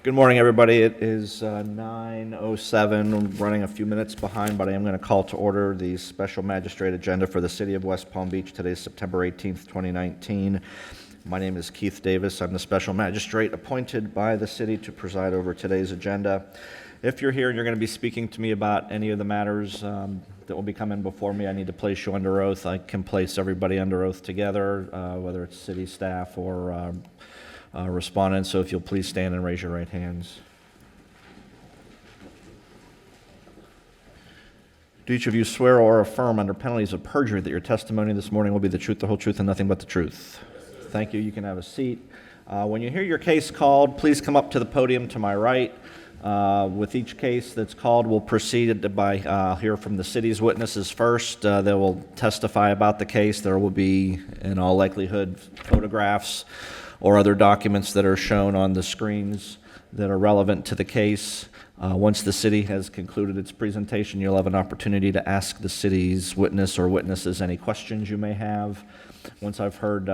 Good morning, everybody. It is 9:07. I'm running a few minutes behind, but I am going to call to order the special magistrate agenda for the City of West Palm Beach. Today is September 18th, 2019. My name is Keith Davis. I'm the special magistrate appointed by the city to preside over today's agenda. If you're here and you're going to be speaking to me about any of the matters that will be coming before me, I need to place you under oath. I can place everybody under oath together, whether it's city staff or respondents, so if you'll please stand and raise your right hands. Do each of you swear or affirm under penalties of perjury that your testimony this morning will be the truth, the whole truth, and nothing but the truth? Thank you. You can have a seat. When you hear your case called, please come up to the podium to my right. With each case that's called, we'll proceed by hear from the city's witnesses first. They will testify about the case. There will be, in all likelihood, photographs or other documents that are shown on the screens that are relevant to the case. Once the city has concluded its presentation, you'll have an opportunity to ask the city's witness or witnesses any questions you may have. Once I've heard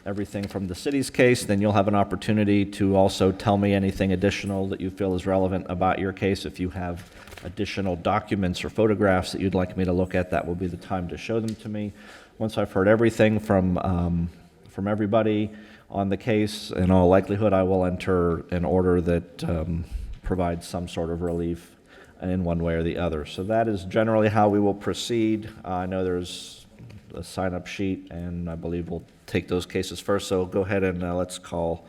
everything from the city's case, then you'll have an opportunity to also tell me anything additional that you feel is relevant about your case. If you have additional documents or photographs that you'd like me to look at, that will be the time to show them to me. Once I've heard everything from everybody on the case, in all likelihood, I will enter an order that provides some sort of relief in one way or the other. So that is generally how we will proceed. I know there's a sign-up sheet, and I believe we'll take those cases first. So go ahead and let's call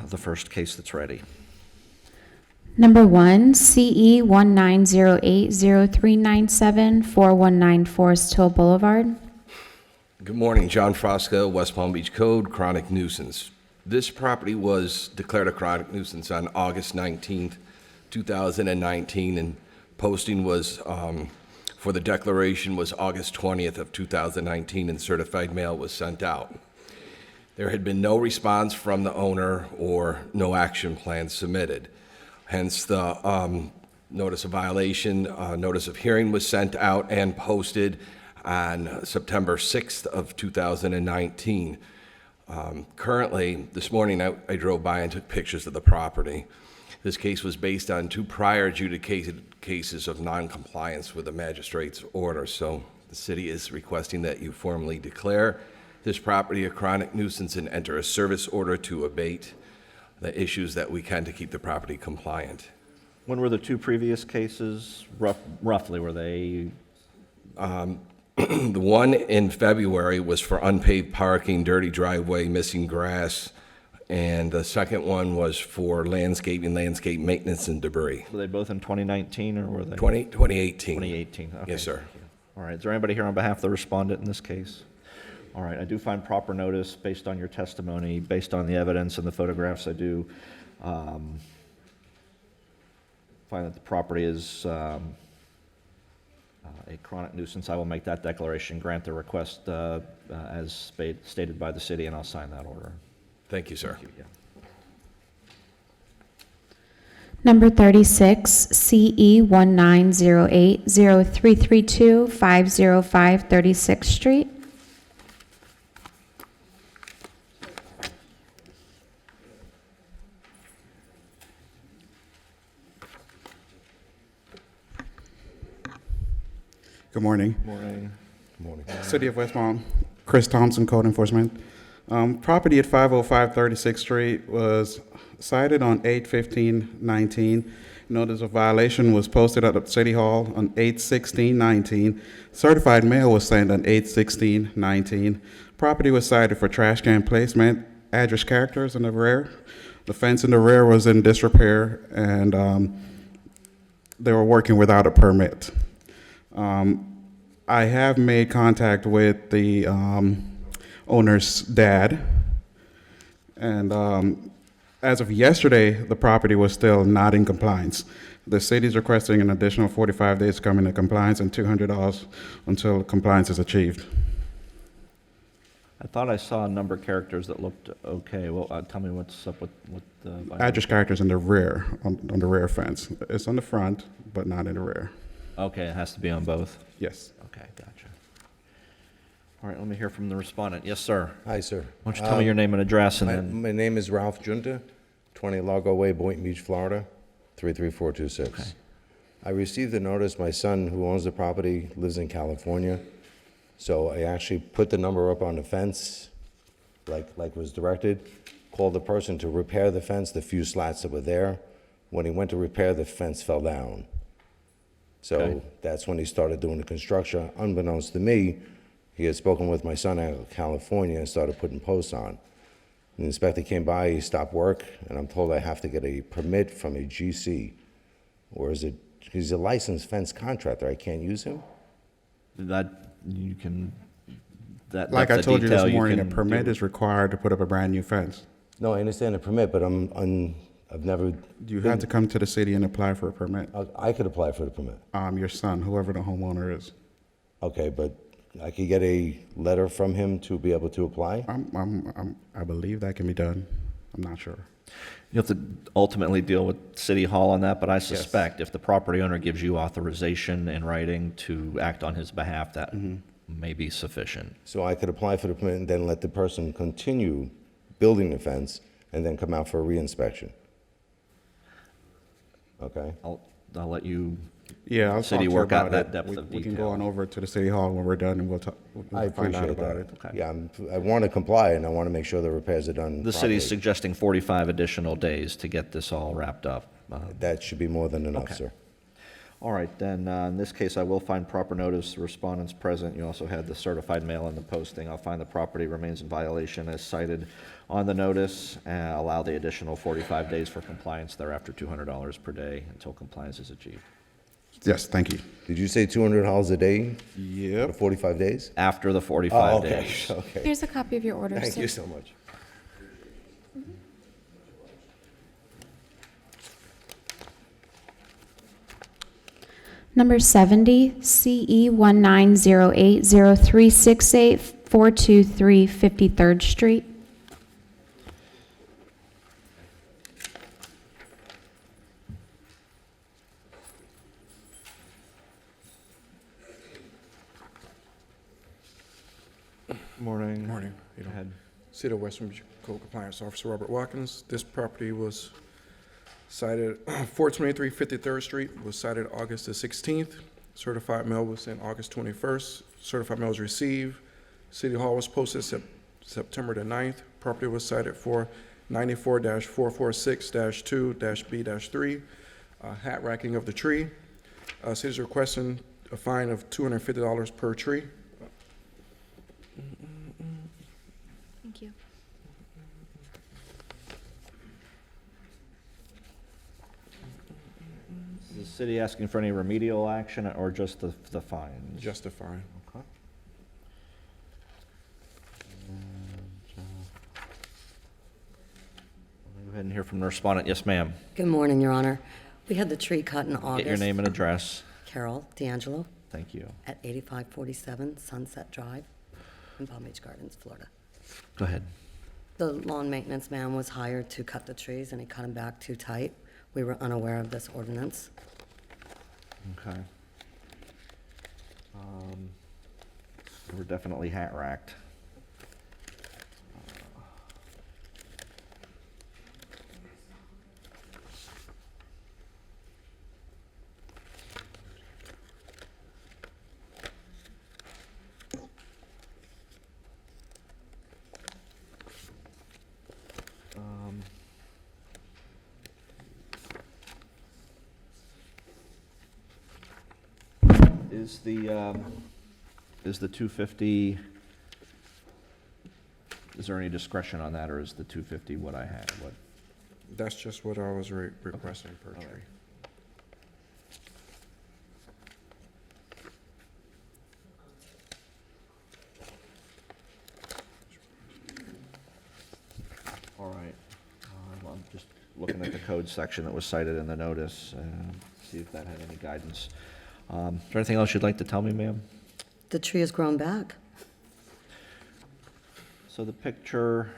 the first case that's ready. Number 1, CE 19080397 4194 Forest Hill Boulevard. Good morning, John Frosca, West Palm Beach Code, chronic nuisance. This property was declared a chronic nuisance on August 19th, 2019, and posting was, for the declaration was August 20th of 2019, and certified mail was sent out. There had been no response from the owner or no action plan submitted. Hence, the notice of violation, notice of hearing was sent out and posted on September 6th of 2019. Currently, this morning I drove by and took pictures of the property. This case was based on 2 prior adjudicated cases of non-compliance with the magistrate's order. So the city is requesting that you formally declare this property a chronic nuisance and enter a service order to abate the issues that we can to keep the property compliant. When were the 2 previous cases? Roughly, were they? The one in February was for unpaved parking, dirty driveway, missing grass, and the second one was for landscape maintenance and debris. Were they both in 2019 or were they? 2018. 2018, okay. Yes, sir. All right, is there anybody here on behalf of the respondent in this case? All right, I do find proper notice based on your testimony, based on the evidence and the photographs. I do find that the property is a chronic nuisance. I will make that declaration, grant the request as stated by the city, and I'll sign that order. Thank you, sir. Thank you, yeah. Number 36, CE 19080332 505 36th Street. Good morning. Morning. Morning. City of West Palm, Chris Thompson, Code Enforcement. Property at 505 36th Street was cited on 8/15/19. Notice of violation was posted at the City Hall on 8/16/19. Certified mail was sent on 8/16/19. Property was cited for trash can placement, address characters in the rear. The fence in the rear was in disrepair, and they were working without a permit. I have made contact with the owner's dad, and as of yesterday, the property was still not in compliance. The city is requesting an additional 45 days to come into compliance and $200 until compliance is achieved. I thought I saw a number of characters that looked okay. Well, tell me what's up with the Address characters in the rear, on the rear fence. It's on the front, but not in the rear. Okay, it has to be on both. Yes. Okay, gotcha. All right, let me hear from the respondent. Yes, sir. Hi, sir. Why don't you tell me your name and address, and then My name is Ralph Junta, 20 Largo Way, Boynton Beach, Florida, 33426. I received a notice. My son, who owns the property, lives in California. So I actually put the number up on the fence, like was directed, called the person to repair the fence, the few slats that were there. When he went to repair, the fence fell down. So Okay. that's when he started doing the construction. Unbeknownst to me, he had spoken with my son out of California and started putting posts on. The inspector came by, he stopped work, and I'm told I have to get a permit from a GC. Or is it, he's a licensed fence contractor, I can't use him? That, you can, that, Like I that's a told you this detail morning, a can permit do. is required to put up a brand-new fence. No, I understand the permit, but I've never, You had to come to the city and apply for a permit. I could apply for the permit. Your son, whoever the homeowner is. Okay, but I could get a letter from him to be able to apply? I believe that can be done. I'm not sure. You have to ultimately deal with City Hall on that, but I suspect if the property owner gives you authorization in writing to act on his behalf, that may be sufficient. So I could apply for the permit and then let the person continue building the fence and then come out for a reinspection? Okay? I'll let you, Yeah, I'll City talk to you work out about that it. depth of We can detail. go on over to the city hall when we're done, and we'll talk. I We'll find out appreciate about that. it. Okay. Yeah, I want to comply and I want to make sure the repairs are done the city's properly. suggesting 45 additional days to get this all wrapped up. That should be more than enough, Okay. sir. All right, then, in this case, I will find proper notice, the respondents present. You also had the certified mail in the posting. I'll find the property remains in violation as cited on the notice, and allow the additional 45 days for compliance, thereafter $200 per day until compliance is achieved. Yes, thank you. Did you say $200 a day for Yep. 45 days? After the 45 Oh, okay, days. okay. Here's a copy of your order, Thank sir. you so much. Number 70, CE 19080368, 423 53rd Street. Morning. Morning. Go ahead. City of West Palm Beach Code Compliance Officer Robert Watkins. This property was cited, 423 53rd Street was cited August the 16th. Certified mail was sent August 21st. Certified mail was received. City Hall was posted September the 9th. Property was cited for 94-446-2-B-3, hat racking of the tree. City's requesting a fine of $250 per tree. Thank you. Is the city asking for any remedial action or just the fines? Justifying. Okay. Go ahead and hear from the respondent. Yes, ma'am. Good morning, Your Honor. We had the tree cut in August. Get your name and address. Carol D'Angelo Thank you. at 8547 Sunset Drive in Palm Beach Gardens, Florida. Go ahead. The lawn maintenance man was hired to cut the trees, and he cut them back too tight. We were unaware of this ordinance. Okay. We're definitely hat racked. Is the 250, is there any discretion on that, or is the 250 what I had? What? That's just what I was requesting per tree. All right. I'm just looking at the code section that was cited in the notice, see if that had any guidance. Is there anything else you'd like to tell me, ma'am? The tree has grown back. So the picture,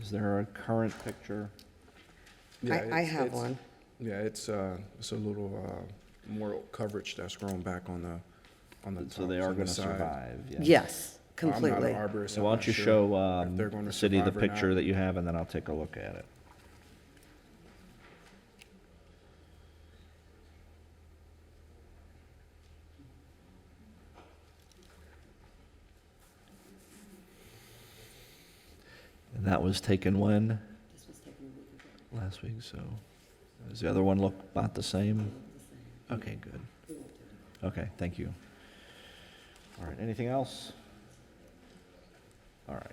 is there a current picture? Yeah, I have one. Yeah, it's a little more coverage that's grown back on the So top, they are on the going to side. survive? Yes, completely. I'm not an arborist. So I'm why don't not you sure show if they're going the to city the survive or picture not. that you have, and then I'll take a look at it. And that was taken when? Last week, so does the other one look about the same? Okay, good. Okay, thank you. All right, anything else? All right.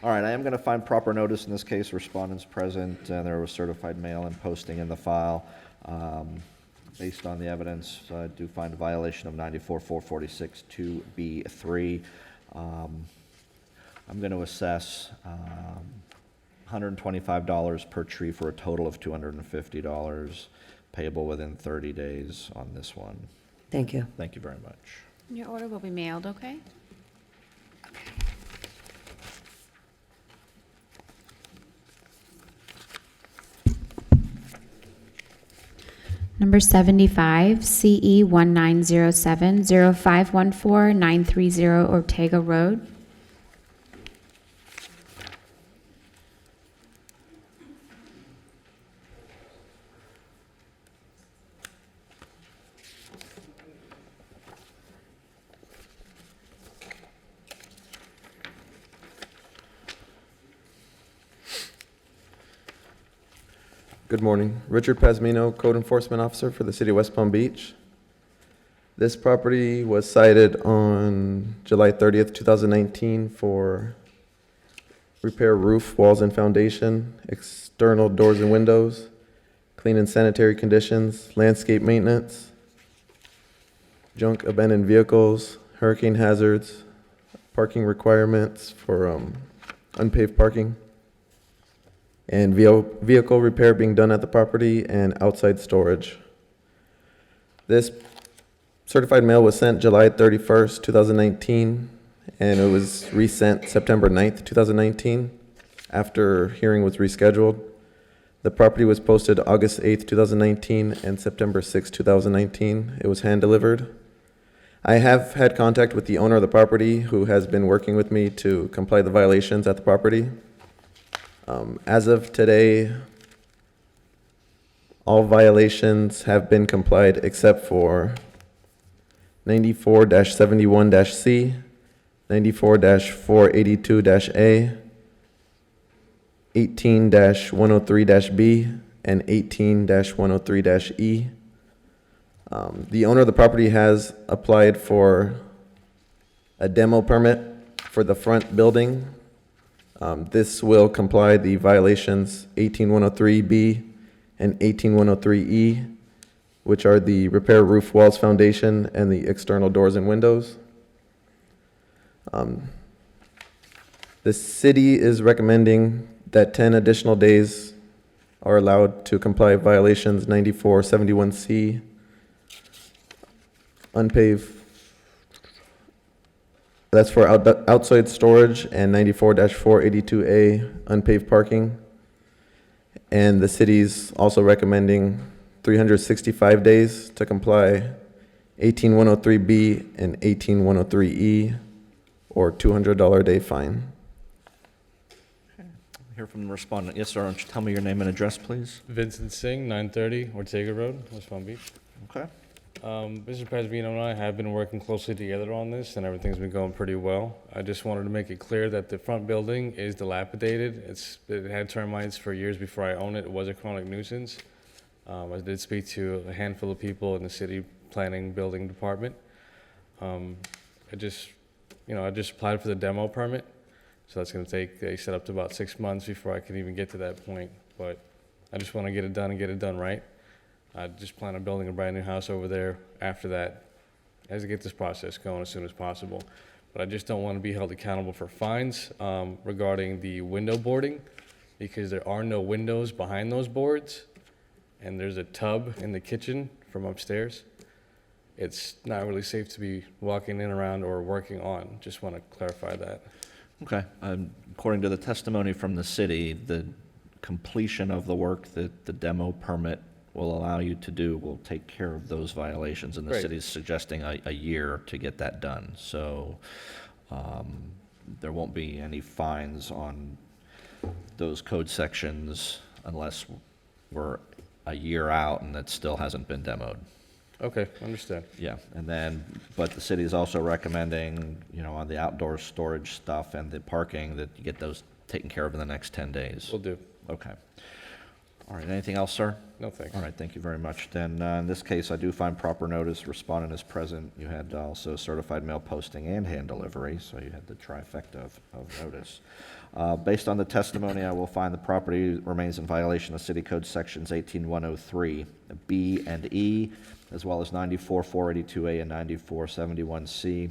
All right, I am going to find proper notice in this case, respondents present, and there was certified mail and posting in the file. Based on the evidence, I do find a violation of 94-446 2B3. I'm going to assess $125 per tree for a total of $250, payable within 30 days on this one. Thank you. Thank you very much. Your order will be mailed, okay? Number 75, CE 1907-0514-930 Ortega Road. Good morning. Richard Pasmino, Code Enforcement Officer for the City of West Palm Beach. This property was cited on July 30th, 2019 for repair roof, walls, and foundation, external doors and windows, clean and sanitary conditions, landscape maintenance, junk abandoned vehicles, hurricane hazards, parking requirements for unpaved parking, and vehicle repair being done at the property and outside storage. This certified mail was sent July 31st, 2019, and it was resent September 9th, 2019, after hearing was rescheduled. The property was posted August 8th, 2019, and September 6th, 2019. It was hand-delivered. I have had contact with the owner of the property, who has been working with me to comply the violations at the property. As of today, all violations have been complied except for 94-71-C, 94-482-A, 18-103-B, and 18-103-E. The owner of the property has applied for a demo permit for the front building. This will comply the violations 18103B and 18103E, which are the repair roof, walls, foundation, and the external doors and windows. The city is recommending that 10 additional days are allowed to comply with violations 94-71C, unpaved. That's for outside storage, and 94-482A, unpaved parking. And the city's also recommending 365 days to comply 18103B and 18103E, or $200 a day fine. Hear from the respondent. Yes, sir. Why don't you tell me your name and address, please? Vincent Singh, 930 Ortega Road, West Palm Beach. Okay. Mr. Pasbino and I have been working closely together on this, and everything's been going pretty well. I just wanted to make it clear that the front building is dilapidated. It had termites for years before I owned it. It was a chronic nuisance. I did speak to a handful of people in the city planning building department. I just applied for the demo permit, so that's going to take, they said, up to about 6 months before I can even get to that point. But I just want to get it done and get it done right. I just plan on building a brand new house over there after that, as I get this process going as soon as possible. But I just don't want to be held accountable for fines regarding the window boarding, because there are no windows behind those boards, and there's a tub in the kitchen from upstairs. It's not really safe to be walking in around or working on. Just want to clarify that. Okay. According to the testimony from the city, the completion of the work that the demo permit will allow you to do will take care of those violations, and the Great. city's suggesting a year to get that done. So There won't be any fines on those code sections unless we're a year out and it still hasn't been demoed. Okay, understand. Yeah, and then, but the city is also recommending, on the outdoor storage stuff and the parking, that you get those taken care of in the next 10 days. Will do. Okay. All right, anything else, sir? No, thanks. All right, thank you very much. Then, in this case, I do find proper notice, respondent is present. You had also certified mail posting and hand delivery, so you had the trifecta of notice. Based on the testimony, I will find the property remains in violation of City Code Sections 18103, B and E, as well as 94-482A and 94-71C,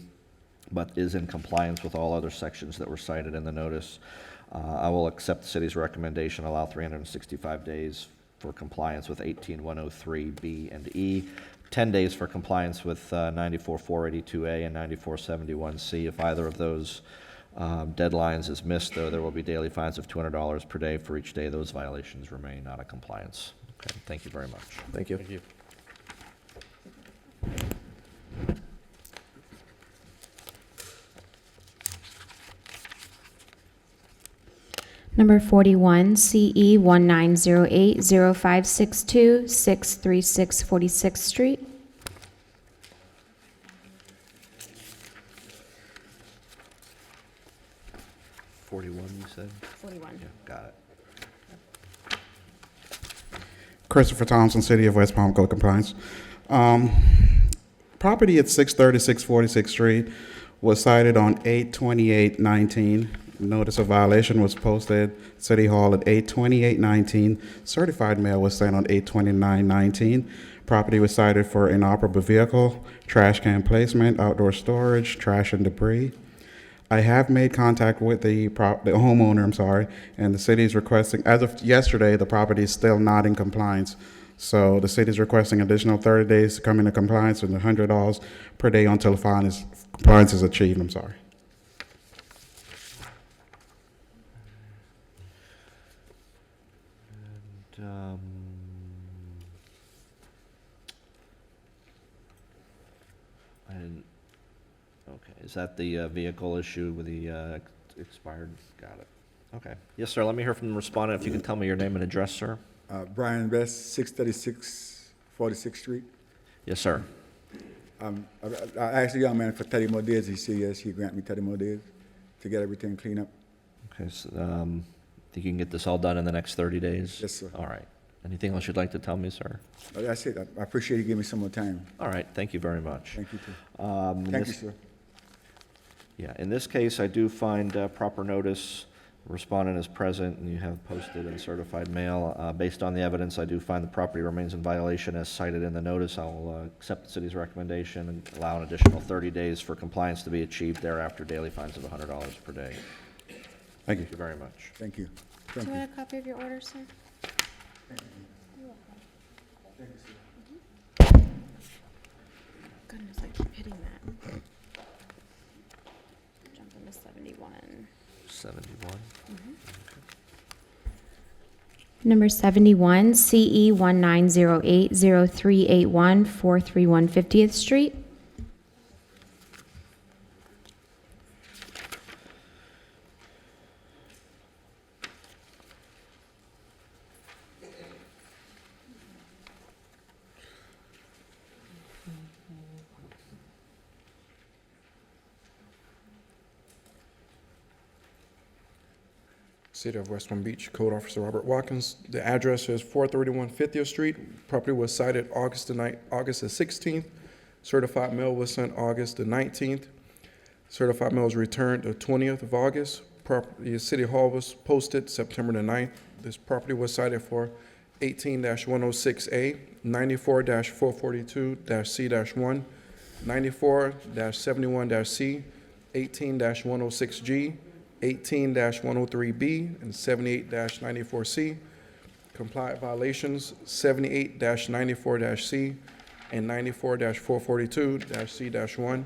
but is in compliance with all other sections that were cited in the notice. I will accept the city's recommendation, allow 365 days for compliance with 18103B and E, 10 days for compliance with 94-482A and 94-71C. If either of those deadlines is missed, though, there will be daily fines of $200 per day for each day those violations remain out of compliance. Okay, thank you very much. Thank you. Thank you. Number 41, CE 1908-0562, 636 46th Street. You said? 41. Yeah, got it. Christopher Thompson, City of West Palm Code Compliance. Property at 636 46th Street was cited on 8/28/19. Notice of violation was posted City Hall at 8/28/19. Certified mail was sent on 8/29/19. Property was cited for inoperable vehicle, trash can placement, outdoor storage, trash and debris. I have made contact with the homeowner, and the city is requesting, as of yesterday, the property is still not in compliance. So the city is requesting additional 30 days to come into compliance with $100 per day until compliance is achieved. I didn't, okay, is that the vehicle issue with the expired? Got it. Okay. Yes, sir, let me hear from the respondent. If you can tell me your name and address, sir? Brian Best, 636 46th Street. Yes, sir. I asked the young man for 30 more days. He said yes, he grant me 30 more days to get everything cleaned up. Okay, so, think you can get this all done in the next 30 days? Yes, sir. All right. Anything else you'd like to tell me, sir? That's it. I appreciate you giving me some more time. All right, thank you very much. Thank you, too. Thank you, sir. Yeah, in this case, I do find proper notice. Respondent is present, and you have posted and certified mail. Based on the evidence, I do find the property remains in violation as cited in the notice. I will accept the city's recommendation and allow an additional 30 days for compliance to be achieved thereafter, daily fines of $100 per day. Thank you. Thank you very much. Thank you. Do Thank you you. want a copy of your order, sir? Goodness, I keep hitting that. Jump into 71. 71. Number 71, CE 1908-0381, 431 50th Street. City of West Palm Beach, Code Officer Robert Watkins. The address is 431 50th Street. Property was cited August the 16th. Certified mail was sent August the 19th. Certified mail was returned the 20th of August. Property City Hall was posted September the 9th. This property was cited for 18-106A, 94-442-C-1, 94-71-C, 18-106G, 18-103B, and 78-94C. Compliant violations, 78-94-C and 94-442-C-1.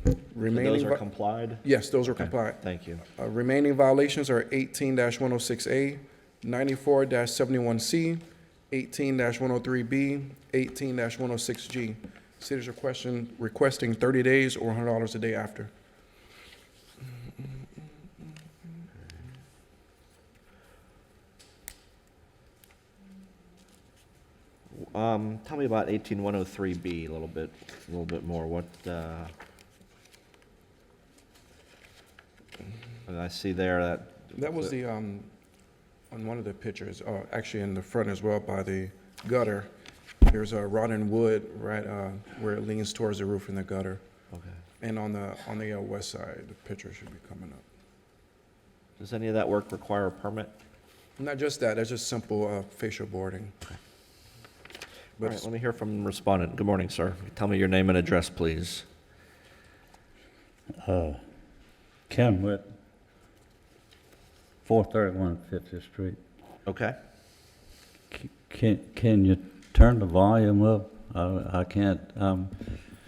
So Remaining those are vi- complied? Yes, those are Okay, compliant. thank you. Remaining violations are 18-106A, 94-71C, 18-103B, 18-106G. City's requesting 30 days or $100 a day after. Tell me about 18103B a little bit more. What, I see there that. That was the, on one of the pictures, actually in the front as well by the gutter. There's a rotten wood right where it leans towards the roof in the gutter. Okay. And on the west side, the picture should be coming up. Does any of that work require a permit? Not just that, that's just simple facial boarding. All But right, let me hear from the respondent. Good morning, sir. Tell me your name and address, please. Ken Witt, 431 50th Street. Okay. Can you turn the volume up? I can't, I'm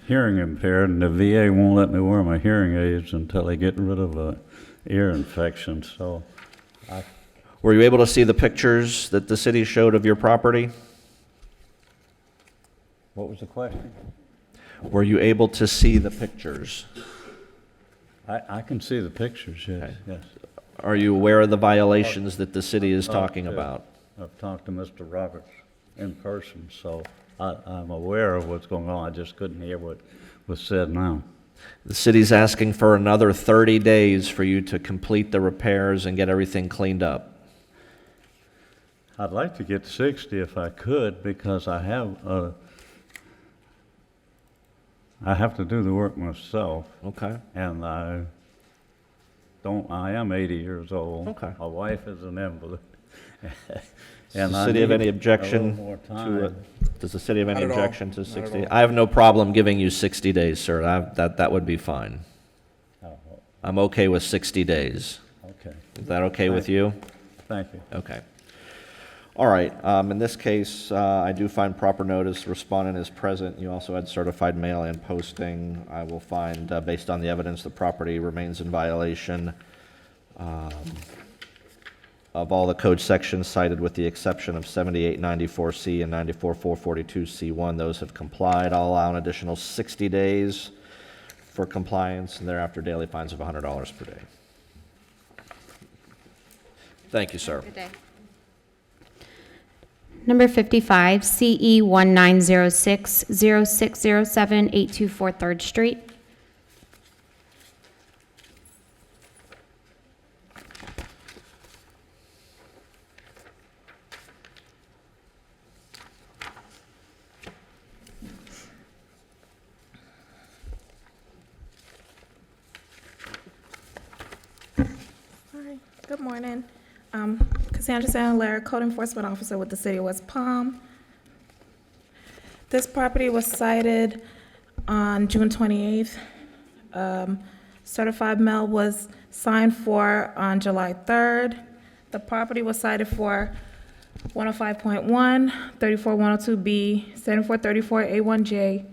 hearing impaired, and the VA won't let me wear my hearing aids until they get rid of a ear infection, so Were you able to see the pictures that the city showed of your property? what was the question? Were you able to see the pictures? I can see the pictures, yes, Okay. yes. Are you aware of the violations that the city is talking Yeah. about? I've talked to Mr. Roberts in person, so I'm aware of what's going on. I just couldn't hear what was said now. The city's asking for another 30 days for you to complete the repairs and get everything cleaned up. I'd like to get 60 if I could, because I have to do the work myself, Okay. and I am 80 years old. Okay. My wife is an invalid. Does the I city have need any a objection little more to time. it? Does the city have any Not at all. objection to Not at 60? all. I have no problem giving you 60 days, sir. That would be fine. Oh, I'm okay with 60 days. okay, Is that okay with you? thank you. Okay. All right. In this case, I do find proper notice. Respondent is present. You also had certified mail and posting. I will find, based on the evidence, the property remains in violation of all the code sections cited with the exception of 7894C and 94442C1. Those have complied. I'll allow an additional 60 days for compliance, and thereafter daily fines of $100 per day. Thank you, sir. Good day. Number 55, CE 1906 0607 824 3rd Street. Hi, good morning. Cassandra Sandler, Code Enforcement Officer with the City of West Palm. This property was cited on June 28th. Certified mail was signed for on July 3rd. The property was cited for 105.1, 34102B, 7434A1J,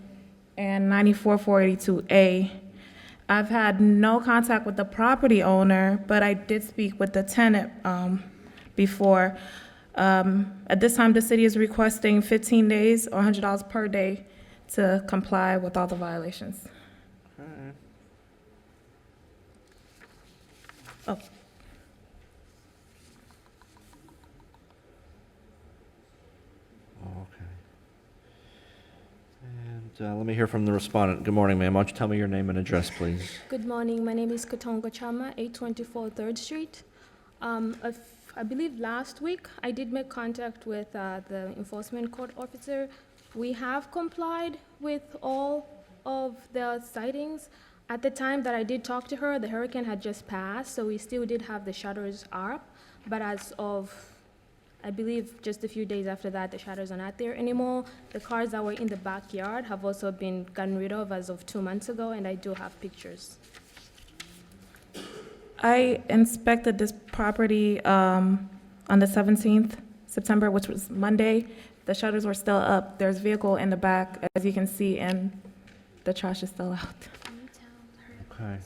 and 94482A. I've had no contact with the property owner, but I did speak with the tenant before. At this time, the city is requesting 15 days or $100 per day to comply with all the violations. Oh, Okay. And let me hear from the respondent. Good morning, ma'am. Why don't you tell me your name and address, please? Good morning. My name is Katongo Chama, 824 3rd Street. I believe last week I did make contact with the enforcement court officer. We have complied with all of the sightings. At the time that I did talk to her, the hurricane had just passed, so we still did have the shutters up. But as of, I believe, just a few days after that, the shutters are not there anymore. The cars that were in the backyard have also been gotten rid of as of 2 months ago, and I do have pictures. I inspected this property on the 17th September, which was Monday. The shutters were still up. There's vehicle in the back, as you can see, and the trash is still out. Okay.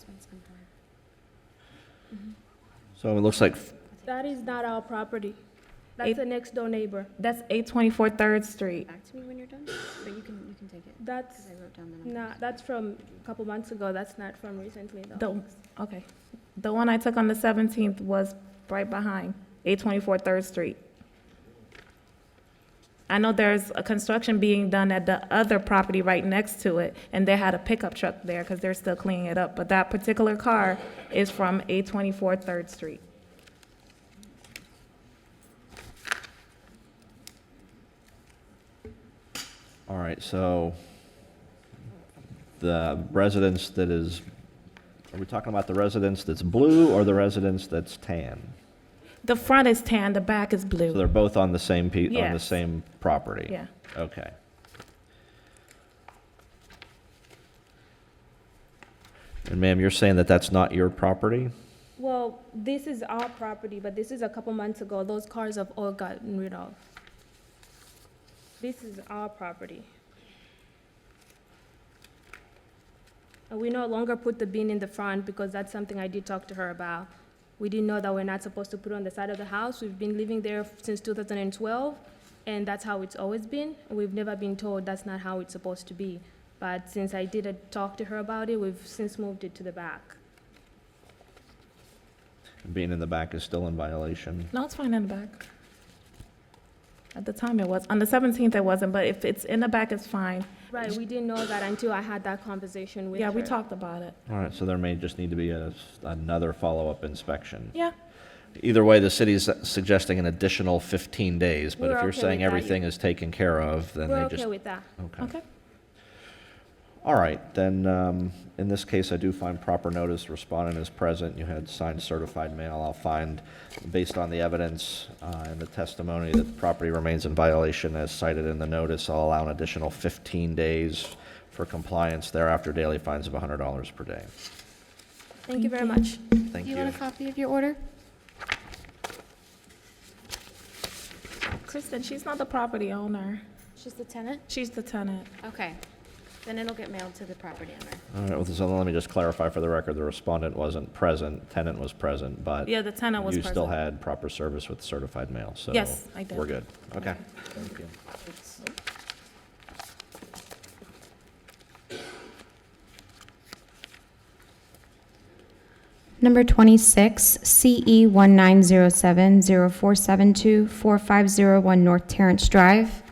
So it looks like, That is not our property. That's the next door neighbor. That's 824 3rd Street. Back to me when you're done, but you can take it. That's, I wrote down the numbers. nah, that's from a couple months ago. That's not from recently, though. Okay. The one I took on the 17th was right behind 824 3rd Street. I know there's a construction being done at the other property right next to it, and they had a pickup truck there because they're still cleaning it up. But that particular car is from 824 3rd Street. All right, so the residence that is, are we talking about the residence that's blue or the residence that's tan? The front is tan, the back is So blue. they're both on the same on the Yes. same property? Yeah. Okay. And ma'am, you're saying that that's not your property? Well, this is our property, but this is a couple months ago. Those cars have all gotten rid of. This is our property. And we no longer put the bin in the front because that's something I did talk to her about. We didn't know that we're not supposed to put it on the side of the house. We've been living there since 2012, and that's how it's always been. We've never been told that's not how it's supposed to be. But since I did talk to her about it, we've since moved it to the back. Being in the back is still in violation? No, it's fine in the back. At the time it was. On the 17th it wasn't, but if it's in the back, it's fine. Right, we didn't know that until I had that conversation with her. Yeah, we talked about it. All right, so there may just need to be another follow-up inspection. Yeah. Either way, the city's suggesting an additional 15 days, but We're if you're okay saying with that. everything is taken care of, then We're they okay just... with that. Okay. Okay. All right, then, in this case, I do find proper notice, respondent is present, you had signed certified mail. I'll find, based on the evidence and the testimony, that the property remains in violation as cited in the notice. I'll allow an additional 15 days for compliance. Thereafter, daily fines of $100 per day. Thank you very much. Thank Do you. you want a copy of your order? Kristen, she's not the property owner. She's the tenant? She's the tenant. Okay. Then it'll get mailed to the property owner. All right, well, so let me just clarify for the record, the respondent wasn't present, tenant was present, but... Yeah, the tenant was You still present. had proper service with certified mail, so... Yes, I did. We're good. Okay. Thank you. Number 26, CE 1907-0472-4501 North Terrence Drive.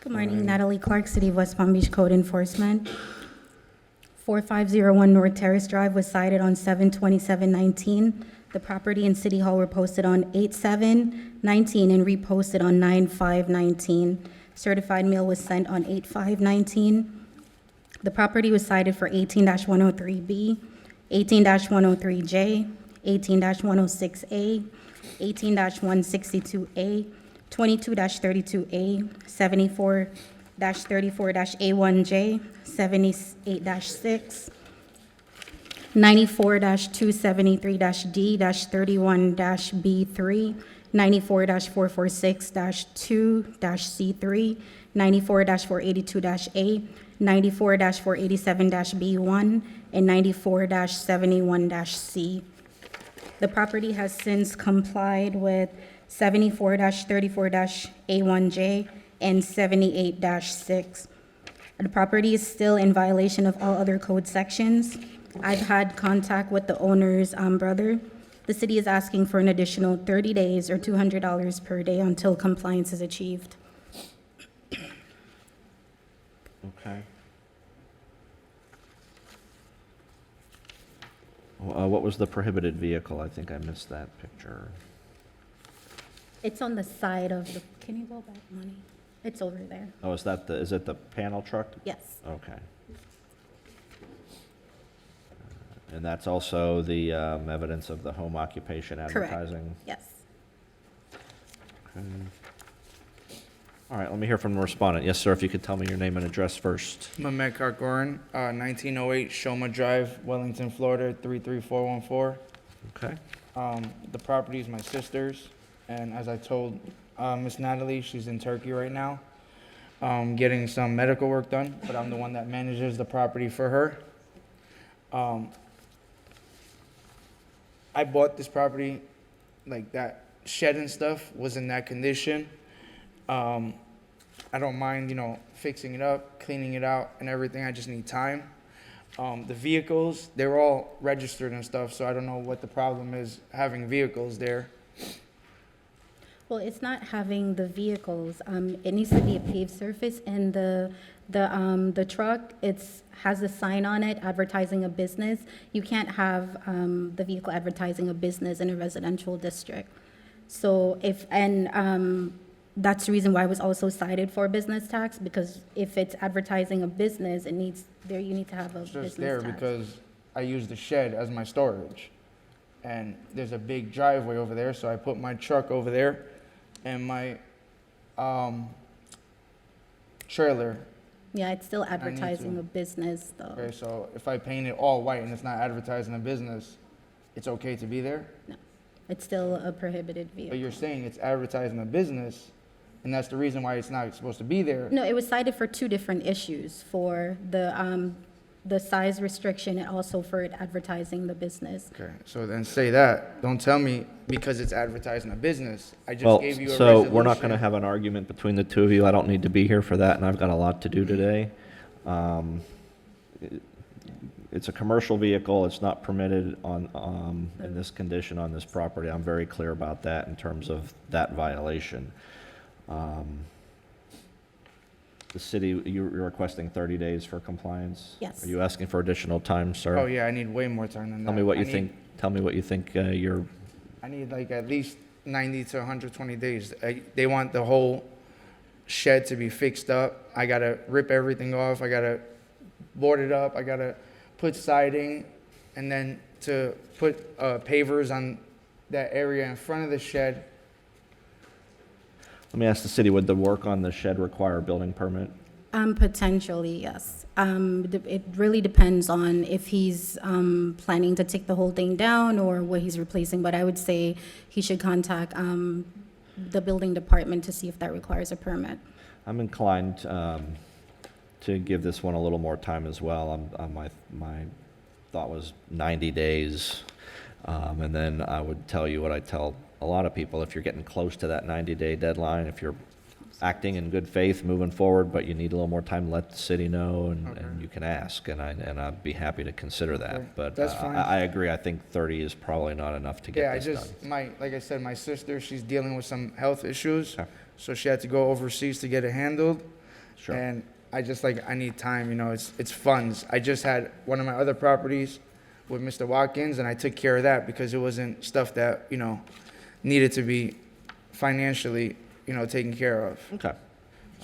Good morning, Natalie Clark, City of West Palm Beach Code Enforcement. 4501 North Terrace Drive was cited on 7/27/19. The property and City Hall were posted on 8/7/19 and reposted on 9/5/19. Certified mail was sent on 8/5/19. The property was cited for 18-103B, 18-103J, 18-106A, 18-162A, 22-32A, 74-34-A1J, 78-6, 94-273-D-31-B3, 94-446-2-C3, 94-482-A, 94-487-B1, and 94-71-C. The property has since complied with 74-34-A1J and 78-6. The property is still in violation of all other code sections. I've had contact with the owner's brother. The city is asking for an additional 30 days or $200 per day until compliance is achieved. Okay. What was the prohibited vehicle? I think I missed that picture. It's on the side of the, can you go back, Money? It's over there. Oh, is it the panel truck? Yes. Okay. And that's also the evidence of the home occupation Correct. advertising? Yes. Okay. All right, let me hear from the respondent. Yes, sir, if you could tell me your name and address first. Mehmet Karkoran, 1908 Shoma Drive, Wellington, Florida, 33414. Okay. The property is my sister's, and as I told Miss Natalie, she's in Turkey right now, getting some medical work done, but I'm the one that manages the property for her. I bought this property like that shed and stuff was in that condition. I don't mind, fixing it up, cleaning it out and everything. I just need time. The vehicles, they're all registered and stuff, so I don't know what the problem is having vehicles there. Well, it's not having the vehicles. It needs to be a paved surface, and the truck, has a sign on it advertising a business. You can't have the vehicle advertising a business in a residential district. So that's the reason why it was also cited for business tax, because if it's advertising a business, you need to have a It's business just there tax. because I use the shed as my storage. And there's a big driveway over there, so I put my truck over there and my trailer. Yeah, it's still need to. advertising a business, though. Okay, so if I paint it all white and it's not advertising a business, it's okay to be there? No, it's still a prohibited But vehicle. you're saying it's advertising a business, and that's the reason why it's not supposed to be there. No, it was cited for two different issues, for the size restriction and also for it advertising the business. Okay, so then say that. Don't tell me because it's advertising a business. I just Well, gave you a so resolution. we're not going to have an argument between the two of you. I don't need to be here for that, and I've got a lot to do today. It's a commercial vehicle. It's not permitted in this condition on this property. I'm very clear about that in terms of that violation. The city, you're requesting 30 days for compliance? Yes. Are you asking for additional time, sir? Oh, yeah, I need way more time than that. Tell me what you I need- think. Tell me what you think you're. I need like at least 90 to 120 days. They want the whole shed to be fixed up. I gotta rip everything off. I gotta board it up. I gotta put siding, and then to put pavers on that area in front of the shed. Let me ask the city, would the work on the shed require a building permit? Potentially, yes. It really depends on if he's planning to take the whole thing down or what he's replacing, but I would say he should contact the building department to see if that requires a permit. I'm inclined to give this one a little more time as well. My thought was 90 days, and then I would tell you what I tell a lot of people. If you're getting close to that 90-day deadline, if you're acting in good faith, moving forward, but you need a little more time, let the city know, and you can ask, and I'd be happy to consider that. Okay, But that's fine. I agree. I think 30 is probably not enough to Yeah, get this done. like I said, my sister, she's dealing with some health issues, Okay. so she had to go overseas to get it handled. Sure. And I need time, it's funds. I just had one of my other properties with Mr. Watkins, and I took care of that because it wasn't stuff that, needed to be financially, taken care of. Okay.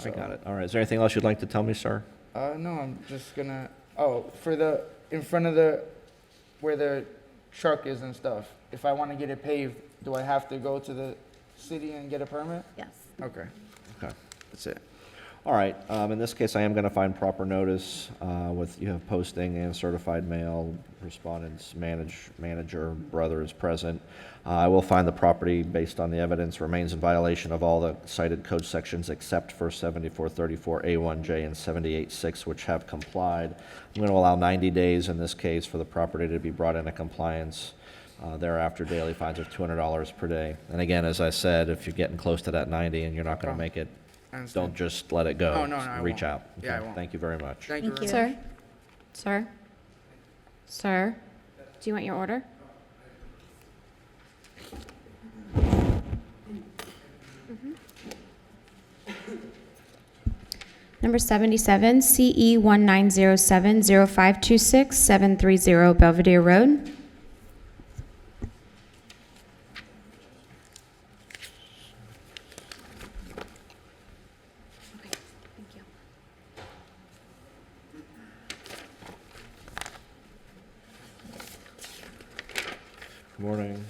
I got it. All right. Is there anything else you'd like to tell me, sir? No, I'm just gonna, in front of where the truck is and stuff, if I want to get it paved, do I have to go to the city and get a permit? Yes. Okay, Okay. that's it. All right, in this case, I am going to find proper notice you have posting and certified mail, respondent's manager, brother is present. I will find the property based on the evidence remains in violation of all the cited code sections except for 7434A1J and 78.6, which have complied. I'm going to allow 90 days in this case for the property to be brought into compliance. Thereafter, daily fines of $200 per day. And again, as I said, if you're getting close to that 90 and you're not going to make it, I understand. don't just let it go. Oh, no, I Reach won't. out. Yeah, I Okay. won't. Thank you very much. Thank you. Thank you. Sir? Sir? Do you want your order? Number 77, CE 1907-0526-730 Belvedere Road. Good morning.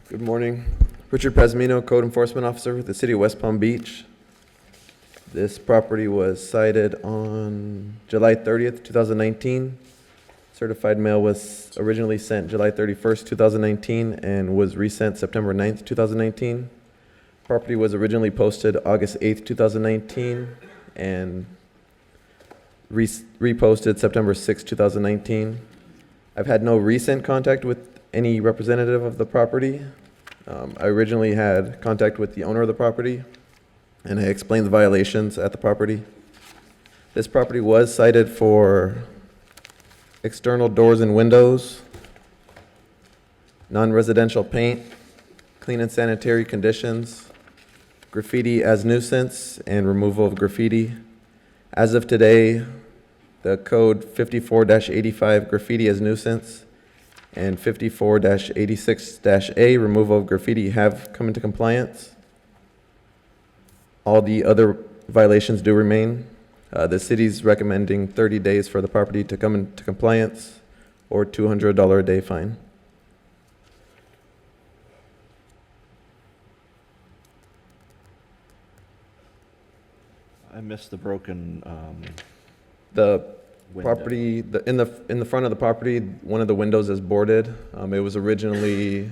Good morning. Richard Pasmino, Code Enforcement Officer with the City of West Palm Beach. This property was cited on July 30th, 2019. Certified mail was originally sent July 31st, 2019, and was resent September 9th, 2019. Property was originally posted August 8th, 2019, and reposted September 6, 2019. I've had no recent contact with any representative of the property. I originally had contact with the owner of the property, and I explained the violations at the property. This property was cited for external doors and windows, non-residential paint, clean and sanitary conditions, graffiti as nuisance, and removal of graffiti. As of today, the code 54-85 graffiti as nuisance and 54-86-A removal of graffiti have come into compliance. All the other violations do remain. The city's recommending 30 days for the property to come into compliance or $200 a day fine. I missed the broken, The window. property, in the front of the property, one of the windows is boarded. It was originally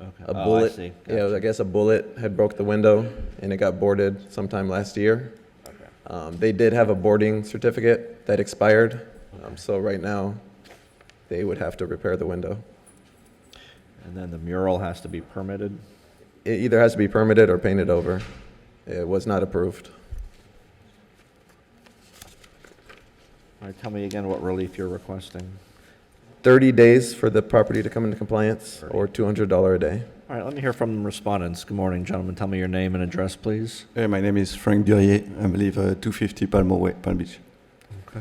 Okay. a Oh, I bullet. see. Yeah, Gotcha. I guess a bullet had broke the window, and it got boarded sometime last year. They did have a boarding certificate that expired, so right now, they would have to repair the window. And then the mural has to be permitted? It either has to be permitted or painted over. It was not approved. All right, tell me again what relief you're requesting. 30 days for the property to come into compliance, or $200 a day. All right, let me hear from respondents. Good morning, gentlemen. Tell me your name and address, please. Hey, my name is Frank Durier. I live 250 Palmo Way, Palm Beach. Okay.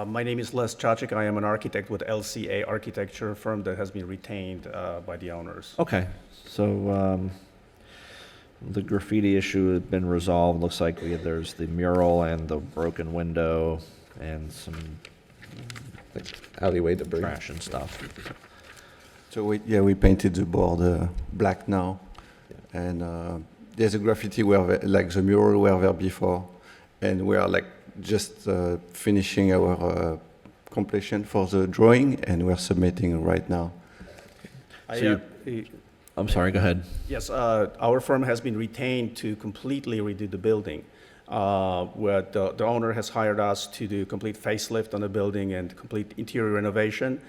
My name is Les Chachik. I am an architect with LCA Architecture firm that has been retained by the owners. Okay, so the graffiti issue has been resolved. Looks like there's the mural and the broken window and some like alleyway debris, trash and stuff. So we painted the board black now, and there's a graffiti where like the mural were there before, and we are like just finishing our completion for the drawing, and we're submitting right now. I'm sorry, go ahead. Yes, our firm has been retained to completely redo the building. Where the owner has hired us to do complete facelift on the building and complete interior renovation.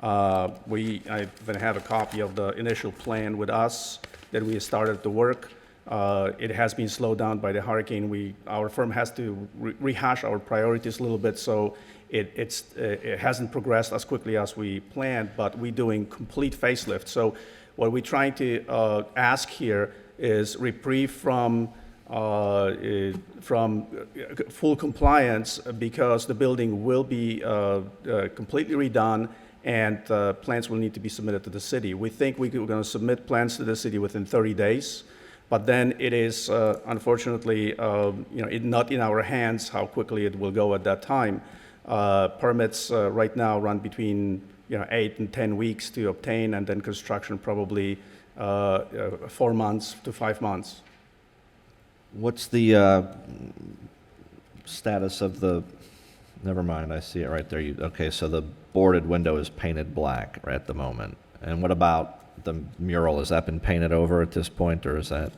I even have a copy of the initial plan with us that we started the work. It has been slowed down by the hurricane. Our firm has to rehash our priorities a little bit, so it hasn't progressed as quickly as we planned, but we're doing complete facelift. So what we're trying to ask here is reprieve from full compliance, because the building will be completely redone, and plans will need to be submitted to the city. We think we're going to submit plans to the city within 30 days, but then it is unfortunately not in our hands how quickly it will go at that time. Permits right now run between 8 and 10 weeks to obtain, and then construction probably 4 months to 5 months. What's the status of the, never mind, I see it right there. Okay, so the boarded window is painted black right at the moment. And what about the mural? Has that been painted over at this point, or is that?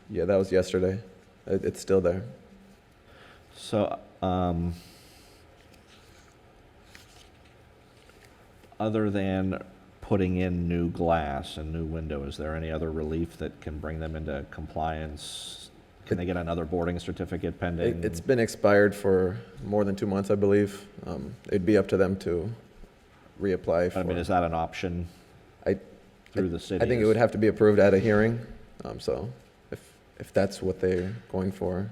Yeah, that was yesterday. It's still there. So, other than putting in new glass and new window, is there any other relief that can bring them into compliance? Can they get another boarding certificate pending? It's been expired for more than 2 months, I believe. It'd be up to them to reapply for. I mean, is that an option through the city? I think it would have to be approved at a hearing. So if that's what they're going for,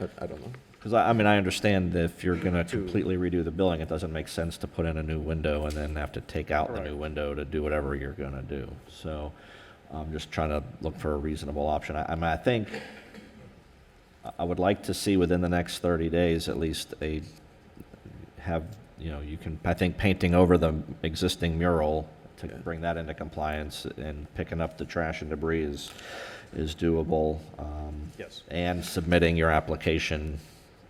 I don't know. Because I mean, I understand that if you're going to completely redo the building, it doesn't make sense to put in a new window and then have to take out the new window to do whatever you're going to do. So I'm just trying to look for a reasonable option. I mean, I think I would like to see within the next 30 days at least you can, I think painting over the existing mural to bring that into compliance and picking up the trash and debris is doable. Yes. And submitting your application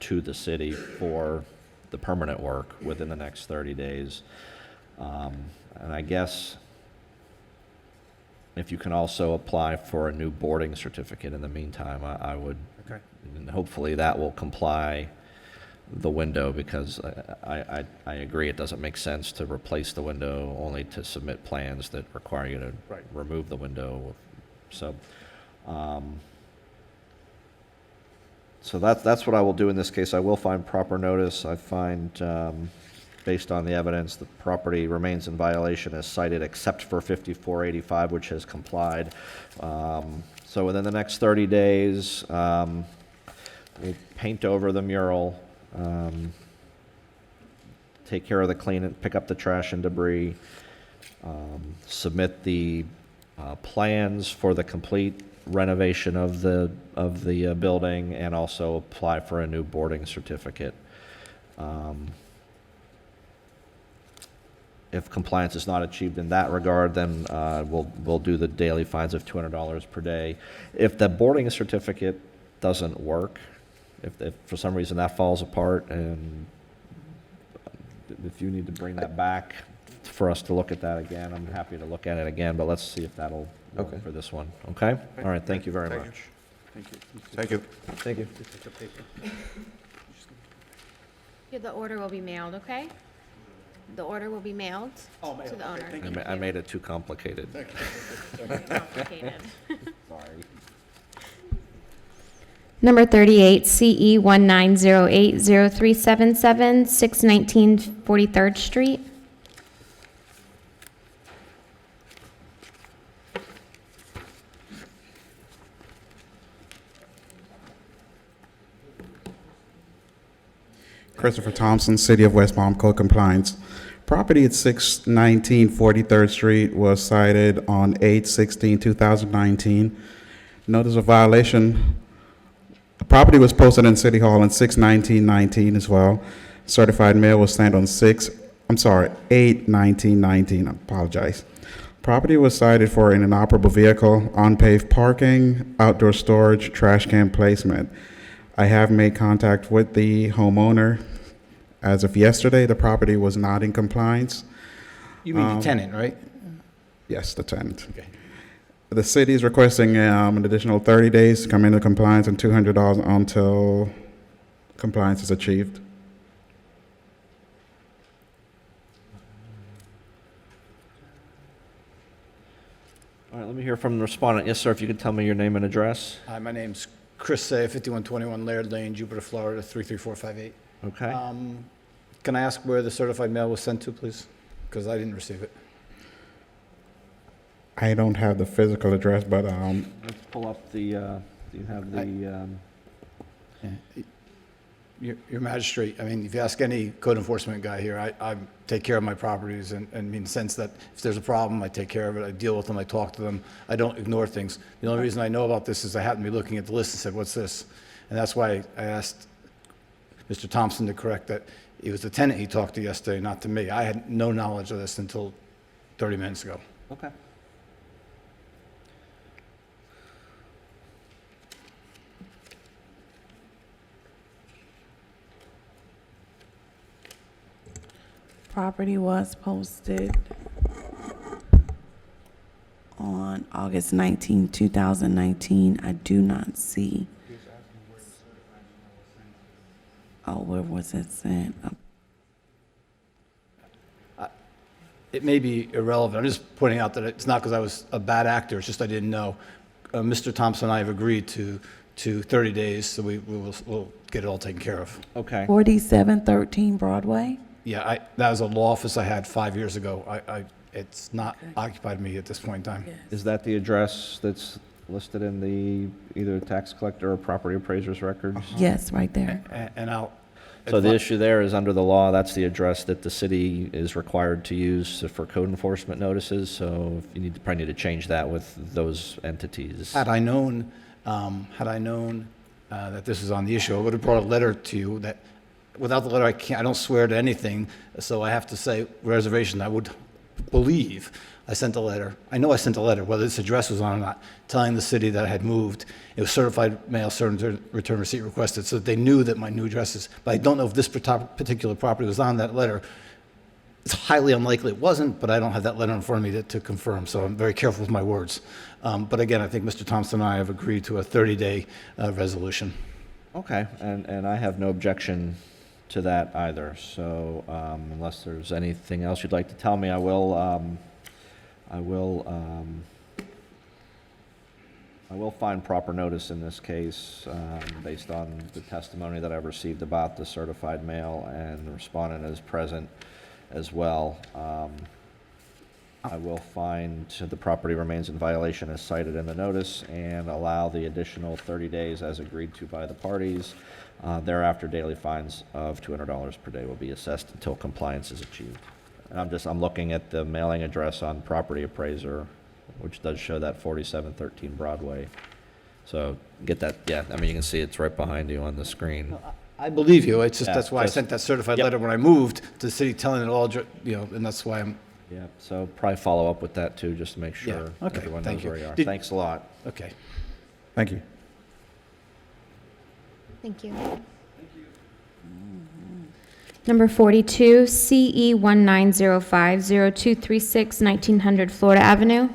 to the city for the permanent work within the next 30 days. And I guess if you can also apply for a new boarding certificate in the meantime, I would, and hopefully that will comply the window, because I agree it doesn't make sense to replace the window only to submit plans that require you to Right. remove the window. So, so that's what I will do in this case. I will find proper notice. I find, based on the evidence, the property remains in violation as cited, except for 5485, which has complied. So within the next 30 days, we'll paint over the mural, take care of the cleaning, pick up the trash and debris, submit the plans for the complete renovation of the building, and also apply for a new boarding certificate. If compliance is not achieved in that regard, then we'll do the daily fines of $200 per day. If the boarding certificate doesn't work, if for some reason that falls apart, and if you need to bring that back for us to look at that again, I'm happy to look at it again, but let's see if that'll work for this one, okay? All right, thank you very much. Thank you. Thank you. Thank you. Yeah, the order will be mailed, okay? The order will be mailed to the owner. I made it too complicated. Complicated. Sorry. Number 38, CE 19080377, 619 43rd Street. Christopher Thompson, City of West Palm, code compliance. Property at 619 43rd Street was cited on 8/16/2019. Notice of violation. The property was posted in City Hall on 6/19/19 as well. Certified mail was sent on 8/19/19. I apologize. Property was cited for an inoperable vehicle, unpaved parking, outdoor storage, trash can placement. I have made contact with the homeowner. As of yesterday, the property was not in compliance. You mean the tenant, right? Yes, the tenant. Okay. The city is requesting an additional 30 days to come into compliance and $200 until compliance is achieved. All right, let me hear from the respondent. Yes, sir, if you could tell me your name and address. Hi, my name's Chris Say, 5121 Laird Lane, Jupiter, Florida, 33458. Okay. Can I ask where the certified mail was sent to, please? Because I didn't receive it. I don't have the physical address, but Let's pull up the, do you have the, Your magistrate, I mean, if you ask any code enforcement guy here, I take care of my properties and in the sense that if there's a problem, I take care of it, I deal with them, I talk to them, I don't ignore things. The only reason I know about this is I happened to be looking at the list and said, what's this? And that's why I asked Mr. Thompson to correct that it was the tenant he talked to yesterday, not to me. I had no knowledge of this until 30 minutes ago. okay. Property was posted on August 19, 2019. I do not see. Oh, where was it sent? It may be irrelevant. I'm just pointing out that it's not because I was a bad actor, it's just I didn't know. Mr. Thompson and I have agreed to 30 days, so we'll get it all taken care of. Okay. 4713 Broadway? Yeah, that was a law office I had 5 years ago. It's not occupied me at this point in time. Is that the address that's listed in the either tax collector or property appraiser's records? Yes, right there. And I'll. So the issue there is under the law, that's the address that the city is required to use for code enforcement notices. So if you probably need to change that with those entities. Had I known that this is on the issue, I would have brought a letter to you that, without the letter, I don't swear to anything, so I have to say reservation. I would believe I sent a letter. I know I sent a letter, whether this address was on or not, telling the city that I had moved. It was certified mail, certain return receipt requested, so that they knew that my new address is, but I don't know if this particular property was on that letter. It's highly unlikely it wasn't, but I don't have that letter in front of me to confirm, so I'm very careful with my words. But again, I think Mr. Thompson and I have agreed to a 30-day resolution. Okay, and I have no objection to that either. So unless there's anything else you'd like to tell me, I will find proper notice in this case based on the testimony that I've received about the certified mail, and the respondent is present as well. I will find the property remains in violation as cited in the notice and allow the additional 30 days as agreed to by the parties. Thereafter, daily fines of $200 per day will be assessed until compliance is achieved. And I'm looking at the mailing address on Property Appraiser, which does show that 4713 Broadway. So get that, yeah, I mean, you can see it's right behind you on the screen. I believe you. It's just, Yeah, that's why I sent that certified letter when I moved to the city telling it all, and that's why I'm. Yeah, so probably follow up with that too, just to make sure Yeah, okay, everyone thank knows you. where you are. Did- Thanks a lot. Okay. Thank you. Thank you. Number 42, CE 1905-0236, 1900 Florida Avenue.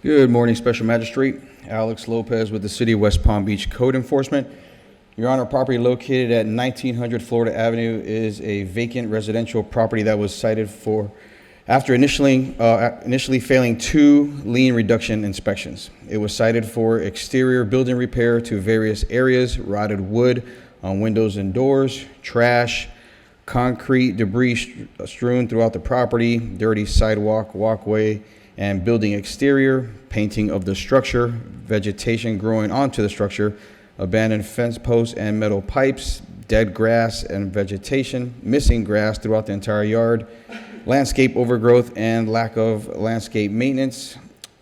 Good morning, Special Magistrate Alex Lopez with the City of West Palm Beach Code Enforcement. Your Honor, property located at 1900 Florida Avenue is a vacant residential property that was cited for after initially failing 2 lien reduction inspections. It was cited for exterior building repair to various areas, rotted wood on windows and doors, trash, concrete debris strewn throughout the property, dirty sidewalk, walkway, and building exterior, painting of the structure, vegetation growing onto the structure, abandoned fence posts and metal pipes, dead grass and vegetation, missing grass throughout the entire yard, landscape overgrowth and lack of landscape maintenance,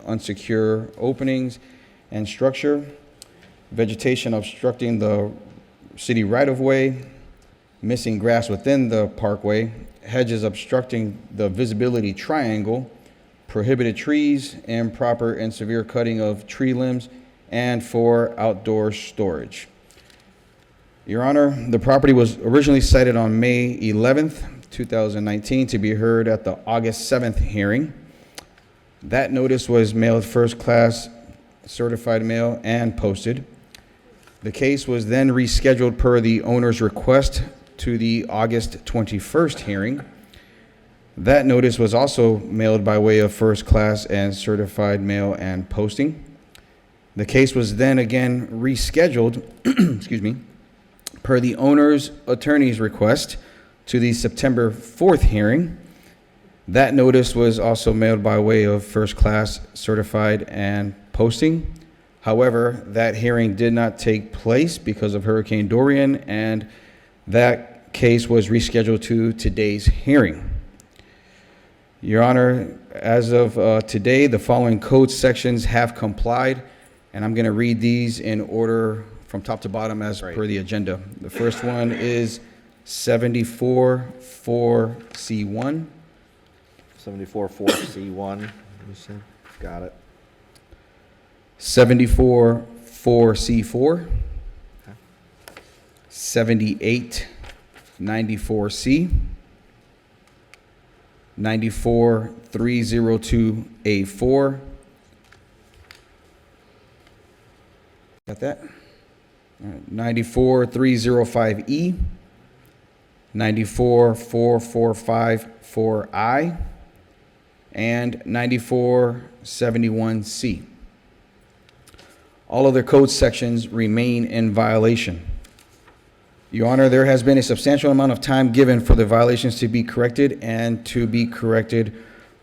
unsecure openings and structure, vegetation obstructing the city right-of-way, missing grass within the parkway, hedges obstructing the visibility triangle, prohibited trees, improper and severe cutting of tree limbs, and for outdoor storage. Your Honor, the property was originally cited on May 11th, 2019 to be heard at the August 7th hearing. That notice was mailed first class certified mail and posted. The case was then rescheduled per the owner's request to the August 21st hearing. That notice was also mailed by way of first class and certified mail and posting. The case was then again rescheduled, excuse me, per the owner's attorney's request to the September 4th hearing. That notice was also mailed by way of first class, certified, and posting. However, that hearing did not take place because of Hurricane Dorian, and that case was rescheduled to today's hearing. Your Honor, as of today, the following code sections have complied, and I'm going to read these in order from top to bottom as per the agenda. The first one is 74-4C1. 74-4C1, you said? Got it. 74-4C4. 78-94C. 94-302A4. Got that? All right. 94-305E. 94-4454I. And 94-71C. All other code sections remain in violation. Your Honor, there has been a substantial amount of time given for the violations to be corrected and to be corrected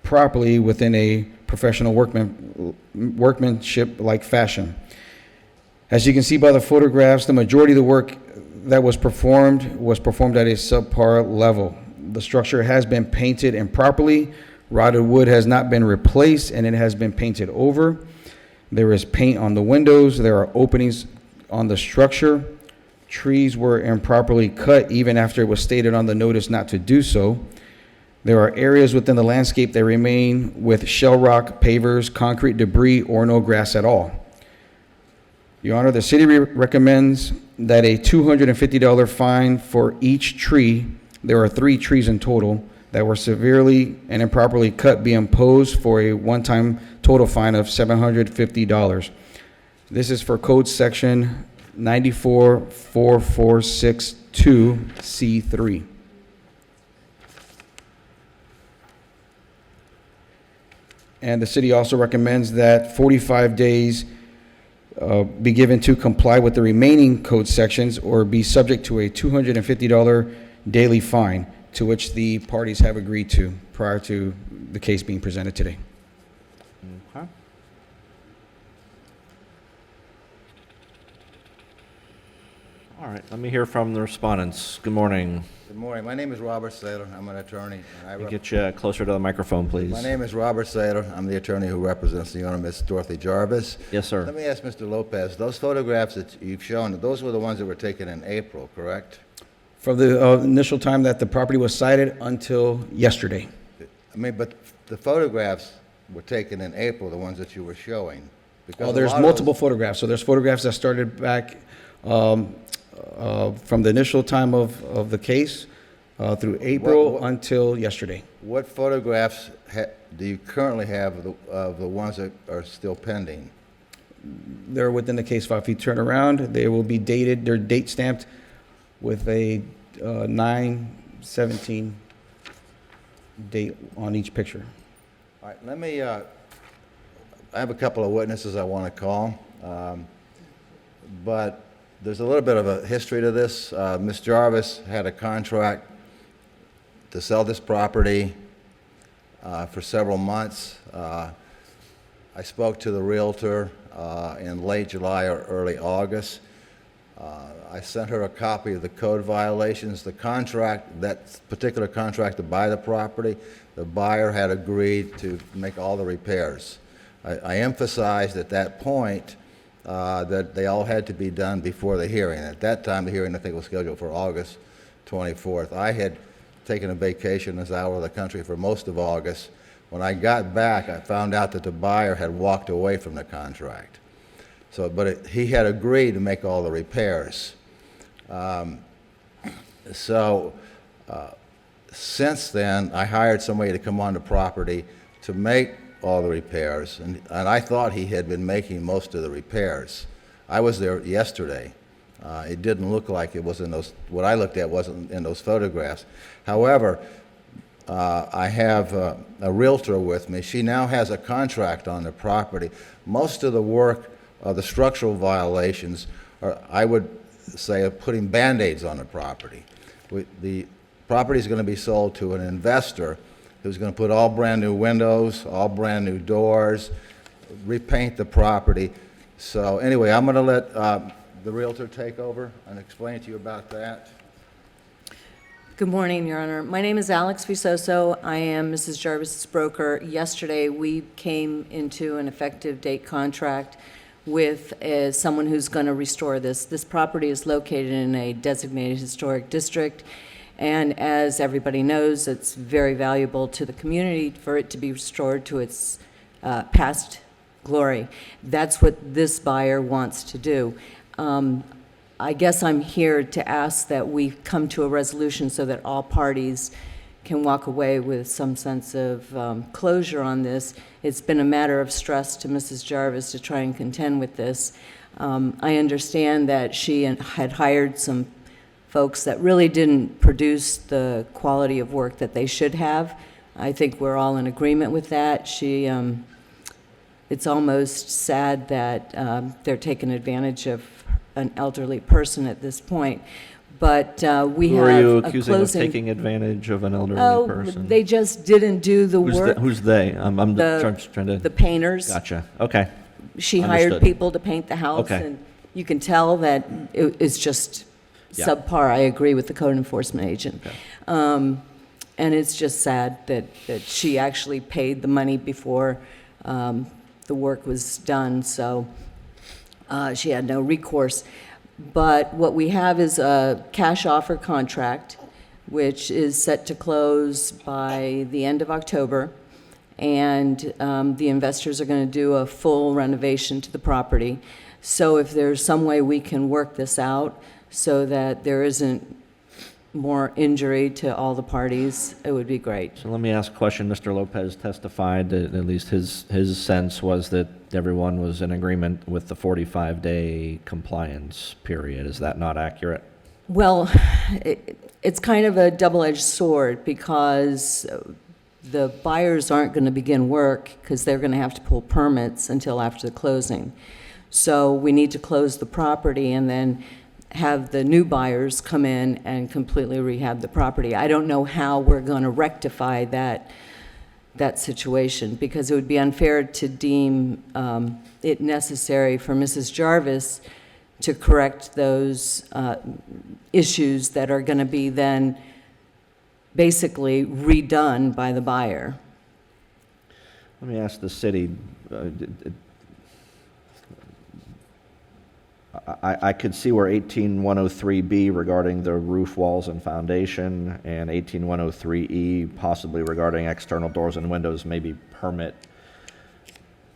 properly within a professional workmanship-like fashion. As you can see by the photographs, the majority of the work that was performed at a subpar level. The structure has been painted improperly. Rotted wood has not been replaced, and it has been painted over. There is paint on the windows. There are openings on the structure. Trees were improperly cut even after it was stated on the notice not to do so. There are areas within the landscape that remain with shell rock, pavers, concrete debris, or no grass at all. Your Honor, the city recommends that a $250 fine for each tree, there are 3 trees in total, that were severely and improperly cut be imposed for a one-time total fine of $750. This is for Code Section 944462C3. And the city also recommends that 45 days be given to comply with the remaining code sections or be subject to a $250 daily fine, to which the parties have agreed to prior to the case being presented today. Okay. All right, let me hear from the respondents. Good morning. Good morning. My name is Robert Saylor. I'm an attorney. And Can get you closer to the microphone, please. My name is Robert Saylor. I'm the attorney who represents the owner, Miss Dorothy Jarvis. Yes, sir. Let me ask Mr. Lopez, those photographs that you've shown, those were the ones that were taken in April, correct? From the initial time that the property was cited until yesterday. I mean, but the photographs were taken in April, the ones that you were showing. Because There's a lot of multiple photographs. So there's photographs that started back from the initial time of the case through April until yesterday. What photographs do you currently have of the ones that are still pending? They're within the case file. If you turn around, they will be dated, they're date stamped with a 9/17 date on each picture. All right, let me, I have a couple of witnesses I want to call, but there's a little bit of a history to this. Ms. Jarvis had a contract to sell this property for several months. I spoke to the realtor in late July or early August. I sent her a copy of the code violations. The contract, that particular contract to buy the property, the buyer had agreed to make all the repairs. I emphasized at that point that they all had to be done before the hearing. At that time, the hearing, I think, was scheduled for August 24th. I had taken a vacation as out of the country for most of August. When I got back, I found out that the buyer had walked away from the contract. So, but he had agreed to make all the repairs. Since then, I hired somebody to come on the property to make all the repairs, and I thought he had been making most of the repairs. I was there yesterday. It didn't look like it was in those, what I looked at wasn't in those photographs. However, I have a realtor with me. She now has a contract on the property. Most of the work of the structural violations are, I would say, putting Band-Aids on the property. The property is going to be sold to an investor who's going to put all brand new windows, all brand new doors, repaint the property. So anyway, I'm going to let the realtor take over and explain to you about that. Good morning, Your Honor. My name is Alex Visoso. I am Mrs. Jarvis's broker. Yesterday, we came into an effective date contract with someone who's going to restore this. This property is located in a designated historic district, and as everybody knows, it's very valuable to the community for it to be restored to its past glory. That's what this buyer wants to do. I guess I'm here to ask that we come to a resolution so that all parties can walk away with some sense of closure on this. It's been a matter of stress to Mrs. Jarvis to try and contend with this. I understand that she had hired some folks that really didn't produce the quality of work that they should have. I think we're all in agreement with that. It's almost sad that they're taking advantage of an elderly person at this point. But we Who have are you a accusing closing. of taking advantage of an elderly person? They just didn't do the work. Who's they? I'm The- trying to... The painters. Gotcha. Okay. She hired Understood. people to paint the house, Okay. and you can tell that it's just Yeah. subpar. I agree with the code enforcement agent. And it's just sad that she actually paid the money before the work was done, so she had no recourse. But what we have is a cash offer contract. which is set to close by the end of October. And the investors are going to do a full renovation to the property. So if there's some way we can work this out so that there isn't more injury to all the parties, it would be great. So let me ask a question. Mr. Lopez testified that at least his sense was that everyone was in agreement with the 45-day compliance period. Is that not accurate? Well, it's kind of a double-edged sword because the buyers aren't going to begin work because they're going to have to pull permits until after the closing. So we need to close the property and then have the new buyers come in and completely rehab the property. I don't know how we're going to rectify that situation, because it would be unfair to deem it necessary for Mrs. Jarvis to correct those issues that are going to be then basically redone by the buyer. Let me ask the city, I could see where 18103B regarding the roof, walls, and foundation, and 18103E possibly regarding external doors and windows may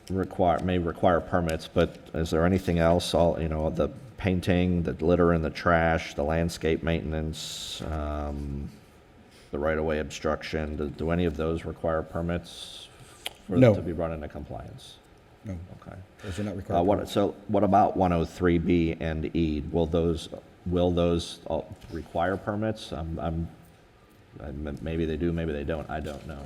require permits, but is there anything else? The painting, the litter and the trash, the landscape maintenance, the right-of-way obstruction, do any of those require permits for No. them to be brought into compliance? No. Okay. Those are not required. So what about 103B and E? Will those all require permits? Maybe they do, maybe they don't. I don't know.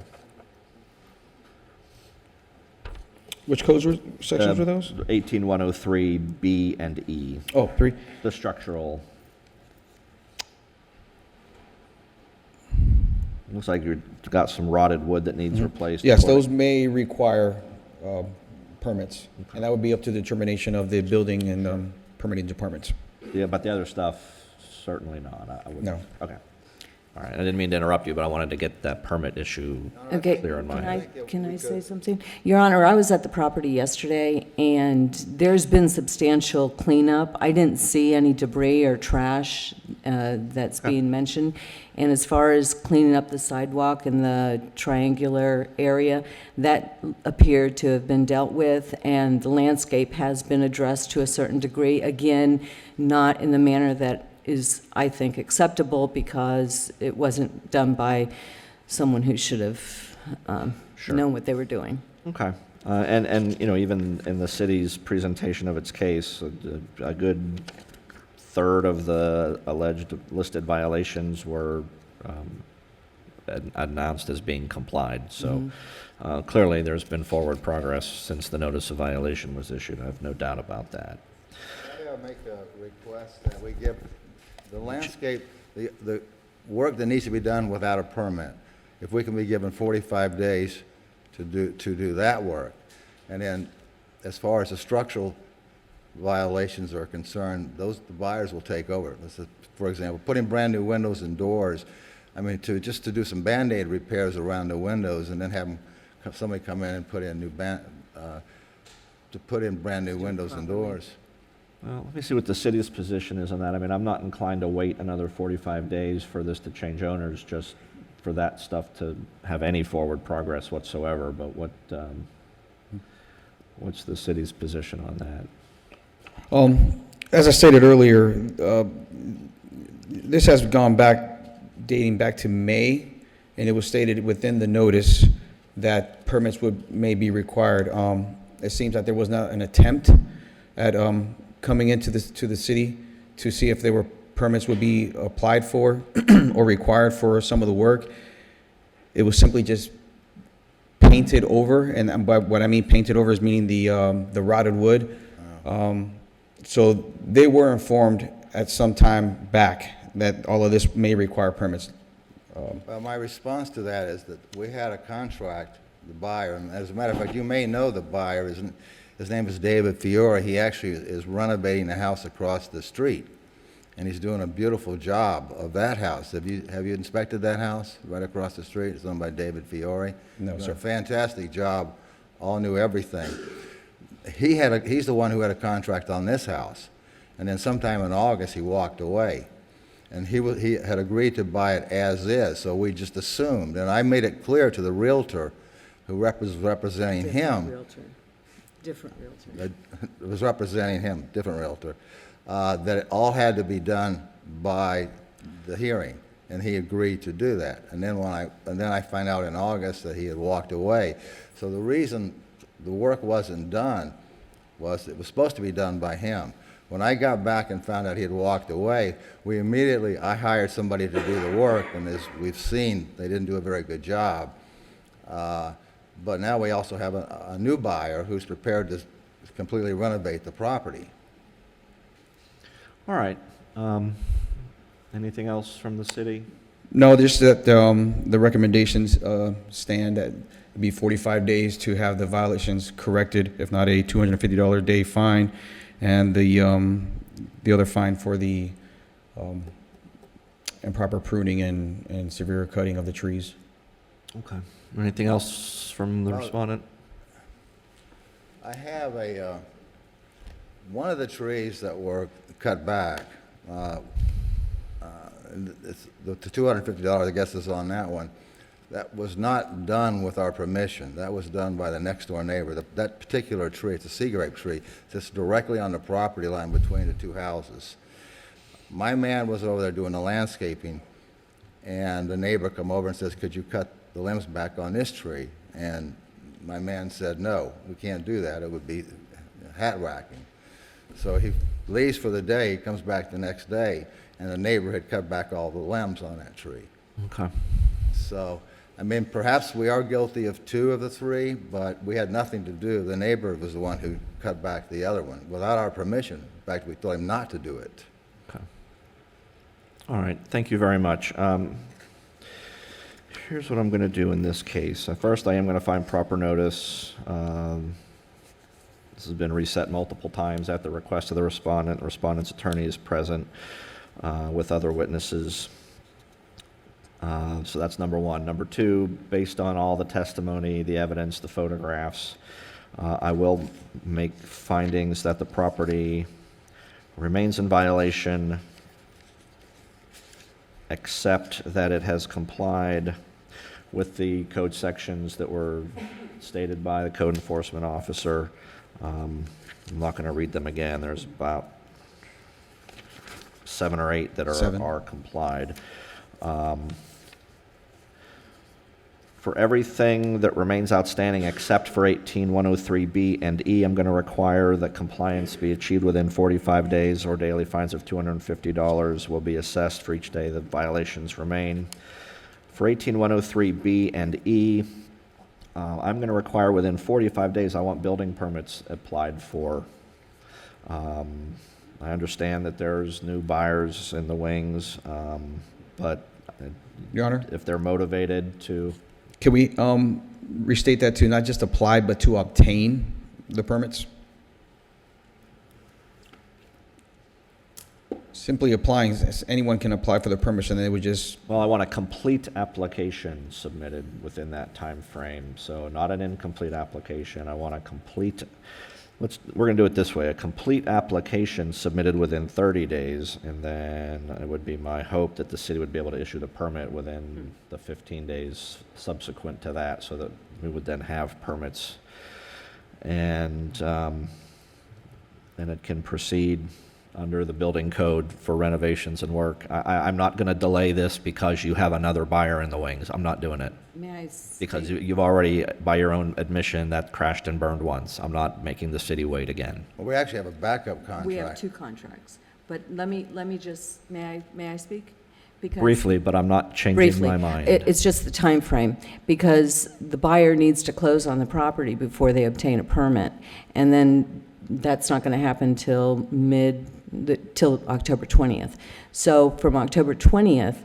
Which sections were those? 18103B and E. Oh, 3. The structural. Looks like you've got some rotted wood that needs replaced. Yes, those may require permits, and that would be up to the determination of the building and permitting departments. Yeah, but the other stuff, certainly not. I wouldn't. No. Okay. All right. I didn't mean to interrupt you, but I wanted to get that permit issue Okay, clear in mind. can I say something? Your Honor, I was at the property yesterday, and there's been substantial cleanup. I didn't see any debris or trash that's being mentioned. And as far as cleaning up the sidewalk in the triangular area, that appeared to have been dealt with, and the landscape has been addressed to a certain degree. Again, not in the manner that is, I think, acceptable, because it wasn't done by someone who should have known what they were doing. Okay. And even in the city's presentation of its case, a good third of the alleged listed violations were announced as being complied. So clearly there's been forward progress since the notice of violation was issued. I have no doubt about that. I'll make a request that we give the landscape, the work that needs to be done without a permit, if we can be given 45 days to do that work. And then as far as the structural violations are concerned, the buyers will take over. For example, putting brand new windows and doors. I mean, to do some Band-Aid repairs around the windows and then have somebody come in and put in brand new windows and doors. Well, let me see what the city's position is on that. I mean, I'm not inclined to wait another 45 days for this to change owners, just for that stuff to have any forward progress whatsoever. But what's the city's position on that? As I stated earlier, this has dating back to May, and it was stated within the notice that permits may be required. It seems that there was not an attempt at coming into the city to see if there were permits would be applied for or required for some of the work. It was simply just painted over, and by what I mean painted over is meaning the rotted wood. So they were informed at some time back that all of this may require permits. Well, my response to that is that we had a contract, the buyer, and as a matter of fact, you may know the buyer. His name is David Fiore. He actually is renovating the house across the street, and he's doing a beautiful job of that house. Have you inspected that house right across the street? It's owned by David Fiore. No, He's sir. done a fantastic job, all new everything. He's the one who had a contract on this house, and then sometime in August he walked away. And he had agreed to buy it as is, so we just assumed. And I made it clear to the realtor who was representing him. Different realtor. That was representing him, different realtor, that it all had to be done by the hearing, and he agreed to do that. And then I find out in August that he had walked away. So the reason the work wasn't done was it was supposed to be done by him. When I got back and found out he had walked away, I hired somebody to do the work, and as we've seen, they didn't do a very good job. But now we also have a new buyer who's prepared to completely renovate the property. All right. Anything else from the city? No, just that the recommendations stand that it'd be 45 days to have the violations corrected, if not a $250 a day fine, and the other fine for the improper pruning and severe cutting of the trees. Okay. Anything else from the respondent? I have one of the trees that were cut back, the $250, I guess, is on that one. That was not done with our permission. That was done by the next door neighbor. That particular tree, it's a sea grape tree, sits directly on the property line between the two houses. My man was over there doing the landscaping, and the neighbor come over and says, could you cut the limbs back on this tree? And my man said, no, we can't do that. It would be hat whacking. So he leaves for the day, he comes back the next day, and the neighbor had cut back all the limbs on that tree. Okay. So, I mean, perhaps we are guilty of 2 of the 3, but we had nothing to do. The neighbor was the one who cut back the other one without our permission. In fact, we told him not to do it. Okay. All right. Thank you very much. Here's what I'm going to do in this case. First, I am going to find proper notice. This has been reset multiple times at the request of the respondent. The respondent's attorney is present with other witnesses. So that's number one. Number two, based on all the testimony, the evidence, the photographs, I will make findings that the property remains in violation, except that it has complied with the code sections that were stated by the code enforcement officer. I'm not going to read them again. There's about 7 or 8 that are complied. For everything that remains outstanding except for 18103B and E, I'm going to require that compliance be achieved within 45 days or daily fines of $250 will be assessed for each day that violations remain. For 18103B and E, I'm going to require within 45 days I want building permits applied for. I understand that there's new buyers in the wings, but Your Honor, if they're motivated to... Can we restate that to not just apply, but to obtain the permits? Simply applying, anyone can apply for the permits, and they would just... Well, I want a complete application submitted within that time frame. So not an incomplete application. I want a complete... We're going to do it this way. A complete application submitted within 30 days, and then it would be my hope that the city would be able to issue the permit within the 15 days subsequent to that, so that we would then have permits. And it can proceed under the building code for renovations and work. I'm not going to delay this because you have another buyer in the wings. I'm not doing it. May I Because you've already, by your own admission, that crashed and burned once. I'm not making the city wait again. Well, we actually have a backup contract. We have 2 contracts, but let me just, may I speak? Because Briefly, but I'm not changing briefly, my mind. It's just the time frame, because the buyer needs to close on the property before they obtain a permit, and then that's not going to happen till October 20th. So from October 20th,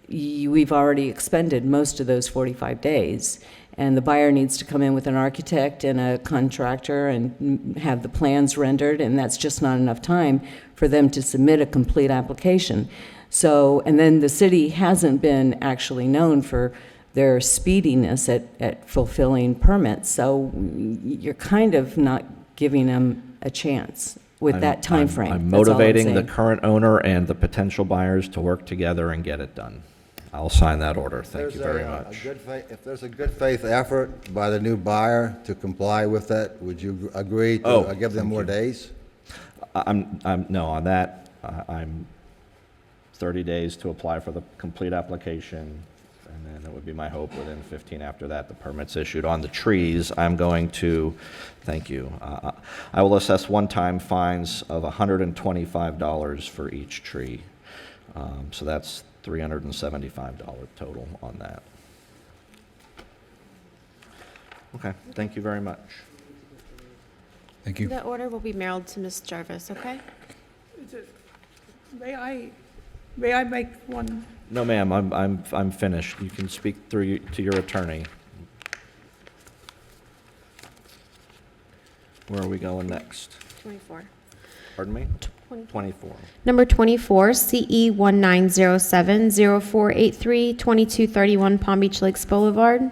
we've already expended most of those 45 days, and the buyer needs to come in with an architect and a contractor and have the plans rendered, and that's just not enough time for them to submit a complete application. So, and then the city hasn't been actually known for their speediness at fulfilling permits, so you're kind of not giving them a chance. with that time frame. I'm That's all motivating the saying. current owner and the potential buyers to work together and get it done. I'll sign that order. Thank you very much. If there's a good faith effort by the new buyer to comply with that, would you agree to give them more days? No, on that, I'm 30 days to apply for the complete application, and then it would be my hope within 15 after that, the permit's issued. On the trees, I'm going to, thank you, I will assess one-time fines of $125 for each tree. So that's $375 total on that. Okay, thank you very much. Thank you. The order will be mailed to Ms. Jarvis, okay? May I make one? No, ma'am, I'm finished. You can speak through to your attorney. Where are we going next? 24. Pardon me? 24. Number 24, CE 1907-0483, 2231 Palm Beach Lakes Boulevard.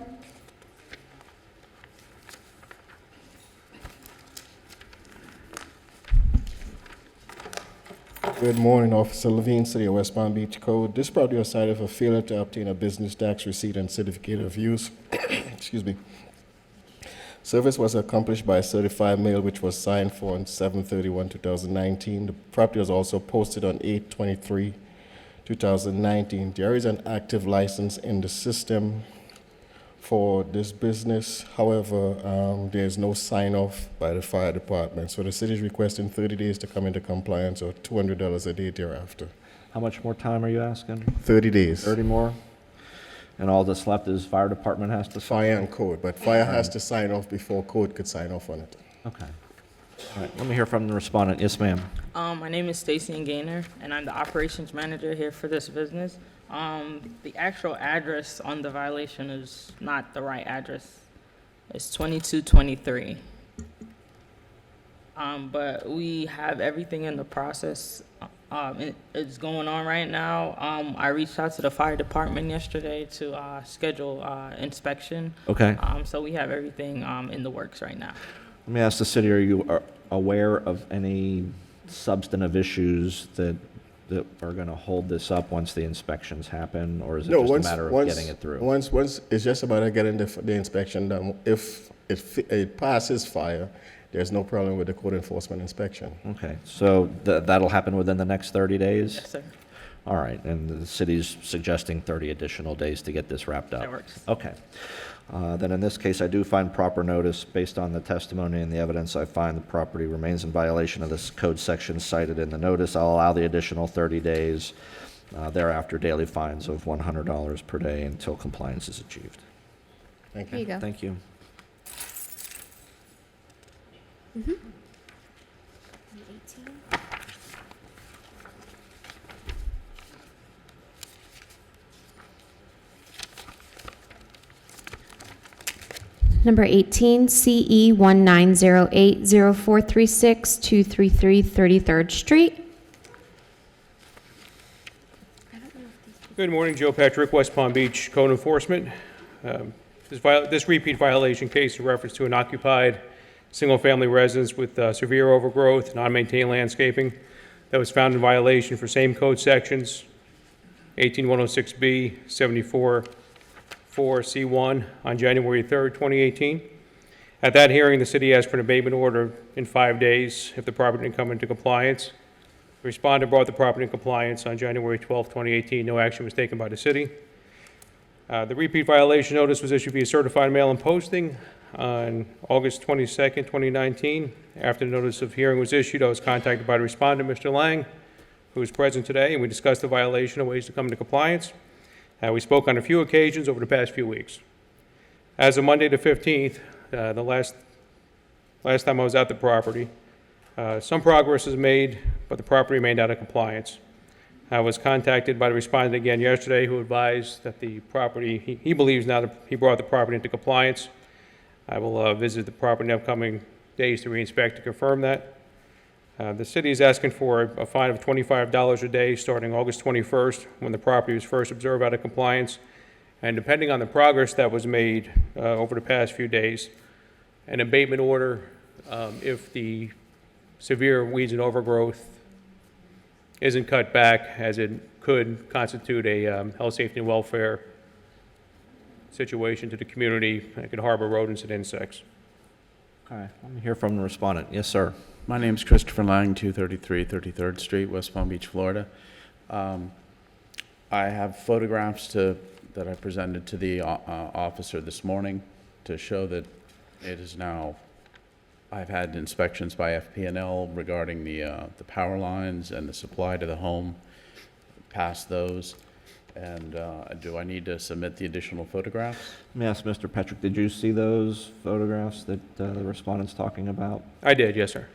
Good morning, Officer Levine, City of West Palm Beach Code. This property was cited for failure to obtain a business tax receipt and certificate of use. Excuse me. Service was accomplished by a certified mail which was signed for on 7/31/2019. The property was also posted on 8/23/2019. There is an active license in the system for this business. However, there is no sign-off by the fire department. So the city is requesting 30 days to come into compliance or $200 a day thereafter. How much more time are you asking? 30 days. 30 more? And all that's left is fire department has to sign? Fire and code, but fire has to sign off before code could sign off on it. Okay. All right, let me hear from the respondent. Yes, ma'am. My name is Stacy Gaynor, and I'm the operations manager here for this business. The actual address on the violation is not the right address. It's 2223. But we have everything in the process. It's going on right now. I reached out to the fire department yesterday to schedule inspection. Okay. So we have everything in the works right now. Let me ask the city, are you aware of any substantive issues that are going to hold this up once the inspections happen, or is it just a matter of getting it through? Once it's just about getting the inspection done. If it passes fire, there's no problem with the code enforcement inspection. Okay, so that'll happen within the next 30 days? Yes, sir. All right, and the city's suggesting 30 additional days to get this wrapped up? That works. Okay. Then in this case, I do find proper notice. Based on the testimony and the evidence, I find the property remains in violation of this code section cited in the notice. I'll allow the additional 30 days. Thereafter, daily fines of $100 per day until compliance is achieved. Thank Here you go. Thank you. Mhm. Number 18, CE 1908-0436, 233 33rd Street. Good morning, Joe Patrick, West Palm Beach Code Enforcement. This repeat violation case in reference to an occupied single-family residence with severe overgrowth, non-maintained landscaping that was found in violation for same code sections, 18106B, 74-4C1 on January 3rd, 2018. At that hearing, the city asked for an abatement order in 5 days if the property didn't come into compliance. The respondent brought the property in compliance on January 12th, 2018. No action was taken by the city. The repeat violation notice was issued via certified mail and posting on August 22nd, 2019. After the notice of hearing was issued, I was contacted by the respondent, Mr. Lang, who is present today, and we discussed the violation and ways to come into compliance. We spoke on a few occasions over the past few weeks. As of Monday the 15th, the last time I was at the property, some progress was made, but the property remained out of compliance. I was contacted by the respondent again yesterday, who advised that the property, he believes now that he brought the property into compliance. I will visit the property in the upcoming days to re-inspect to confirm that. The city is asking for a fine of $25 a day starting August 21st, when the property was first observed out of compliance. And depending on the progress that was made over the past few days, an abatement order, if the severe weeds and overgrowth isn't cut back, as it could constitute a health, safety, and welfare situation to the community. It could harbor rodents and insects. Okay, let me hear from the respondent. Yes, sir. My name's Christopher Lang, 233 33rd Street, West Palm Beach, Florida. I have photographs that I presented to the officer this morning to show that it is now, I've had inspections by FP&L regarding the power lines and the supply to the home, past those. And do I need to submit the additional photographs? Let me ask Mr. Petrick, did you see those photographs that the respondent's talking about? I did, yes, sir.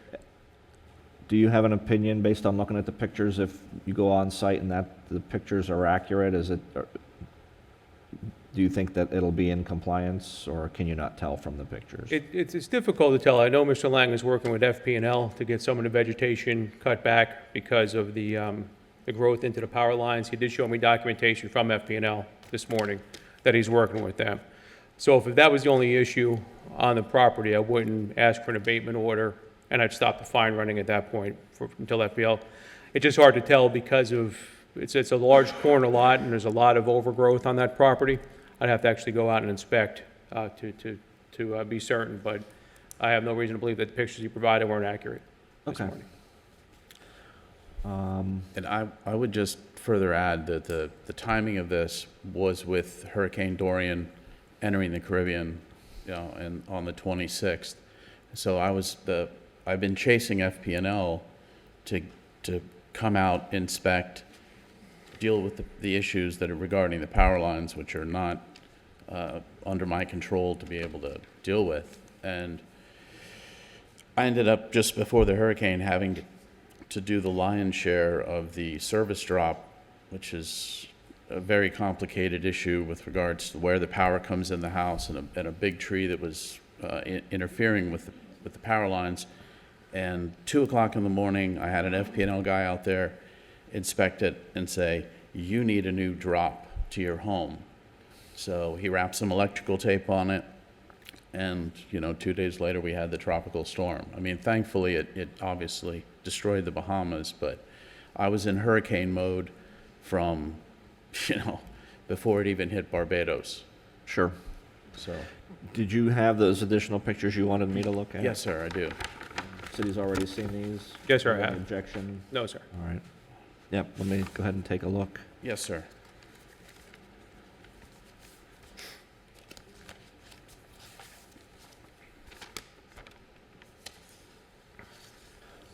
Do you have an opinion based on looking at the pictures if you go on site and that the pictures are accurate? Do you think that it'll be in compliance, or can you not tell from the pictures? It's difficult to tell. I know Mr. Lang is working with FP&L to get some of the vegetation cut back because of the growth into the power lines. He did show me documentation from FP&L this morning that he's working with them. So if that was the only issue on the property, I wouldn't ask for an abatement order, and I'd stop the fine running at that point until FPL. It's just hard to tell because it's a large corner lot and there's a lot of overgrowth on that property. I'd have to actually go out and inspect to be certain, but I have no reason to believe that the pictures you provided weren't accurate this morning. And I would just further add that the timing of this was with Hurricane Dorian entering the Caribbean, and on the 26th. So I've been chasing FP&L to come out, inspect, deal with the issues that are regarding the power lines, which are not under my control to be able to deal with. And I ended up, just before the hurricane, having to do the lion's share of the service drop, which is a very complicated issue with regards to where the power comes in the house, and a big tree that was interfering with the power lines. And 2 o'clock in the morning, I had an FP&L guy out there inspect it and say, you need a new drop to your home. So he wrapped some electrical tape on it, and 2 days later we had the tropical storm. I mean, thankfully it obviously destroyed the Bahamas, but I was in hurricane mode from before it even hit Barbados. Sure. So, did you have those additional pictures you wanted me to look at? yes, sir, I do. City's already seen these? Yes, sir, I Any have. objection? No, sir. All right. Yep, let me go ahead and take a look. Yes, sir.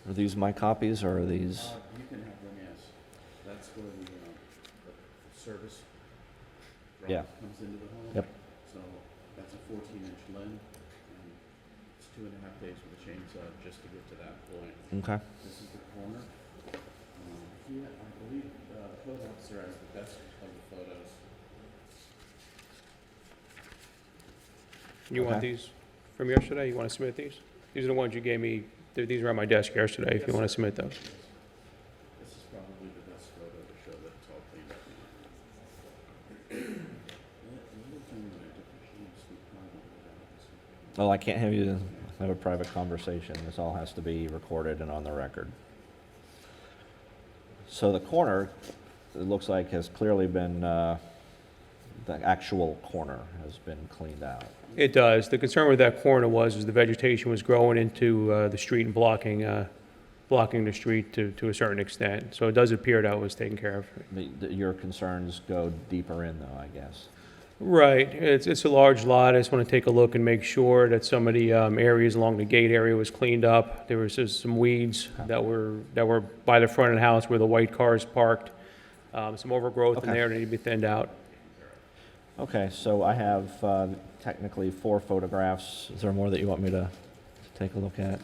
Are these my copies, or are these? You can have them, yes. That's where the service drop Yeah. comes into the home. Yep. So that's a 14-inch limb, and it's 2.5 days with a chainsaw just to get to that point. Okay. This is the corner. Here, I believe the code officer has the best of the photos. You want Okay. these from yesterday? You want to submit these? These are the ones you gave me. These were on my desk yesterday, if you want to submit those. This is probably the best photo to show that it's all cleaned up now. Well, I can't have you have a private conversation. This all has to be recorded and on the record. So the corner, it looks like, has clearly been, the actual corner has been cleaned out. It does. The concern with that corner was the vegetation was growing into the street and blocking the street to a certain extent. So it does appear that was taken care of. Your concerns go deeper in, though, I guess. Right. It's a large lot. I just want to take a look and make sure that some of the areas along the gate area was cleaned up. There was just some weeds that were by the front of the house where the white cars parked. Some overgrowth in there that need to be thinned out. Okay, so I have technically 4 photographs. Is there more that you want me to take a look at?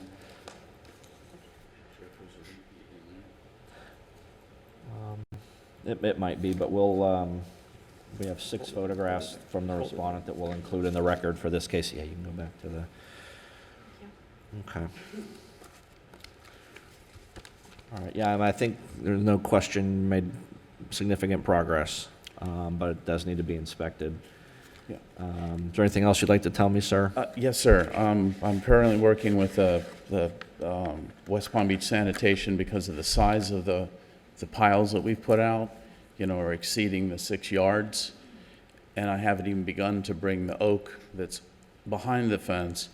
It might be, but we have 6 photographs from the respondent that we'll include in the record for this case. Yeah, you can go back to the... Okay. All right, yeah, I think there's no question made significant progress, but it does need to be inspected. Yeah. Is there anything else you'd like to tell me, sir? Yes, sir. I'm currently working with the West Palm Beach sanitation, because of the size of the piles that we've put out, are exceeding the 6 yards. And I haven't even begun to bring the oak that's behind the fence.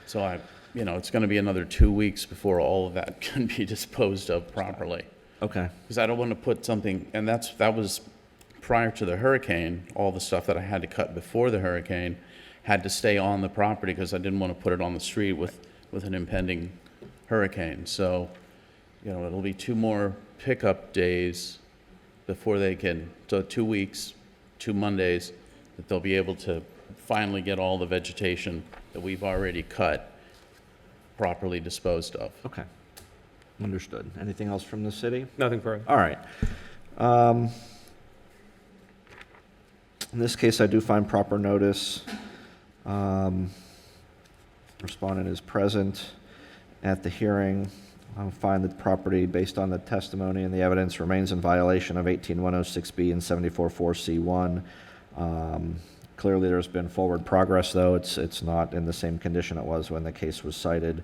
So it's going to be another 2 weeks before all of that can be disposed of properly. Okay. Because I don't want to put something, and that was prior to the hurricane. All the stuff that I had to cut before the hurricane had to stay on the property because I didn't want to put it on the street with an impending hurricane. So, it'll be 2 more pickup days before they can, so 2 weeks, 2 Mondays, that they'll be able to finally get all the vegetation that we've already cut properly disposed of. Okay. Understood. Anything else from the city? Nothing further. All right. In this case, I do find proper notice. Respondent is present at the hearing. I'll find that the property, based on the testimony and the evidence, remains in violation of 18106B and 744C1. Clearly, there's been forward progress, though. It's not in the same condition it was when the case was cited.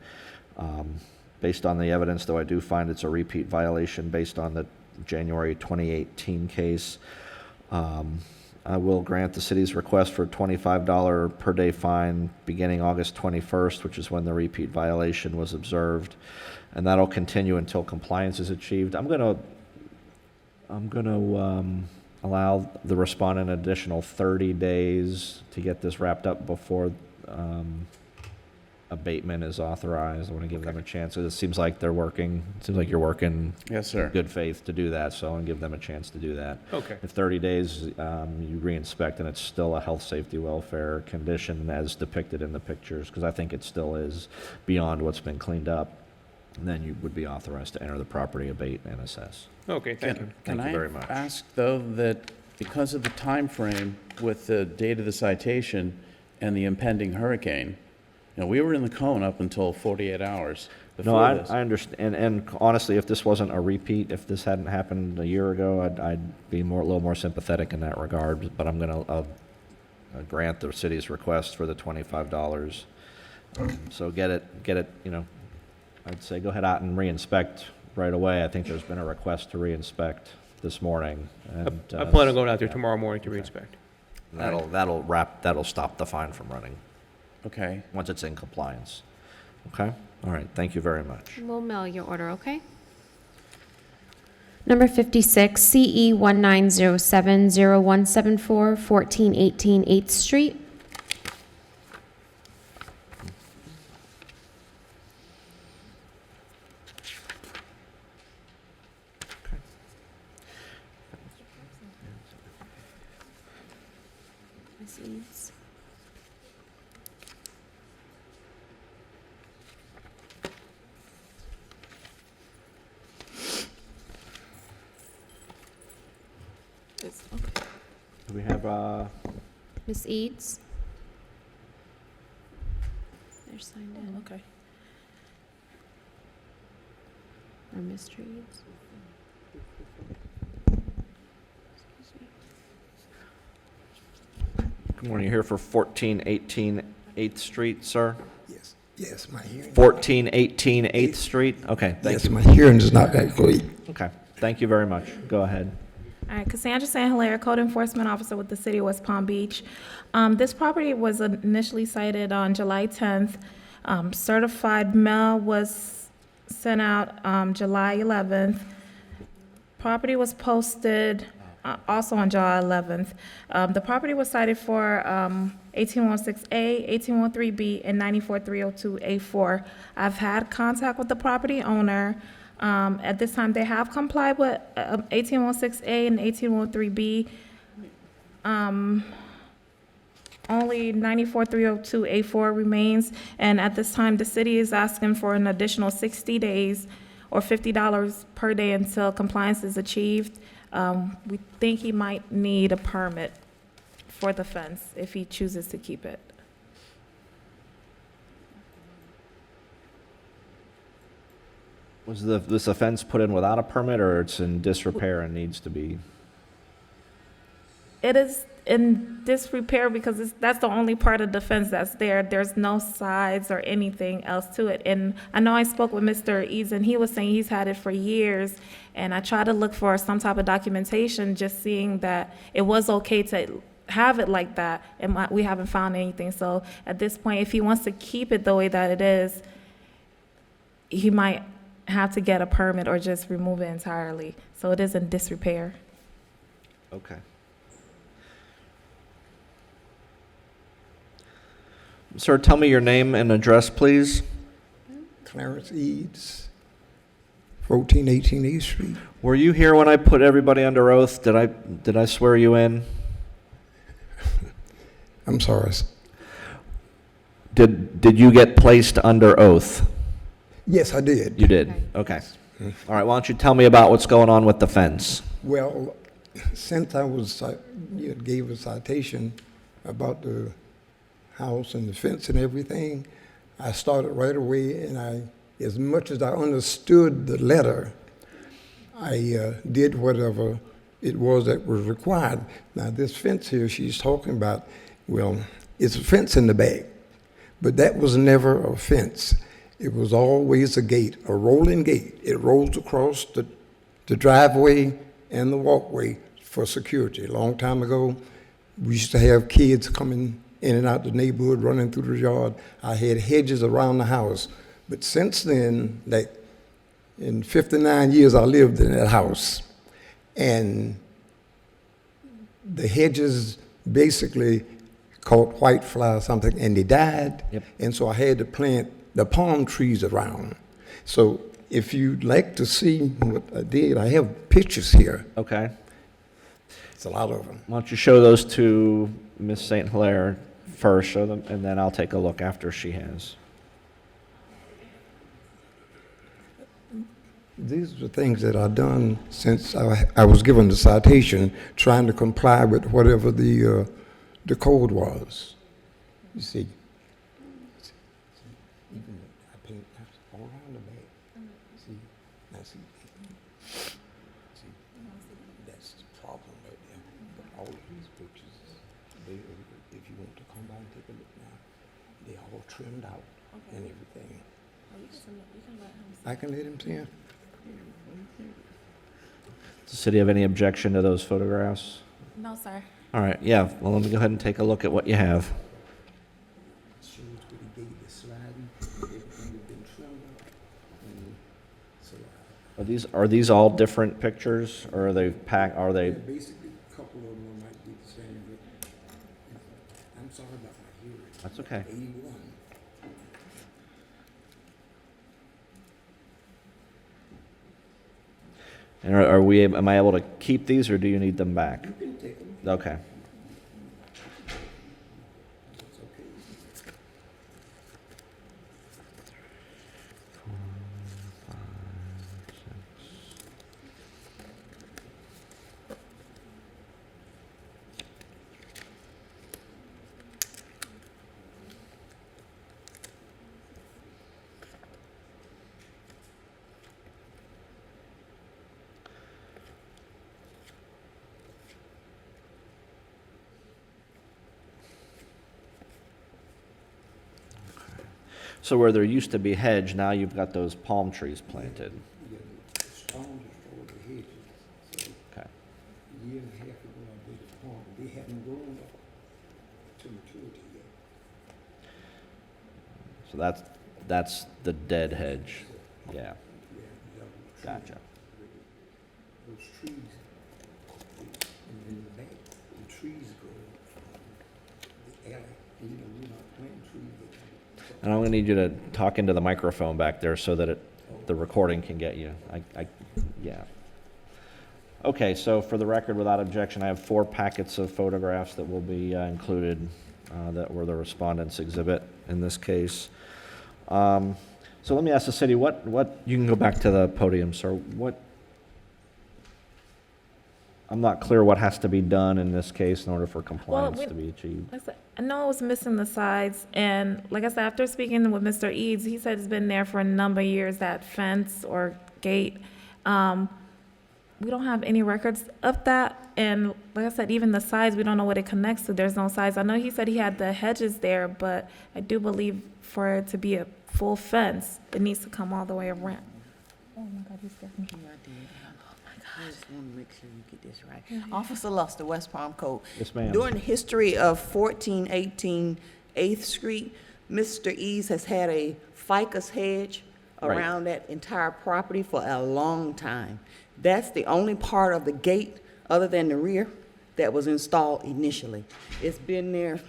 Based on the evidence, though, I do find it's a repeat violation based on the January 2018 case. I will grant the city's request for a $25 per day fine beginning August 21st, which is when the repeat violation was observed, and that'll continue until compliance is achieved. I'm going to allow the respondent an additional 30 days to get this wrapped up before abatement is authorized. I want to give them a chance. It seems like they're working. It seems like you're working. Yes, sir. In good faith to do that. So I want to give them a chance to do that. Okay. If 30 days you reinspect and it's still a health, safety, welfare condition as depicted in the pictures, because I think it still is beyond what's been cleaned up, then you would be authorized to enter the property, abate, and assess. Okay, thank you. Thank you very much. Can I ask, though, that because of the time frame with the date of the citation and the impending hurricane, we were in the cone up until 48 hours before No, this. I understand, and honestly, if this wasn't a repeat, if this hadn't happened a year ago, I'd be a little more sympathetic in that regard. But I'm going to grant the city's request for the $25. So get it. I'd say go ahead out and reinspect right away. I think there's been a request to reinspect this morning. And, I plan on going out there tomorrow morning to reinspect. That'll stop the fine from running. Okay. Once it's in compliance. Okay? All right. Thank you very much. We'll mail your order, okay? Number 56, CE 1907-0174, 1418 8th Street. Ms. Eads. Do we have Ms. Eads. They're signed in. Okay. Or Mr. Eads. Good morning. You're here for 1418 8th Street, sir? Yes, my hearing. 1418 8th Street? Okay, thank you. Yes, my hearing is not that great. Okay, thank you very much. Go ahead. All right, Cassandra Sanhilaire, Code Enforcement Officer with the City of West Palm Beach. This property was initially cited on July 10th. Certified mail was sent out July 11th. Property was posted also on July 11th. The property was cited for 1816A, 1813B, and 94302A4. I've had contact with the property owner. At this time, they have complied with 1816A and 1813B. Only 94302A4 remains, and at this time, the city is asking for an additional 60 days or $50 per day until compliance is achieved. We think he might need a permit for the fence if he chooses to keep it. Was this offense put in without a permit, or it's in disrepair and needs to be? It is in disrepair because that's the only part of the fence that's there. There's no sides or anything else to it. And I know I spoke with Mr. Eads, and he was saying he's had it for years. And I tried to look for some type of documentation, just seeing that it was okay to have it like that, and we haven't found anything. So at this point, if he wants to keep it the way that it is, he might have to get a permit or just remove it entirely. So it is in disrepair. Okay. Sir, tell me your name and address, please. Clarence Eads, 1418 East Street. Were you here when I put everybody under oath? Did I swear you in? I'm sorry. Did you get placed under oath? Yes, I did. You did? Okay. All right, why don't you tell me about what's going on with the fence? Well, since I was, you gave a citation about the house and the fence and everything, I started right away, and as much as I understood the letter, I did whatever it was that was required. Now, this fence here she's talking about, well, it's a fence in the back, but that was never a fence. It was always a gate, a rolling gate. It rolls across the driveway and the walkway for security. A long time ago, we used to have kids coming in and out the neighborhood, running through the yard. I had hedges around the house. But since then, like in 59 years, I lived in that house. And the hedges basically caught whitefly or something, and they died. Yep. And so I had to plant the palm trees around. So if you'd like to see what I did, I have pictures here. Okay. It's a lot of them. Why don't you show those to Miss St. Hilaire first, show them, and then I'll take a look after she has. These are things that I've done since I was given the citation, trying to comply with whatever the code was. You see, even I paint all around the back. See, now see, that's the problem right there. But all of these pictures, if you want to come by and take a look now, they're all trimmed out and everything. I can let him see it. Does the city have any objection to those photographs? No, sir. All right, yeah, well, let me go ahead and take a look at what you have. Shows where the gate is sliding, everything has been trimmed up. And so Are these all different pictures, or are they basically, a couple of them might be the same, but I'm sorry about my hearing. That's okay. 81. And am I able to keep these, or do you need them back? You can take them. Okay. It's okay. So where there used to be hedge, now you've got those palm trees planted. Yeah, the storm destroyed the hedges. So Okay. a year and a half ago, I did a farm. They hadn't grown up to maturity yet. So that's the dead hedge. Yeah. Yeah, Gotcha. those trees, and in the back, the trees grow from the alley. And, we're not planting trees. And I'm going to need you to talk into the microphone back there so that the recording can get you. Yeah. Okay, so for the record, without objection, I have 4 packets of photographs that will be included that were the respondent's exhibit in this case. So let me ask the city, what you can go back to the podium, sir. I'm not clear what has to be done in this case in order for compliance to be achieved. Like I said, I know I was missing the sides, and like I said, after speaking with Mr. Eads, he said it's been there for a number of years, that fence or gate. we don't have any records of that. And like I said, even the size, we don't know what it connects to. There's no size. I know he said he had the hedges there, but I do believe for it to be a full fence, it needs to come all the way around. Oh my God, he's definitely. I just want to make sure you get this right. Officer Luster, West Palm Code. Yes, ma'am. During the history of 1418 8th Street, Mr. Eves has had a ficus hedge Right. around that entire property for a long time. That's the only part of the gate, other than the rear, that was installed initially. It's been there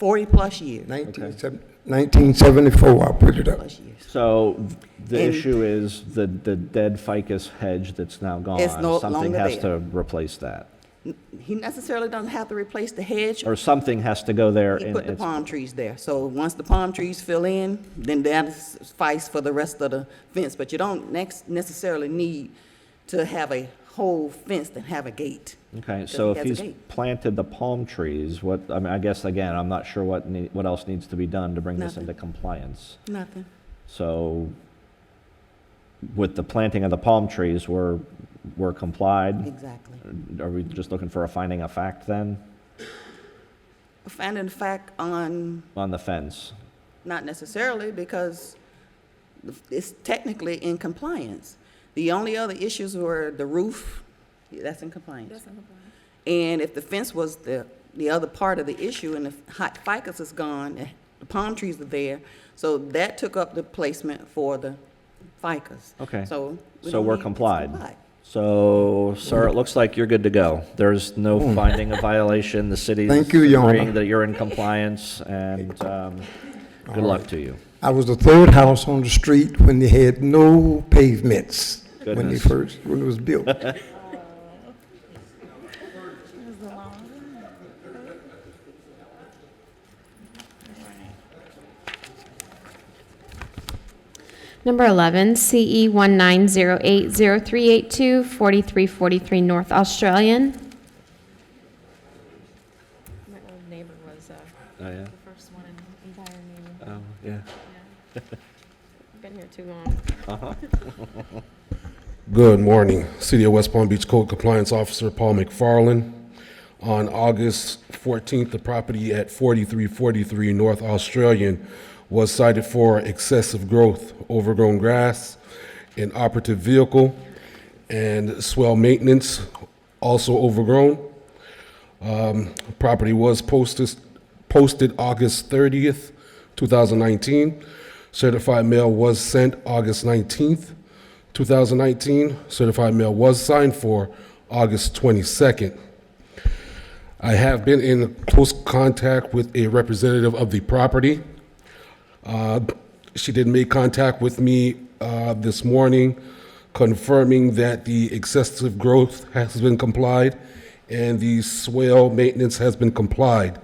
40-plus years. 1974, I put it up. So the And- issue is the dead ficus hedge that's now gone. It's no Something longer has there. to replace that. He necessarily doesn't have to replace the hedge. Or something has to go there. He in put the its- palm trees there. So once the palm trees fill in, then that suffice for the rest of the fence. But you don't necessarily need to have a whole fence and have a gate. Okay, 'Cause so he if has a he's gate. planted the palm trees, I guess, again, I'm not sure what else needs to be done to bring this Nothing. into compliance. Nothing. So with the planting of the palm trees, we're complied? Exactly. Are we just looking for a finding of fact then, Finding the fact on, on the fence? not necessarily, because it's technically in compliance. The only other issues were the roof, that's in compliance. And if the fence was the other part of the issue and the ficus is gone, the palm trees are there, so that took up the placement for the ficus. Okay. So So we're complied. So, sir, it looks like you're good to go. There's no finding of violation. The city's Thank you, Your Honor. agreeing that you're in compliance, and good luck to you. I was the third house on the street when they had no pavements Goodness. when it was built. Number 11, CE 19080382, 4343 North Australian. My old neighbor was Oh, yeah? the first one in the entire neighborhood. Oh, yeah. Been here too long. Uh-huh. Good morning. City of West Palm Beach Code Compliance Officer Paul McFarland. On August 14th, the property at 4343 North Australian was cited for excessive growth, overgrown grass, inoperative vehicle, and swell maintenance, also overgrown. Property was posted August 30th, 2019. Certified mail was sent August 19th, 2019. Certified mail was signed for August 22nd. I have been in close contact with a representative of the property. She did make contact with me this morning, confirming that the excessive growth has been complied and the swale maintenance has been complied,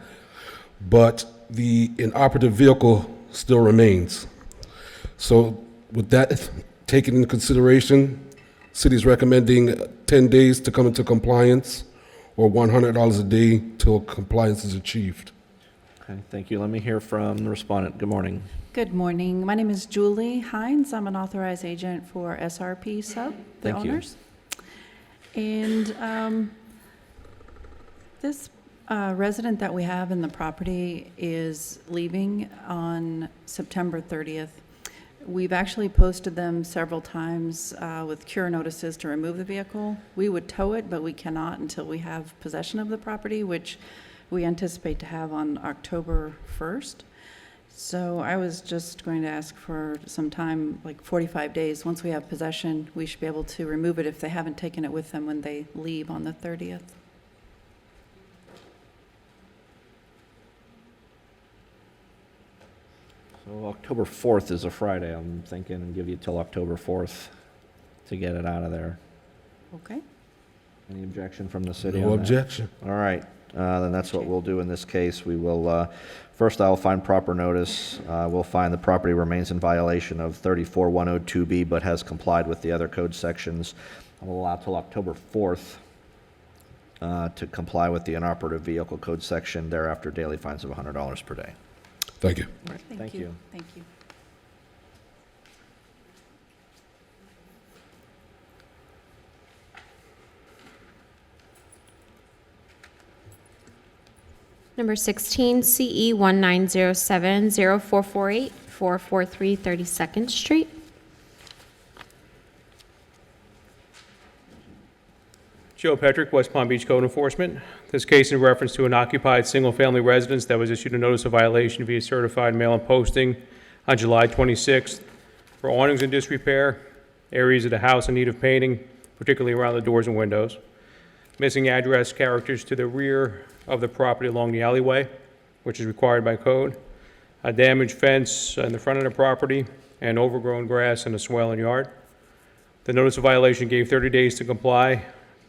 but the inoperative vehicle still remains. So with that taken into consideration, city's recommending 10 days to come into compliance or $100 a day till compliance is achieved. Okay, thank you. Let me hear from the respondent. Good morning. Good morning. My name is Julie Hines. I'm an authorized agent for SRP Sub, the Thank you. owners. And this resident that we have in the property is leaving on September 30th. We've actually posted them several times with cure notices to remove the vehicle. We would tow it, but we cannot until we have possession of the property, which we anticipate to have on October 1st. So I was just going to ask for some time, like 45 days. Once we have possession, we should be able to remove it if they haven't taken it with them when they leave on the 30th. So October 4th is a Friday. I'm thinking and give you till October 4th to get it out of there. Okay. Any objection from the city? No on that? objection. All right, then that's what we'll do in this case. We will, first I'll find proper notice. We'll find the property remains in violation of 34102B, but has complied with the other code sections. I'll allow till October 4th to comply with the inoperative vehicle code section. Thereafter, daily fines of $100 per day. Thank you. All right, thank you. Thank you. Number 16, CE 1907-0448, 443 32nd Street. Joe Petrick, West Palm Beach Code Enforcement. This case in reference to an occupied single-family residence that was issued a notice of violation via certified mail and posting on July 26th for awnings in disrepair, areas of the house in need of painting, particularly around the doors and windows, missing address characters to the rear of the property along the alleyway, which is required by code, a damaged fence in the front of the property, and overgrown grass in the swale and yard. The notice of violation gave 30 days to comply,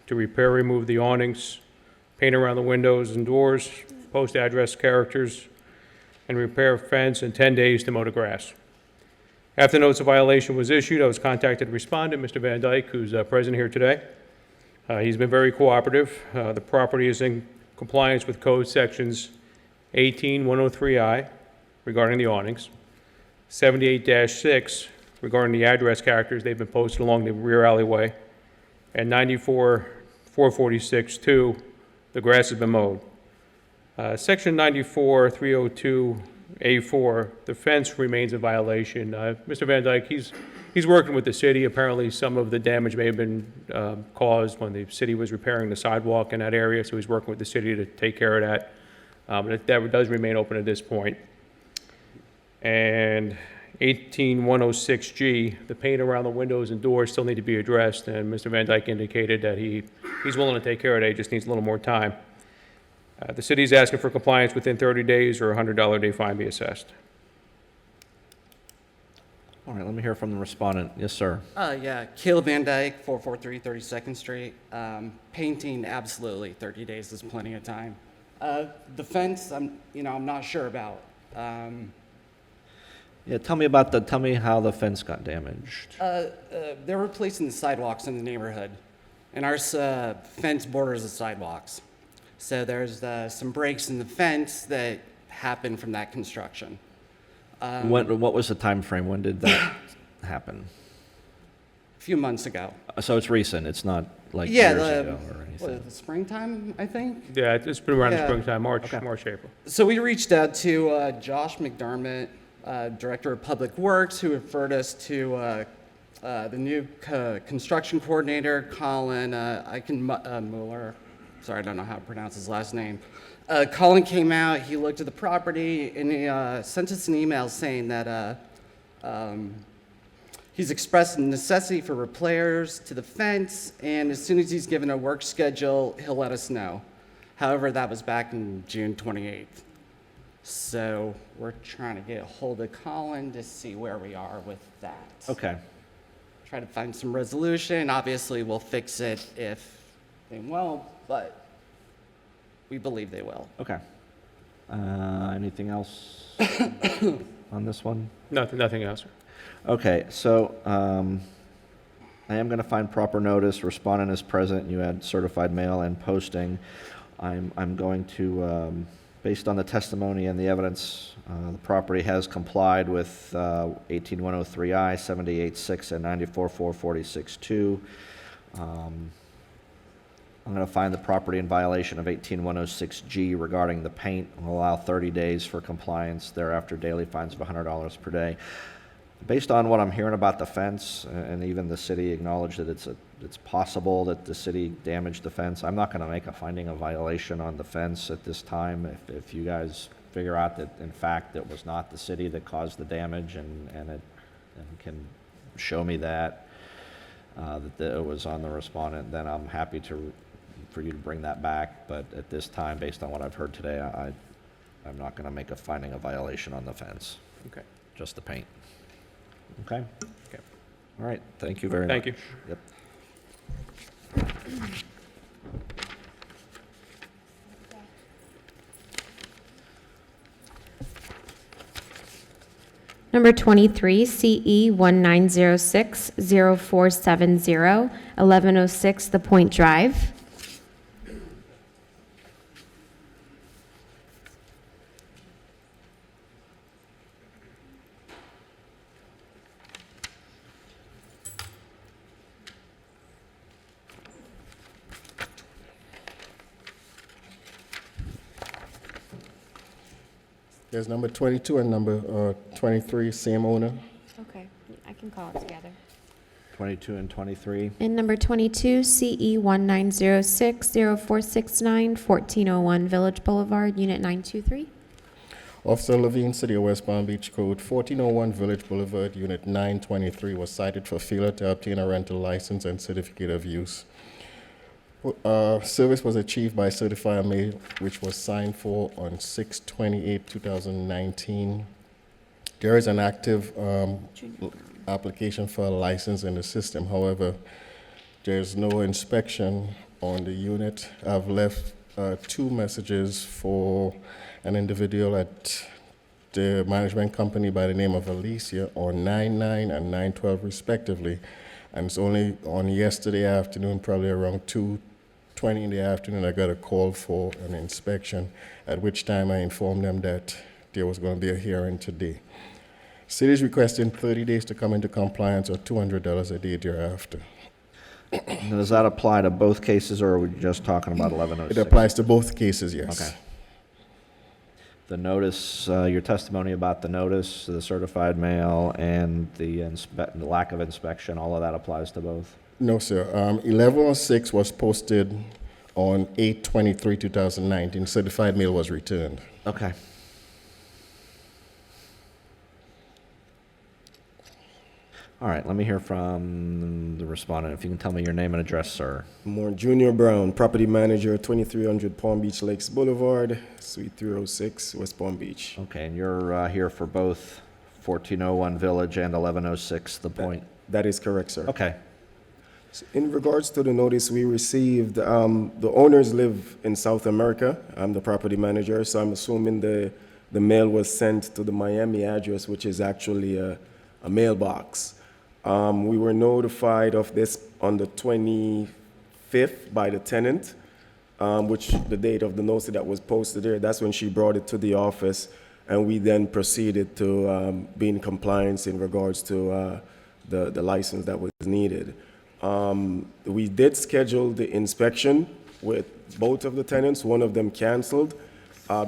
to repair, remove the awnings, paint around the windows and doors, post address characters, and repair fence, and 10 days to mow the grass. After notice of violation was issued, I was contacted respondent, Mr. Van Dyke, who's present here today. He's been very cooperative. The property is in compliance with code sections 18103I regarding the awnings, 78-6 regarding the address characters. They've been posted along the rear alleyway, and 94-446-2, the grass has been mowed. Section 94-302A4, the fence remains in violation. Mr. Van Dyke, he's working with the city. Apparently, some of the damage may have been caused when the city was repairing the sidewalk in that area, so he's working with the city to take care of that. But that does remain open at this point. And 18106G, the paint around the windows and doors still need to be addressed, and Mr. Van Dyke indicated that he's willing to take care of it. He just needs a little more time. The city is asking for compliance within 30 days or a $100 a day fine be assessed. All right, let me hear from the respondent. Yes, sir. Yeah, Caleb Van Dyke, 443 32nd Street. Painting, absolutely, 30 days is plenty of time. The fence, I'm not sure about. Yeah, tell me how the fence got damaged. They're replacing the sidewalks in the neighborhood, and our fence borders the sidewalks. So there's some breaks in the fence that happened from that construction. What was the time frame? When did that happen? A few months ago. So it's recent. It's not like Yeah, years ago or anything. the springtime, I think? Yeah, it's been around the Yeah. springtime, March, April. So we reached out to Josh McDermott, Director of Public Works, who referred us to the new construction coordinator, Colin Mueller. Sorry, I don't know how to pronounce his last name. Colin came out, he looked at the property, and he sent us an email saying that he's expressed the necessity for repairs to the fence, and as soon as he's given a work schedule, he'll let us know. However, that was back in June 28th. So we're trying to get a hold of Colin to see where we are with that. Okay. Try to find some resolution. Obviously, we'll fix it if they won't, but we believe they will. Okay. Anything else on this one? Nothing else, sir. Okay, so I am going to find proper notice. Respondent is present. You had certified mail and posting. I'm going to, based on the testimony and the evidence, the property has complied with 18103I, 78.6, and 94.446.2. I'm going to find the property in violation of 18106G regarding the paint. We'll allow 30 days for compliance. Thereafter, daily fines of $100 per day. Based on what I'm hearing about the fence, and even the city acknowledged that it's possible that the city damaged the fence, I'm not going to make a finding of violation on the fence at this time. If you guys figure out that, in fact, it was not the city that caused the damage and can show me that it was on the respondent, then I'm happy for you to bring that back. But at this time, based on what I've heard today, I'm not going to make a finding of violation on the fence. Okay. Just the paint. Okay? Okay. All right. Thank you very much. Thank you. Yep. Number 23, CE 1906-0470, 1106 The Point Drive. There's number 22 and number 23, same owner. Okay, I can call it together. 22 and 23. And number 22, CE 1906-0469, 1401 Village Boulevard, Unit 923. Officer Levine, City of West Palm Beach Code, 1401 Village Boulevard, Unit 923, was cited for failure to obtain a rental license and certificate of use. Service was achieved by certified mail, which was signed for on 6/28/2019. There is an active application for a license in the system. However, there's no inspection on the unit. I've left 2 messages for an individual at the management company by the name of Alicia on 9/9 and 9/12 respectively. And it's only on yesterday afternoon, probably around 2:20 in the afternoon, I got a call for an inspection, at which time I informed them that there was going to be a hearing today. City is requesting 30 days to come into compliance or $200 a day thereafter. Now, does that apply to both cases, or are we just talking about 1106? It applies to both cases, yes. Okay. The notice, your testimony about the notice, the certified mail, and the lack of inspection, all of that applies to both? No, sir. 1106 was posted on 8/23/2019. Certified mail was returned. Okay. All right, let me hear from the respondent. If you can tell me your name and address, sir. More Junior Brown, property manager, 2300 Palm Beach Lakes Boulevard, Suite 306, West Palm Beach. Okay, and you're here for both 1401 Village and 1106 The Point? That is correct, sir. Okay. So in regards to the notice we received, the owners live in South America. I'm the property manager, so I'm assuming the mail was sent to the Miami address, which is actually a mailbox. We were notified of this on the 25th by the tenant, which the date of the notice that was posted there, that's when she brought it to the office, and we then proceeded to be in compliance in regards to the license that was needed. We did schedule the inspection with both of the tenants. One of them canceled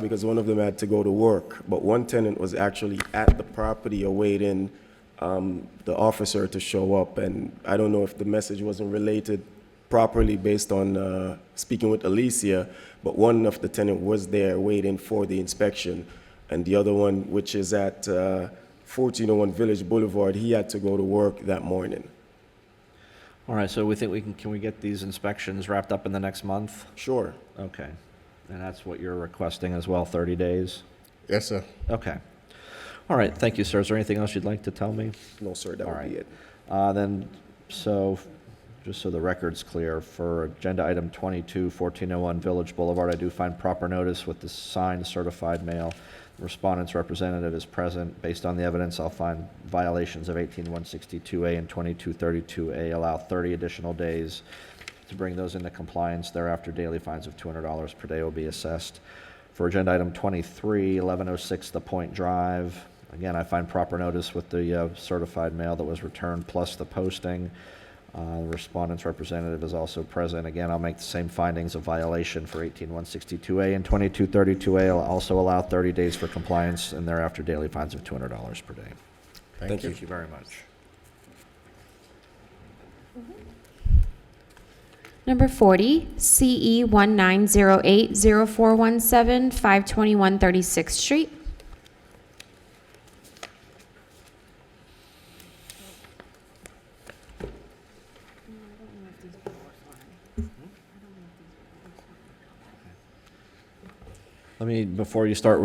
because one of them had to go to work, but one tenant was actually at the property awaiting the officer to show up, and I don't know if the message wasn't related properly based on speaking with Alicia, but one of the tenant was there waiting for the inspection, and the other one, which is at 1401 Village Boulevard, he had to go to work that morning. All right, so we think can we get these inspections wrapped up in the next month? Sure. Okay, and that's what you're requesting as well, 30 days? Yes, sir. Okay. All right, thank you, sir. Is there anything else you'd like to tell me? No, sir, that would be it. Just so the record's clear, for agenda item 22, 1401 Village Boulevard, I do find proper notice with the signed certified mail. The respondent's representative is present. Based on the evidence, I'll find violations of 18162A and 2232A, allow 30 additional days to bring those into compliance. Thereafter, daily fines of $200 per day will be assessed. For agenda item 23, 1106 The Point Drive, again, I find proper notice with the certified mail that was returned, plus the posting. The respondent's representative is also present. Again, I'll make the same findings of violation for 18162A and 2232A. I'll also allow 30 days for compliance, and thereafter daily fines of $200 per day. Thank you. Thank you very much. Number 40, CE 1908-0417, 521 36th Street. Before you start,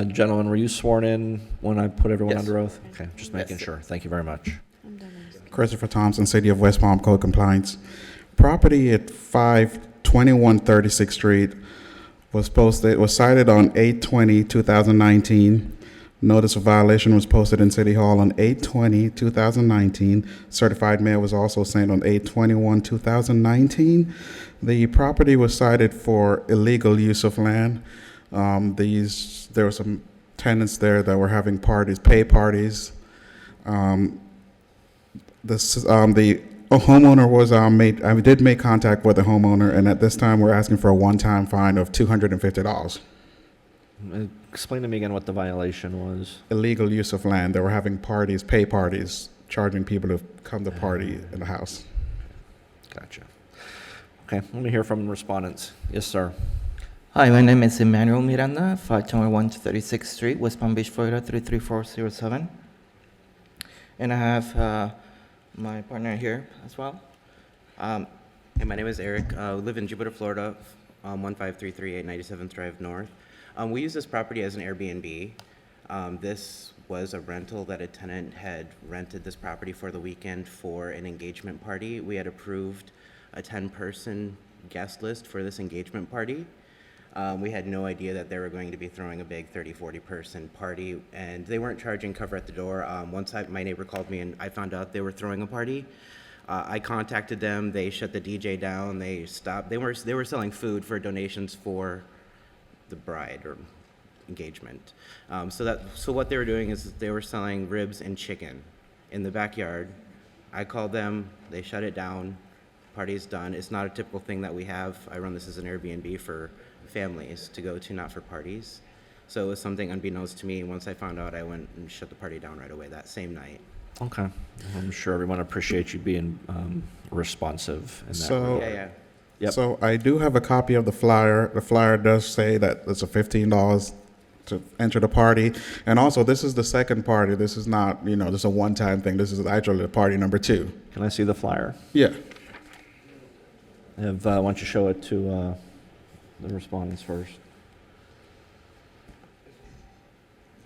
gentlemen, were you sworn in when I put everyone Yes. under oath? Okay, just making sure. Thank you very much. Christopher Thompson, City of West Palm Code Compliance. Property at 521 36th Street was cited on 8/20/2019. Notice of violation was posted in City Hall on 8/20/2019. Certified mail was also sent on 8/21/2019. The property was cited for illegal use of land. There were some tenants there that were having pay parties. The homeowner was I did make contact with the homeowner, and at this time we're asking for a one-time fine of $250. Explain to me again what the violation was. Illegal use of land. They were having parties, pay parties, charging people to come to party in the house. Gotcha. Okay, let me hear from respondents. Yes, sir. Hi, my name is Emmanuel Miranda, 521 to 36th Street, West Palm Beach, Florida, 33407. And I have my partner here as well. Hey, my name is Eric. We live in Jupiter, Florida, 15338 97th Drive North. We use this property as an Airbnb. This was a rental that a tenant had rented this property for the weekend for an engagement party. We had approved a 10-person guest list for this engagement party. We had no idea that they were going to be throwing a big 30, 40-person party, and they weren't charging cover at the door. Once my neighbor called me and I found out they were throwing a party, I contacted them. They shut the DJ down. They stopped. They were selling food for donations for the bride or engagement. So what they were doing is they were selling ribs and chicken in the backyard. I called them. They shut it down. Party's done. It's not a typical thing that we have. I run this as an Airbnb for families to go to, not for parties. So it was something unbeknownst to me. Once I found out, I went and shut the party down right away that same night. Okay. I'm sure everyone appreciates you being responsive in that. So, regard. Yep. So I do have a copy of the flyer. The flyer does say that it's a $15 to enter the party. And also, this is the second party. This is not, this is a one-time thing. This is actually the party number 2. Can I see the flyer? Yeah. Why don't you show it to the respondents first?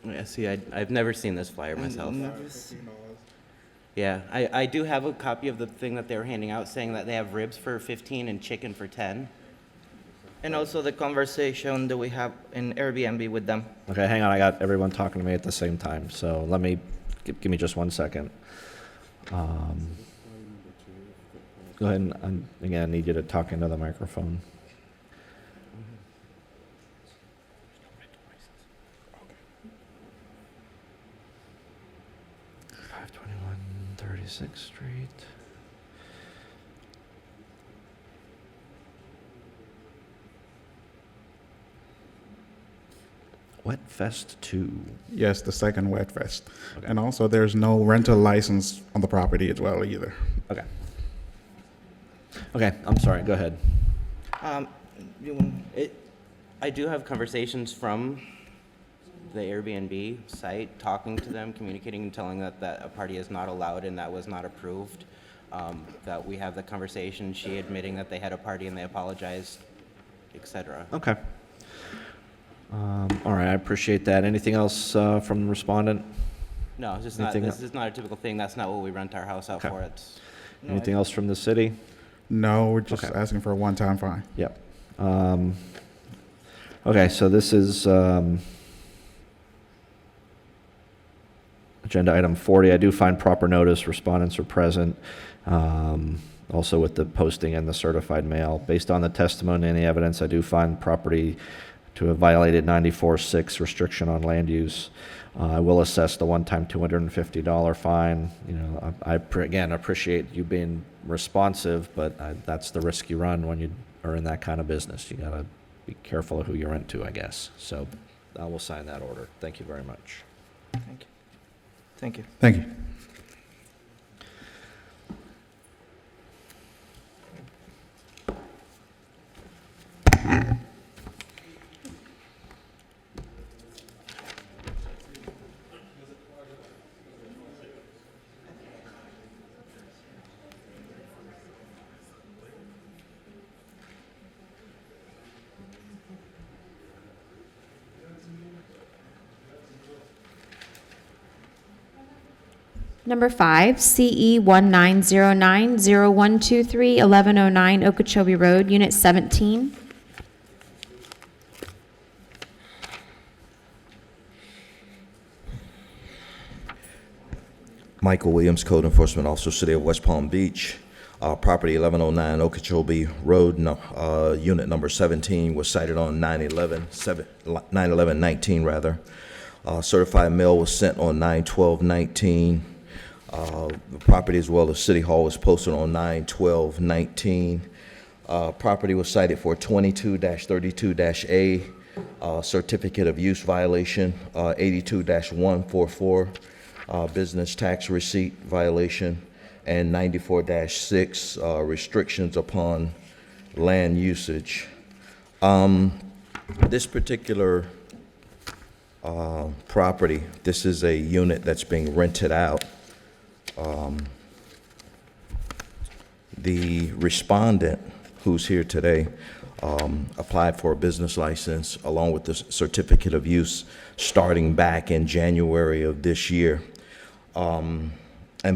Yeah, see, I've never seen this flyer myself. Yeah, I do have a copy of the thing that they were handing out saying that they have ribs for 15 and chicken for 10. And also the conversation that we have in Airbnb with them. Okay, hang on. I got everyone talking to me at the same time. So let me, give me just 1 second. Go ahead and again, I need you to talk into the microphone. Sixth Street. Wet Fest 2. Yes, the second Wet Fest. Okay. And also, there's no rental license on the property as well either. Okay. Okay, I'm sorry. Go ahead. I do have conversations from the Airbnb site, talking to them, communicating and telling that a party is not allowed and that was not approved. That we have the conversation, she admitting that they had a party and they apologized, etc. Okay. All right, I appreciate that. Anything else from the respondent? No, it's just Anything this is not a typical thing. That's not what we rent our house out for. Anything else from the city? No, we're just Okay. asking for a one-time fine. Yep. Okay, so this is agenda item 40. I do find proper notice, respondents are present, also with the posting and the certified mail. Based on the testimony and the evidence, I do find property to have violated 94-6 restriction on land use. I will assess the one-time $250 fine. I again appreciate you being responsive, but that's the risk you run when you are in that kind of business. You gotta be careful of who you rent to, I guess. So I will sign that order. Thank you very much. Thank you. Thank you. Thank you. Number 5, CE 19090123, 1109 Okeechobee Road, Unit 17. Michael Williams, Code Enforcement Officer, City of West Palm Beach. Property 1109 Okeechobee Road, unit number 17 was cited on 9/11/19 rather. Certified mail was sent on 9/12/19. The property as well as City Hall was posted on 9/12/19. Property was cited for 22-32-A. certificate of use violation, 82-144, business tax receipt violation, and 94-6, restrictions upon land usage. This particular property, this is a unit that's being rented out. The respondent, who's here today, applied for a business license along with the certificate of use starting back in January of this year. And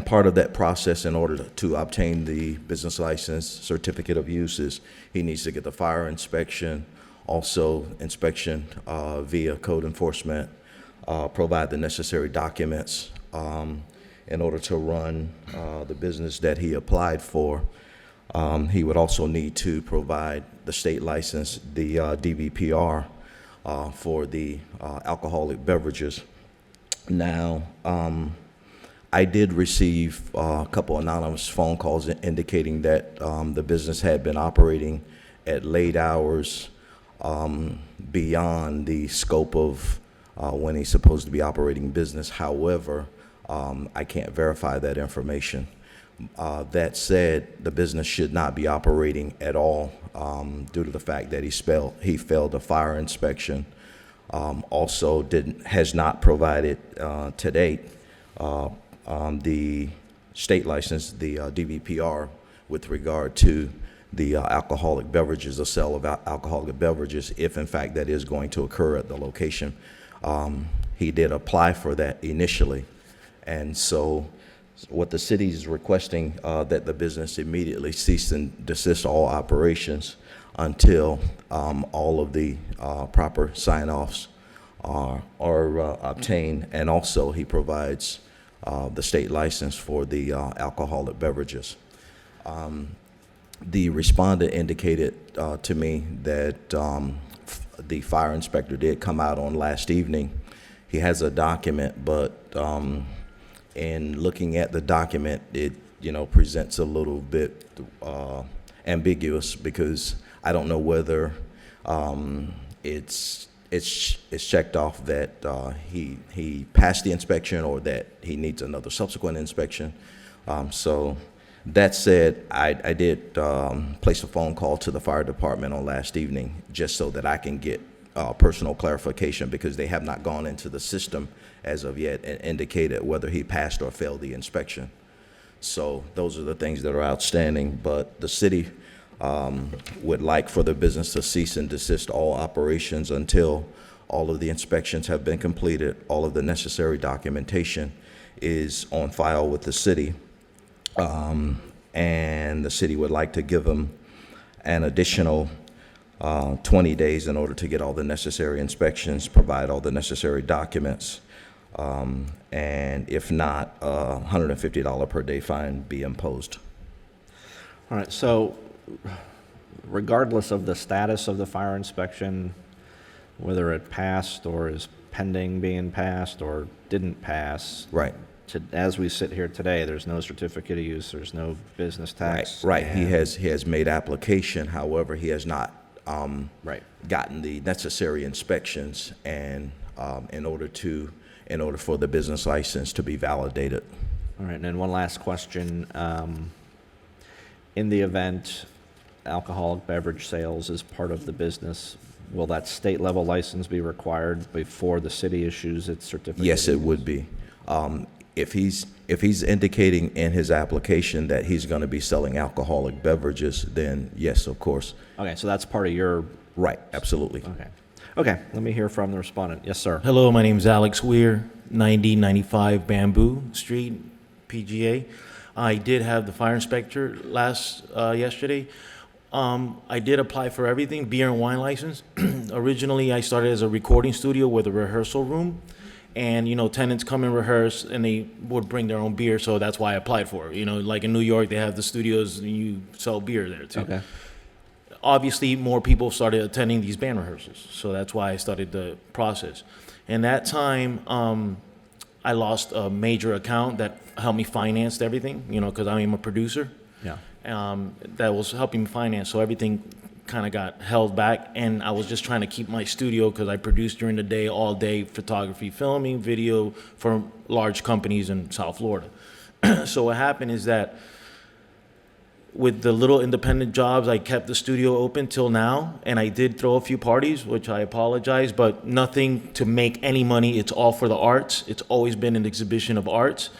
part of that process, in order to obtain the business license, certificate of use, is he needs to get the fire inspection, also inspection via code enforcement, provide the necessary documents in order to run the business that he applied for. He would also need to provide the state license, the WPB-TV, for the alcoholic beverages. Now, I did receive a couple anonymous phone calls indicating that the business had been operating at late hours beyond the scope of when he's supposed to be operating business. However, I can't verify that information. That said, the business should not be operating at all due to the fact that he failed a fire inspection. Also has not provided to date the state license, the WPB-TV, with regard to the alcoholic beverages, the sale of alcoholic beverages, if in fact that is going to occur at the location. He did apply for that initially, and so what the city is requesting that the business immediately cease and desist all operations until all of the proper sign-offs are obtained, and also he provides the state license for the alcoholic beverages. The respondent indicated to me that the fire inspector did come out on last evening. He has a document, but in looking at the document, it presents a little bit ambiguous, because I don't know whether it's checked off that he passed the inspection or that he needs another subsequent inspection. So that said, I did place a phone call to the fire department on last evening just so that I can get personal clarification, because they have not gone into the system as of yet and indicated whether he passed or failed the inspection. So those are the things that are outstanding, but the city would like for the business to cease and desist all operations until all of the inspections have been completed, all of the necessary documentation is on file with the city, and the city would like to give them an additional 20 days in order to get all the necessary inspections, provide all the necessary documents, and if not, $150 per day fine be imposed. All right, so regardless of the status of the fire inspection, whether it passed or is pending being passed or didn't pass, right? As we sit here today, there's no certificate of use, there's no business tax. Right. He has made application. However, he has not gotten the necessary inspections, and in order for the business license to be validated. All right, and then one last question. In the event alcoholic beverage sales is part of the business, will that state level license be required before the city issues its certificate? Yes, it would be. If he's indicating in his application that he's going to be selling alcoholic beverages, then yes, of course. Okay, so that's part of your... Right, absolutely. Okay, let me hear from the respondent. Yes, sir. Hello, my name is Alex Weir, 9095 Bamboo Street, PGA. I did have the fire inspector yesterday. I did apply for everything, beer and wine license. Originally, I started as a recording studio with a rehearsal room. And, tenants come and rehearse, and they would bring their own beer, so that's why I applied for it. Like in New York, they have the studios, and you sell beer there, too. Okay. Obviously, more people started attending these band rehearsals, so that's why I started the process. And that time, I lost a major account that helped me finance everything, because I am a producer. Yeah. That was helping me finance, so everything kind of got held back, and I was just trying to keep my studio because I produce during the day, all day, photography, filming, video for large companies in South Florida. So what happened is that with the little independent jobs, I kept the studio open till now, and I did throw a few parties, which I apologize, but nothing to make any money. It's all for the arts. It's always been an exhibition of arts.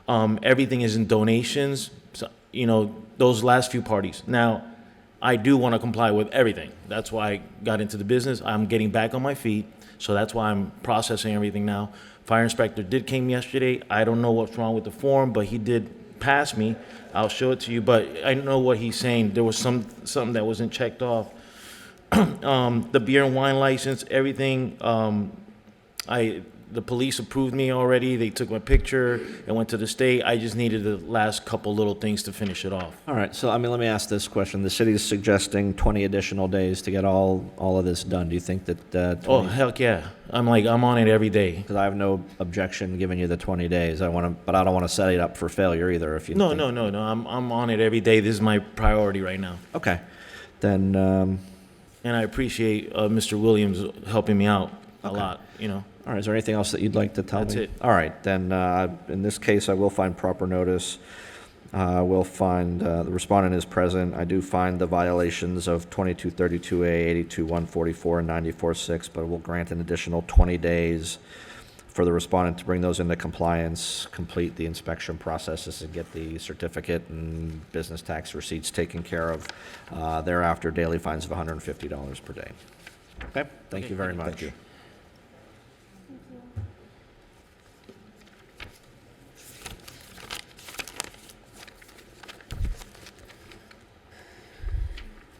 Everything is in donations, so, you know, those last few parties. Now, I do want to comply with everything. That's why I got into the business. I'm getting back on my feet, so that's why I'm processing everything now. Fire inspector did came yesterday. I don't know what's wrong with the form, but he did pass me. I'll show it to you, but I know what he's saying. There was something that wasn't checked off. The beer and wine license, everything, the police approved me already. They took my picture and went to the state. I just needed the last couple little things to finish it off. All right, so I mean, let me ask this question. The city is suggesting 20 additional days to get all of this done. Do you think that? Oh, heck yeah. I'm on it every day. Because I have no objection giving you the 20 days. But I don't want to set it up for failure either. If you No. I'm on it every day. This is my priority right now. Okay, then. And I appreciate Mr. Williams helping me out a lot. You know. All right, is there anything else that you'd like to tell me? That's it. All right, then, in this case, I will find proper notice. We'll find, the respondent is present. I do find the violations of 2232A, 82-144, and 94-6, but we'll grant an additional 20 days for the respondent to bring those into compliance, complete the inspection processes, and get the certificate and business tax receipts taken care of. Thereafter, daily fines of $150 per day. Okay, thank you very much. Thank you.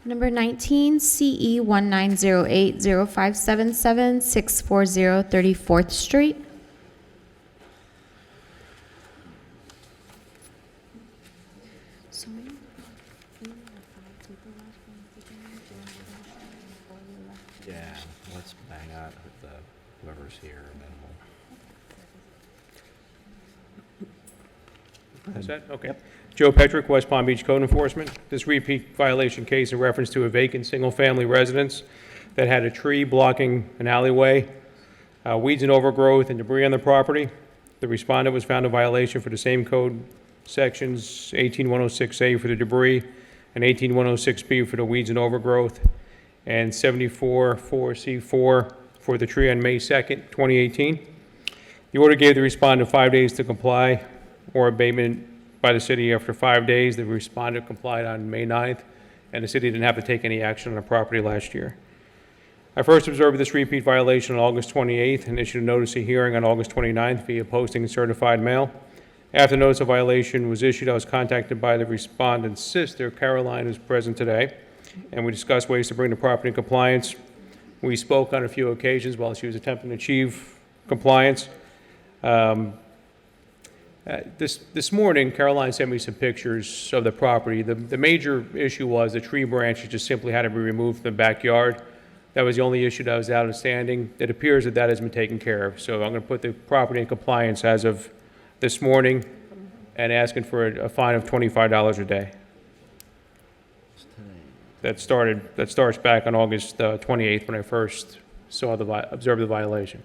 Number 19, CE 1908-0577, 640 34th Street. Yeah, let's bang out with whoever's here, and then Is that, okay. Joe Petrick, West Palm Beach Code Enforcement. This repeat violation case in reference to a vacant single-family residence that had a tree blocking an alleyway, weeds and overgrowth and debris on the property. The respondent was found in violation for the same code sections, 18106A for the debris and 18106B for the weeds and overgrowth, and 744C4 for the tree on May 2nd, 2018. The order gave the respondent 5 days to comply or abatement by the city. After 5 days. The respondent complied on May 9th, and the city didn't have to take any action on the property last year. I first observed this repeat violation on August 28th and issued a notice of hearing on August 29th via posting and certified mail. After notice of violation was issued, I was contacted by the respondent's sister, Caroline, who's present today, and we discussed ways to bring the property in compliance. We spoke on a few occasions while she was attempting to achieve compliance. This morning, Caroline sent me some pictures of the property. The major issue was the tree branches just simply had to be removed from the backyard. That was the only issue that was outstanding. It appears that has been taken care of. So I'm going to put the property in compliance as of this morning and asking for a fine of $25 a day. That starts back on August 28th when I first observed the violation.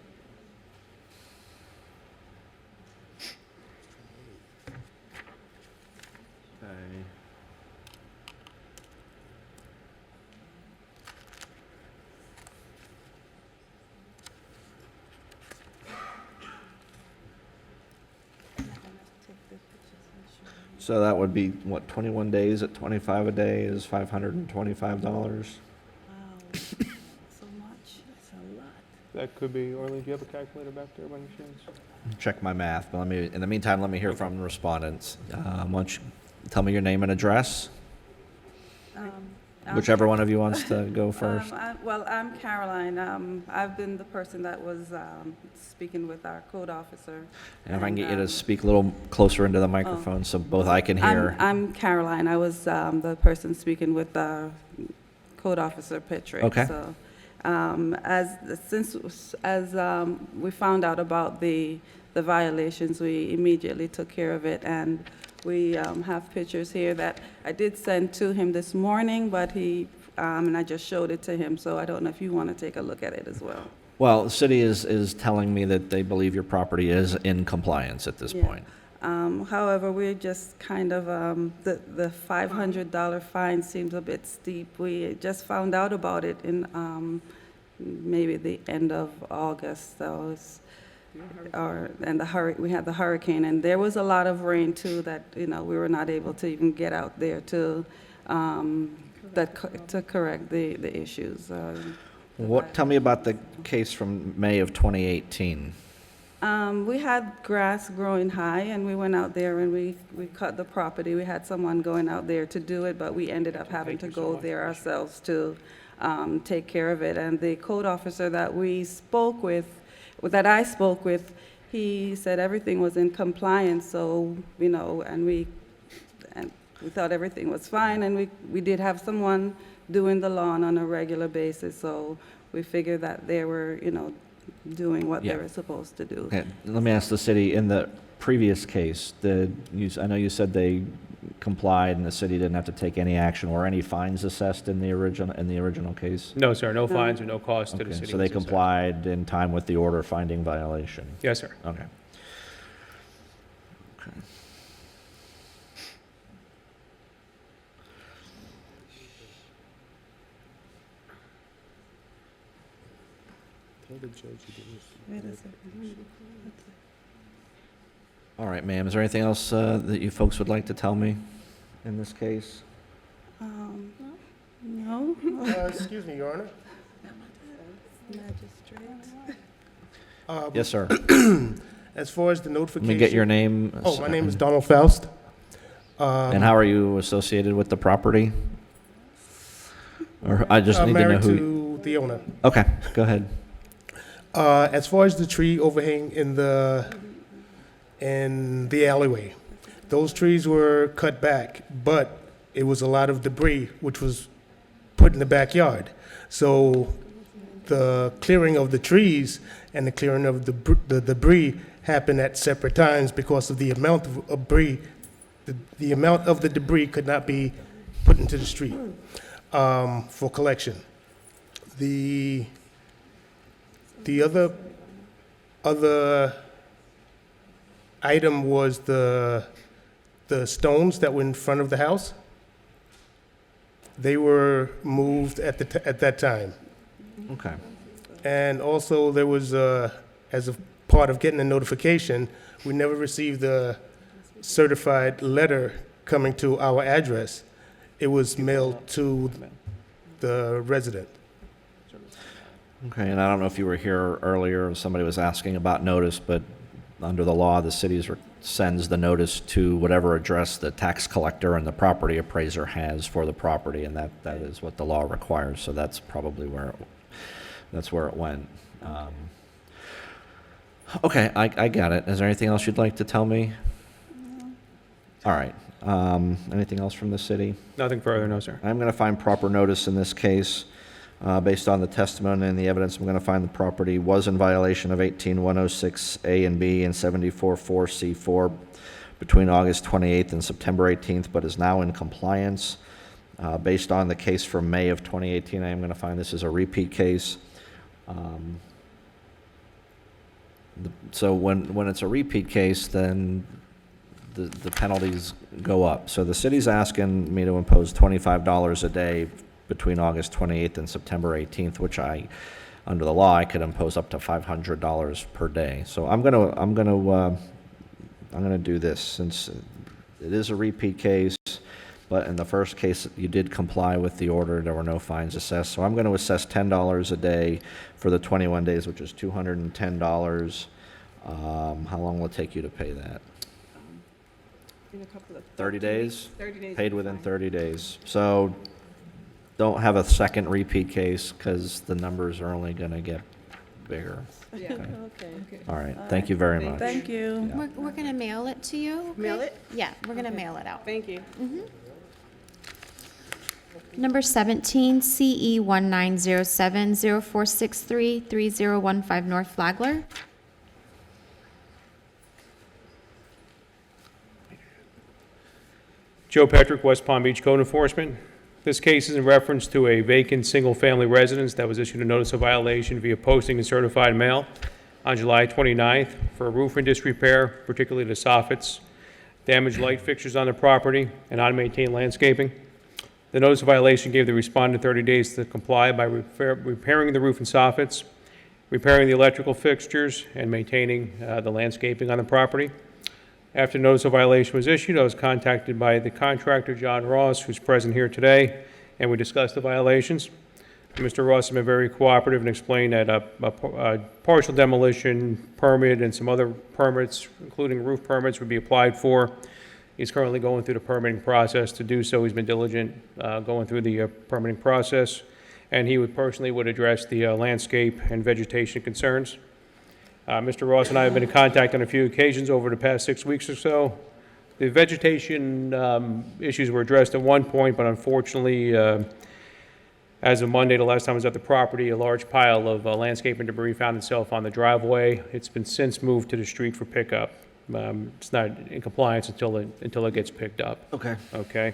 So that would be, what, 21 days at 25 a day is $525? So much, that's a lot. That could be, Orly, do you have a calculator back there by any chance? Check my math, but in the meantime, let me hear from the respondents. Why don't you tell me your name and address? Whichever one of you wants to go first. I'm Caroline. I've been the person that was speaking with our code officer. And if I can get you to speak a little closer into the microphone so both I can hear. I'm Caroline. I was the person speaking with code officer Petrick. Okay. So, as we found out about the violations, we immediately took care of it, and we have pictures here that I did send to him this morning, but he and I just showed it to him, so I don't know if you want to take a look at it as well. Well, the city is telling me that they believe your property is in compliance at this Yeah. point. However, we're just kind of, the $500 fine seems a bit steep. We just found out about it in maybe the end of August, so it's, and we had the hurricane, and there was a lot of rain too that, we were not able to even get out there to correct the issues. Tell me about the case from May of 2018. We had grass growing high, and we went out there and we cut the property. We had someone going out there to do it, but we ended up having to go there ourselves to take care of it. And the code officer that I spoke with, he said everything was in compliance. So, and we thought everything was fine, and we did have someone doing the lawn on a regular basis. So we figured that they were, doing what they were supposed to do. Okay, let me ask the city, in the previous case, I know you said they complied and the city didn't have to take any action. Were any fines assessed in the original case? No, sir, no fines or no cost to the Okay, city. so they was assessed. complied in time with the order finding violation? Yes, sir. Okay. Okay. All right, ma'am, is there anything else that you folks would like to tell me in this case? No. Excuse me, Your Honor. Yes, sir. As far as the Let notification. me get your name. Oh, my name is Donald Faust. And how are you associated with the property? Or I just need to know Married who. to the owner. Okay, go ahead. As far as the tree overhang in the alleyway, those trees were cut back, but it was a lot of debris which was put in the backyard. So the clearing of the trees and the clearing of the debris happened at separate times because of the amount of debris. The amount of the debris could not be put into the street for collection. The other item was the stones that were in front of the house. They were moved at that time. Okay. And also there was, as a part of getting the notification, we never received a certified letter coming to our address. It was mailed to the resident. Okay, and I don't know if you were here earlier, somebody was asking about notice, but under the law, the city sends the notice to whatever address the tax collector and the property appraiser has for the property, and that is what the law requires, so that's probably where it went. Okay, I got it. Is there anything else you'd like to tell me? All right. Anything else from the city? Nothing further, no, sir. I'm going to find proper notice in this case. Based on the testimony and the evidence, I'm going to find the property was in violation of 18106A and B and 744C4 between August 28th and September 18th, but is now in compliance. Based on the case from May of 2018, I am going to find this is a repeat case. So when it's a repeat case, then the penalties go up. So the city's asking me to impose $25 a day between August 28th and September 18th, which under the law, I could impose up to $500 per day. So I'm gonna do this since it is a repeat case, but in the first case, you did comply with the order. There were no fines assessed. So I'm going to assess $10 a day for the 21 days, which is $210. How long will it take you to pay that? In a couple of 30 days? 30 days. Paid within 30 days. So don't have a second repeat case because the numbers are only going to get bigger. Yeah. Okay. Okay. All right. Thank you very much. Thank you. We're going to mail it to you. Okay? Mail it? Yeah, we're going to mail it out. Thank you. Number 17, CE 1907-0463-3015 North Flagler. Joe Petrick, West Palm Beach Code Enforcement. This case is in reference to a vacant single-family residence that was issued a notice of violation via posting and certified mail on July 29th for roof and disrepair, particularly the soffits, damaged light fixtures on the property, and unmaintained landscaping. The notice of violation gave the respondent 30 days to comply by repairing the roof and soffits, repairing the electrical fixtures, and maintaining the landscaping on the property. After notice of violation was issued, I was contacted by the contractor, John Ross, who's present here today, and we discussed the violations. Mr. Ross has been very cooperative and explained that a partial demolition permit and some other permits, including roof permits, would be applied for. He's currently going through the permitting process to do so. He's been diligent going through the permitting process, and he would personally address the landscape and vegetation concerns. Mr. Ross and I have been in contact on a few occasions over the past 6 weeks or so. The vegetation issues were addressed at one point, but unfortunately, as of Monday, the last time I was at the property, a large pile of landscaping debris found itself on the driveway. It's been since moved to the street for pickup. It's not in compliance until it gets picked up. Okay. Okay.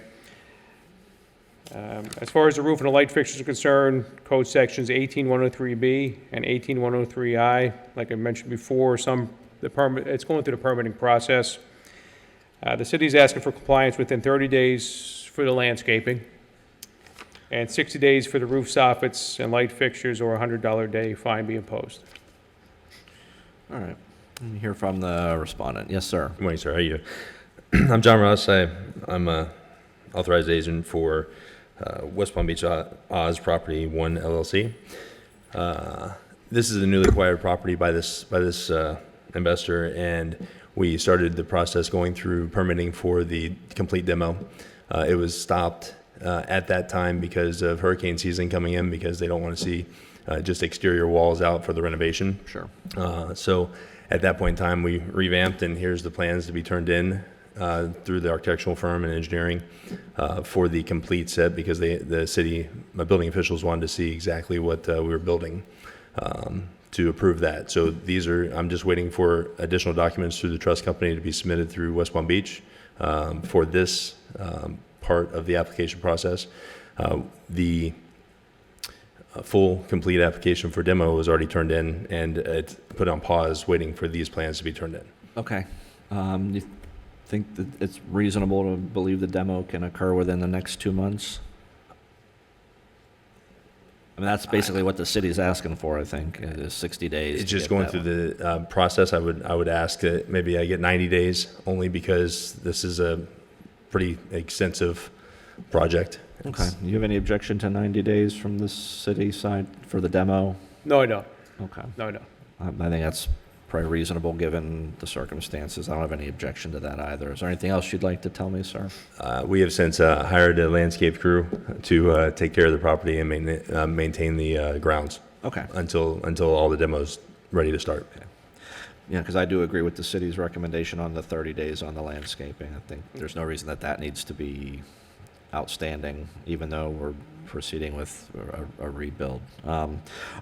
As far as the roof and the light fixtures are concerned, code sections 18103B and 18103I, like I mentioned before, it's going through the permitting process. The city's asking for compliance within 30 days for the landscaping and 60 days for the roof soffits and light fixtures, or a $100 a day fine be imposed. All right. Let me hear from the respondent. Yes, sir. Good morning, sir. How are you? I'm John Ross. I'm a authorized agent for West Palm Beach Oz Property 1 LLC. This is a newly acquired property by this investor, and we started the process going through permitting for the complete demo. It was stopped at that time because of hurricane season coming in, because they don't want to see just exterior walls out for the renovation. Sure. So at that point in time, we revamped, and here's the plans to be turned in through the architectural firm and engineering for the complete set, because the city, my building officials wanted to see exactly what we were building to approve that. So I'm just waiting for additional documents through the trust company to be submitted through West Palm Beach for this part of the application process. The full complete application for demo was already turned in, and it's put on pause waiting for these plans to be turned in. Okay. You think that it's reasonable to believe the demo can occur within the next 2 months? I mean, that's basically what the city's asking for, I think, is 60 days. It's just going through the process. I would ask that maybe I get 90 days, only because this is a pretty extensive project. Okay. Do you have any objection to 90 days from the city side for the demo? No, I don't. Okay. No, I don't. I think that's probably reasonable given the circumstances. I don't have any objection to that either. Is there anything else you'd like to tell me, sir? We have since hired a landscape crew to take care of the property and maintain the grounds. Okay. Until all the demos ready to start. Okay. Yeah, because I do agree with the city's recommendation on the 30 days on the landscaping. I think there's no reason that needs to be outstanding, even though we're proceeding with a rebuild.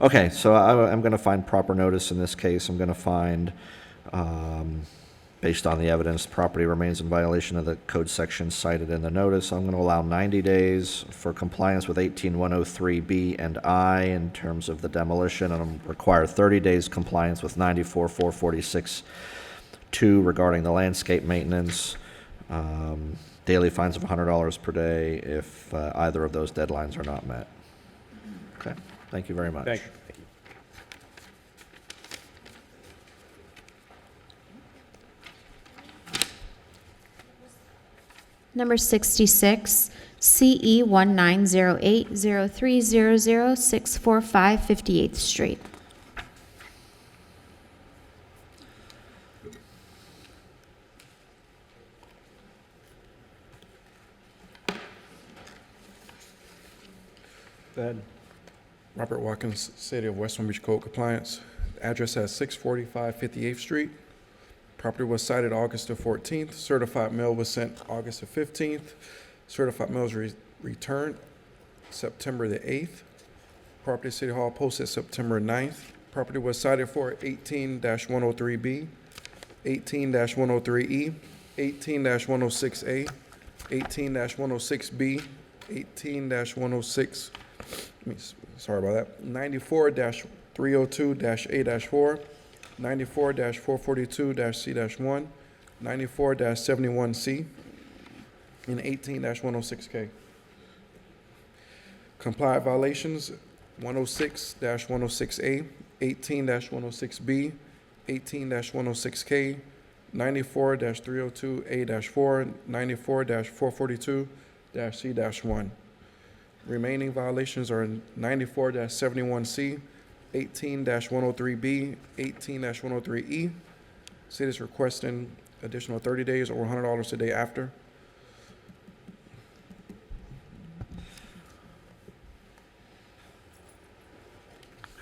Okay, so I'm going to find proper notice in this case. I'm going to find, based on the evidence, property remains in violation of the code section cited in the notice. I'm going to allow 90 days for compliance with 18103B and I in terms of the demolition, and I'm require 30 days compliance with 94-446-2 regarding the landscape maintenance. Daily fines of $100 per day if either of those deadlines are not met. Okay, thank you very much. Thank you. Number 66, CE 1908-0300-645 58th Street. Go ahead. Robert Watkins, City of West Palm Beach Code Compliance. Address at 645 58th Street. Property was cited August the 14th. Certified mail was sent August the 15th. Certified mail was returned September the 8th. Property City Hall posted September 9th. Property was cited for 18-103B, 18-103E, 18-106A, 18-106B, 18-106, sorry about that, 94-302-A-4, 94-442-C-1, 94-71C, and 18-106K. Compliant violations, 106-106A, 18-106B, 18-106K, 94-302A-4, 94-442-C-1. Remaining violations are 94-71C, 18-103B, 18-103E. City is requesting additional 30 days or $100 a day after.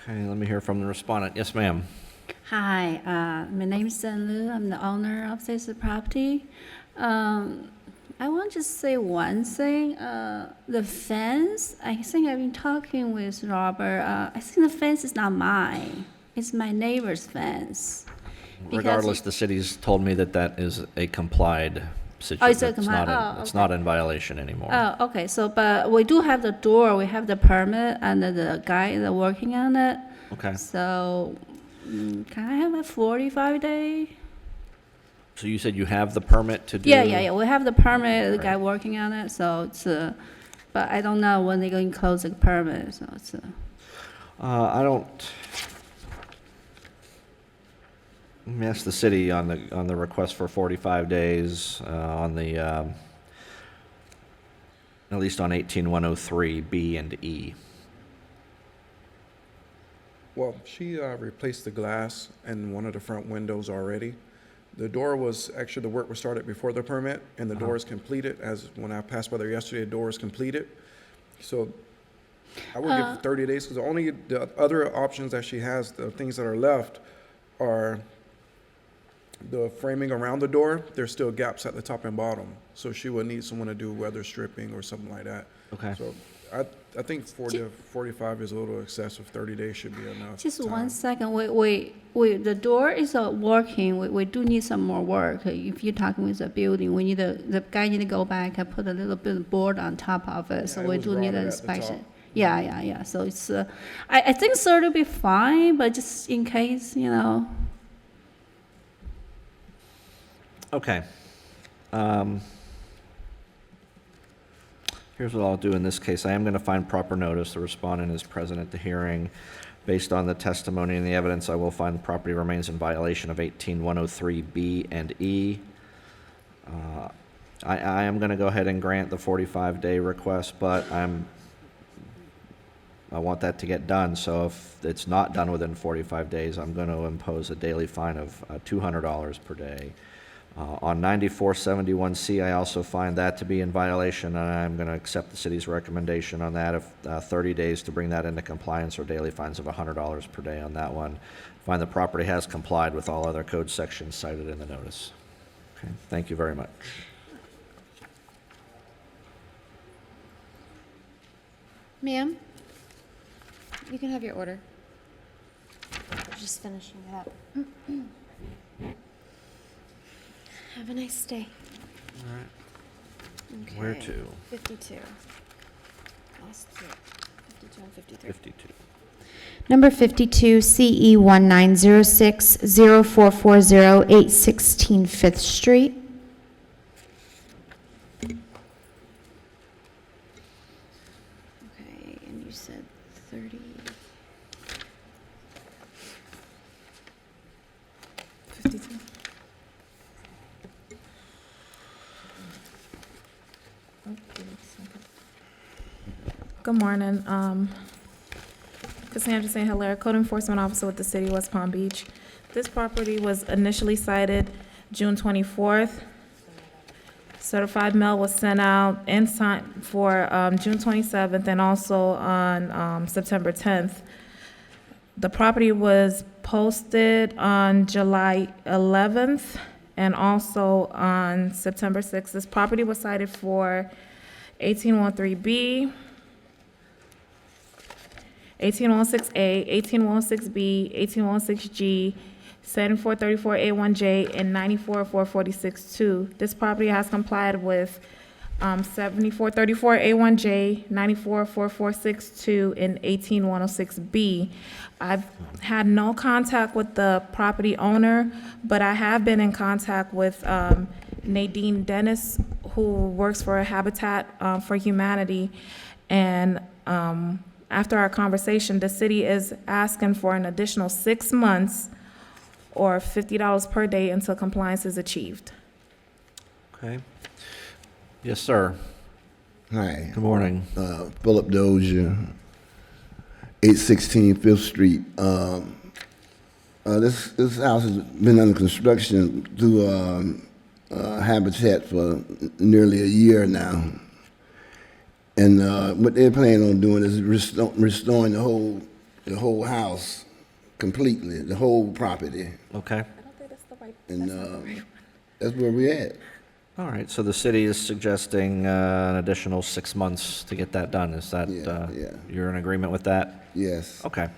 Okay, let me hear from the respondent. Yes, ma'am. Hi, my name is Sun Lu. I'm the owner of this property. I want to say one thing. The fence, I think I've been talking with Robert. I think the fence is not mine. It's my neighbor's fence. Regardless, the city's told me that that is a complied situation. Oh, it's a complied, It's not in violation anymore. Oh, okay. So, but we do have the door. We have the permit, and the guy is working on it. Okay. So, can I have a 45-day? So you said you have the permit to do? Yeah. We have the permit, the guy working on it, so it's, but I don't know when they're going to close the permit, so it's, I don't. Let me ask the city on the request for 45 days, on the, at least on 18103B and E. Well, she replaced the glass in one of the front windows already. The door was, actually the work was started before the permit, and the door is completed. As when I passed by there yesterday, the door is completed. So I would give 30 days, because only the other options that she has, the things that are left, are the framing around the door. There's still gaps at the top and bottom, so she would need someone to do weather stripping or something like that. Okay. So I think 40 to 45 is a little excessive. 30 days should be enough. just time. 1 second. The door is working. We do need some more work. If you're talking with the building, we need the guy need to go back and put a little bit of board on top of it. So it we was do need routed an at the top. inspection. Yeah. So it's, I think 30 will be fine, but just in case, Okay. Here's what I'll do in this case. I am going to find proper notice. The respondent is present at the hearing. Based on the testimony and the evidence, I will find the property remains in violation of 18103B and E. I am going to go ahead and grant the 45-day request, but I want that to get done. So if it's not done within 45 days, I'm going to impose a daily fine of $200 per day. On 9471C, I also find that to be in violation, and I'm going to accept the city's recommendation on that of 30 days to bring that into compliance, or daily fines of $100 per day on that one. Find the property has complied with all other code sections cited in the notice. Okay, thank you very much. Ma'am, you can have your order. Just finishing it up. Have a nice day. All right. Okay. Where to? 52. Last two. 52 and 53. 52. Number 52, CE 1906-0440, 816 5th Street. Okay, and you said 30. 52. Good morning. Cassandra St. Hilaire, Code Enforcement Officer with the City of West Palm Beach. This property was initially cited June 24th. Certified mail was sent out and signed for June 27th and also on September 10th. The property was posted on July 11th and also on September 6th. This property was cited for 1813B, 1816A, 1816B, 1816G, 7434A1J, and 94446-2. This property has complied with 7434 A1J, 944462, and 18106B. I've had no contact with the property owner, but I have been in contact with Nadine Dennis, who works for Habitat for Humanity. And after our conversation, the city is asking for an additional 6 months or $50 per day until compliance is achieved. Okay. Yes, sir. Hi. Good morning. Philip Dozier, 816 5th Street. This house has been under construction through Habitat for nearly a year now. And what they're planning on doing is restoring the whole house completely, the whole property. Okay. And that's where we're at. All right, so the city is suggesting an additional 6 months to get that done. Is that, you're in agreement with that? Yes. Okay.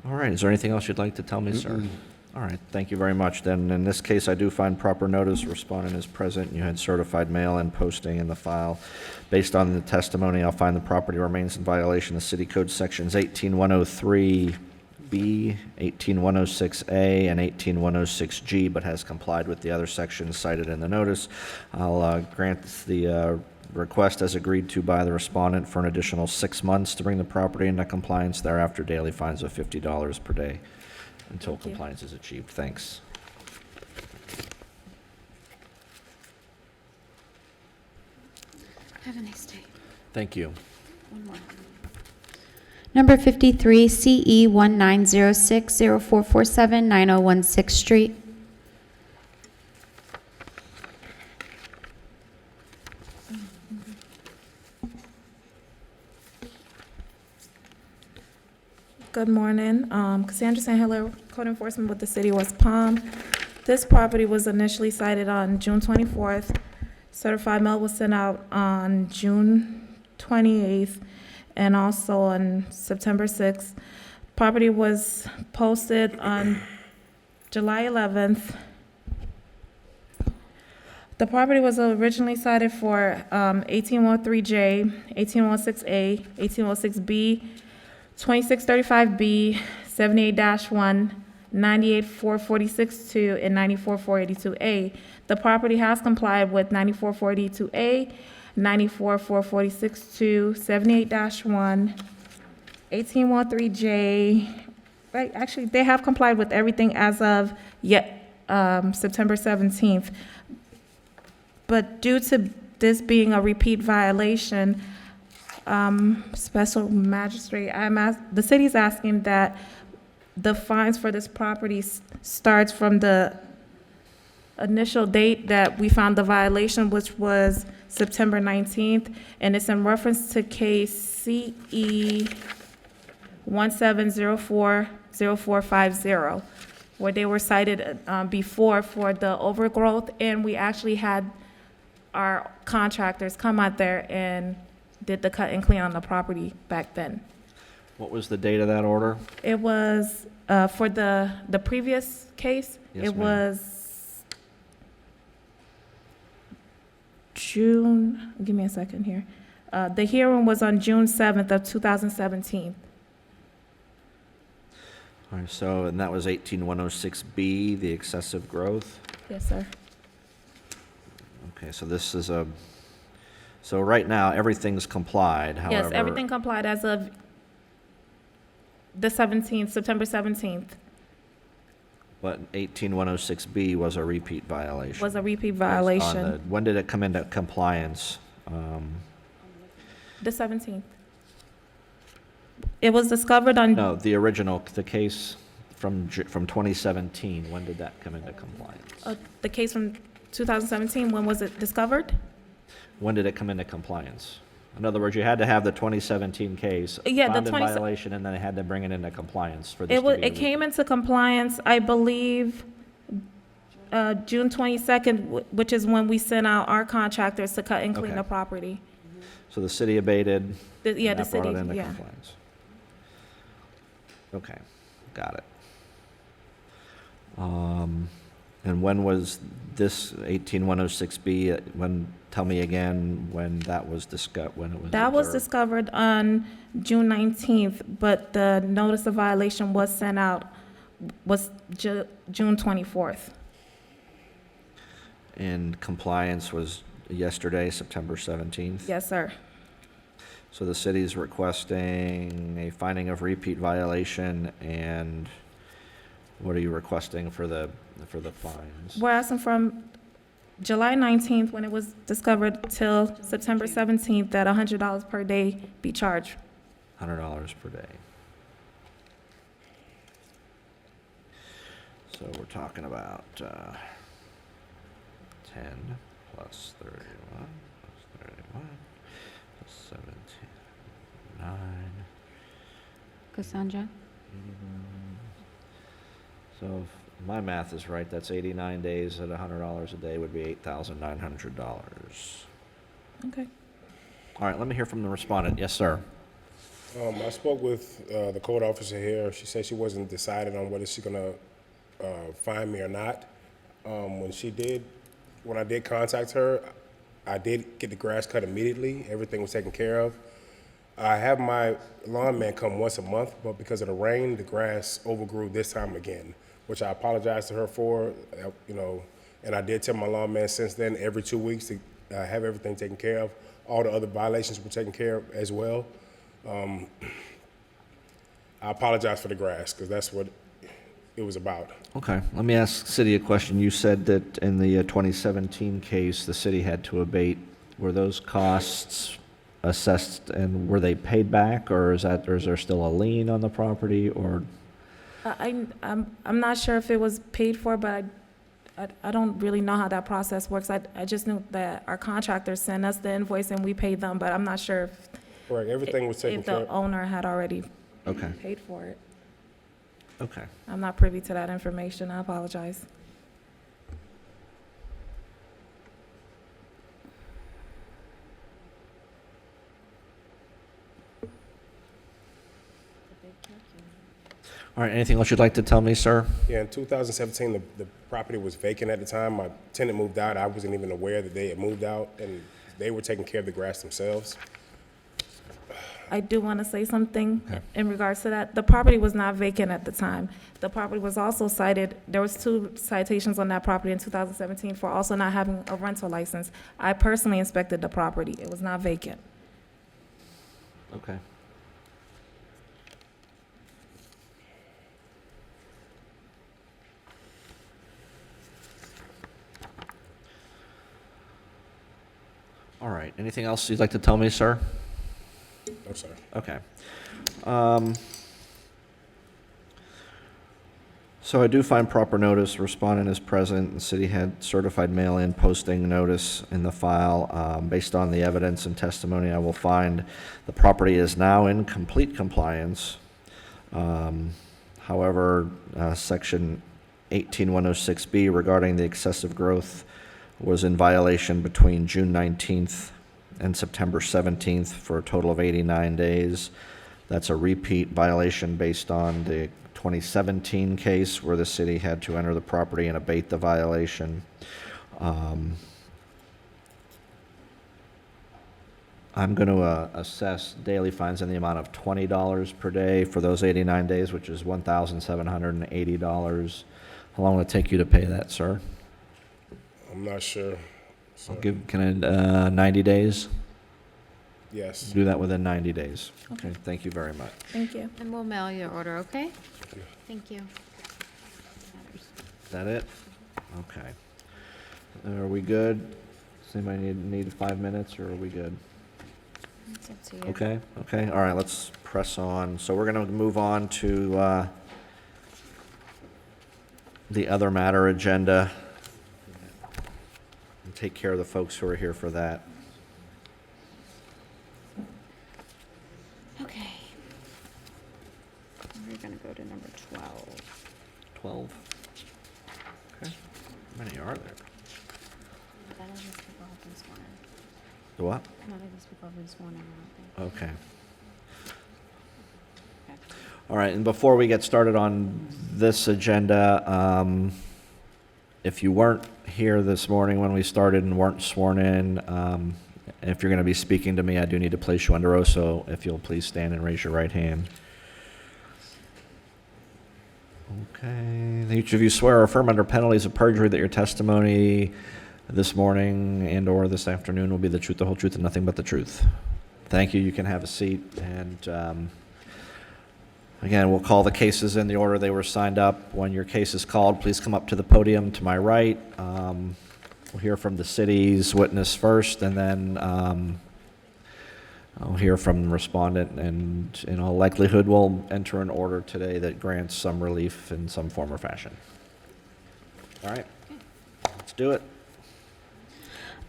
All right, is there anything else you'd like to tell me, sir? All right, thank you very much. Then in this case, I do find proper notice, respondent is present, and you had certified mail and posting in the file. Based on the testimony, I'll find the property remains in violation of City Code Sections 18103B, 18106A, and 18106G, but has complied with the other sections cited in the notice. I'll grant the request as agreed to by the respondent for an additional 6 months to bring the property into compliance. Thereafter, daily fines of $50 per day until compliance is achieved. Thanks. Have a nice day. Thank you. One more. Number 53, CE 1906-0447, 9016 Street. Good morning. Cassandra St. Hilaire, Code Enforcement with the City of West Palm. This property was initially cited on June 24th. Certified mail was sent out on June 28th and also on September 6th. Property was posted on July 11th. The property was originally cited for 1813J, 1816A, 1816B, 2635B, 78-1, 98446-2, and 94482A. The property has complied with 94482A, 94446-2, 78-1, 1813J. Right, actually, they have complied with everything as of September 17th. But due to this being a repeat violation, Special Magistrate, the city's asking that the fines for this property starts from the initial date that we found the violation, which was September 19th, and it's in reference to case CE 17040450, where they were cited before for the overgrowth, and we actually had our contractors come out there and did the cut and clean on the property back then. What was the date of that order? It was, for the previous case, Yes, it ma'am. was June, give me a second here. The hearing was on June 7th of 2017. All right, so, and that was 18106B, the excessive growth. Yes, sir. Okay, so this is so right now, everything's complied, however. Yes, everything complied as of the 17th, September 17th, But 18106B was a repeat violation. was a repeat Based on violation. when did it come into compliance? The 17th. It was discovered on, No, the original, the case from 2017, when did that come into compliance? the case from 2017, when was it discovered? When did it come into compliance? In other words, you had to have the 2017 case Yeah, the found in 20 violation, and then they had to bring it into compliance for this It to was, be it came into compliance, I believe, June 22nd, which is when we sent out our contractors to cut and clean Okay. the property. So the city abated. Yeah, and the that brought city, it into yeah. compliance. Okay, got it. And when was this 18106B, tell me again when that was discussed, when it was That was observed? discovered on June 19th, but the notice of violation was sent out, was June 24th. And compliance was yesterday, September 17th? Yes, sir. So the city's requesting a finding of repeat violation, and what are you requesting for the fines? We're asking from July 19th, when it was discovered, till September 17th, that $100 per day be charged. $100 per day. So we're talking about 10 plus 31 plus 31 plus 17, 9. Cassandra? So if my math is right, that's 89 days at $100 a day would be $8,900. Okay. All right, let me hear from the respondent. Yes, sir. I spoke with the code officer here. She said she wasn't decided on whether she's gonna fine me or not. When I did contact her, I did get the grass cut immediately. Everything was taken care of. I have my lawn man come once a month, but because of the rain, the grass overgrew this time again, which I apologize to her for, and I did tell my lawn man since then every 2 weeks to have everything taken care of. All the other violations were taken care of as well. I apologize for the grass, because that's what it was about. Okay, let me ask City a question. You said that in the 2017 case, the city had to abate. Were those costs assessed and were they paid back, or is there still a lien on the property, or? I'm not sure if it was paid for, but I don't really know how that process works. I just knew that our contractors sent us the invoice and we paid them, but I'm not sure if. Right, everything was taken care If of. the owner had already Okay. paid for it. Okay. I'm not privy to that information. I apologize. All right, anything else you'd like to tell me, sir? Yeah, in 2017, the property was vacant at the time. My tenant moved out. I wasn't even aware that they had moved out, and they were taking care of the grass themselves. I do want to say something in regards to that. The property was not vacant at the time. The property was also cited, there was 2 citations on that property in 2017 for also not having a rental license. I personally inspected the property. It was not vacant. Okay. All right, anything else you'd like to tell me, sir? No, sir. Okay. So I do find proper notice, respondent is present, the city had certified mail-in posting notice in the file. Based on the evidence and testimony, I will find the property is now in complete compliance. However, section 18106B regarding the excessive growth was in violation between June 19th and September 17th for a total of 89 days. That's a repeat violation based on the 2017 case where the city had to enter the property and abate the violation. I'm going to assess daily fines in the amount of $20 per day for those 89 days, which is $1,780. How long will it take you to pay that, sir? I'm not sure. I'll give, 90 days? Yes. Do that within 90 days. Okay, thank you very much. Thank you. And we'll mail your order, okay? Thank you. Is that it? Okay. Are we good? Does anybody need 5 minutes, or are we good? It's up to you. Okay, okay, all right, let's press on. So we're going to move on to the other matter agenda and take care of the folks who are here for that. Okay. We're gonna go to number 12. 12? Okay. How many are there? The what? Okay. All right, and before we get started on this agenda, If you weren't here this morning when we started and weren't sworn in, if you're going to be speaking to me, I do need to place you under oath, so if you'll please stand and raise your right hand. Okay. Each of you swear or affirm under penalties of perjury that your testimony this morning and/or this afternoon will be the truth, the whole truth, and nothing but the truth. Thank you. You can have a seat. And again, we'll call the cases in the order they were signed up. When your case is called, please come up to the podium to my right. We'll hear from the city's witness first, and then I'll hear from the respondent, and in all likelihood, we'll enter an order today that grants some relief in some form or fashion. All right, let's do it.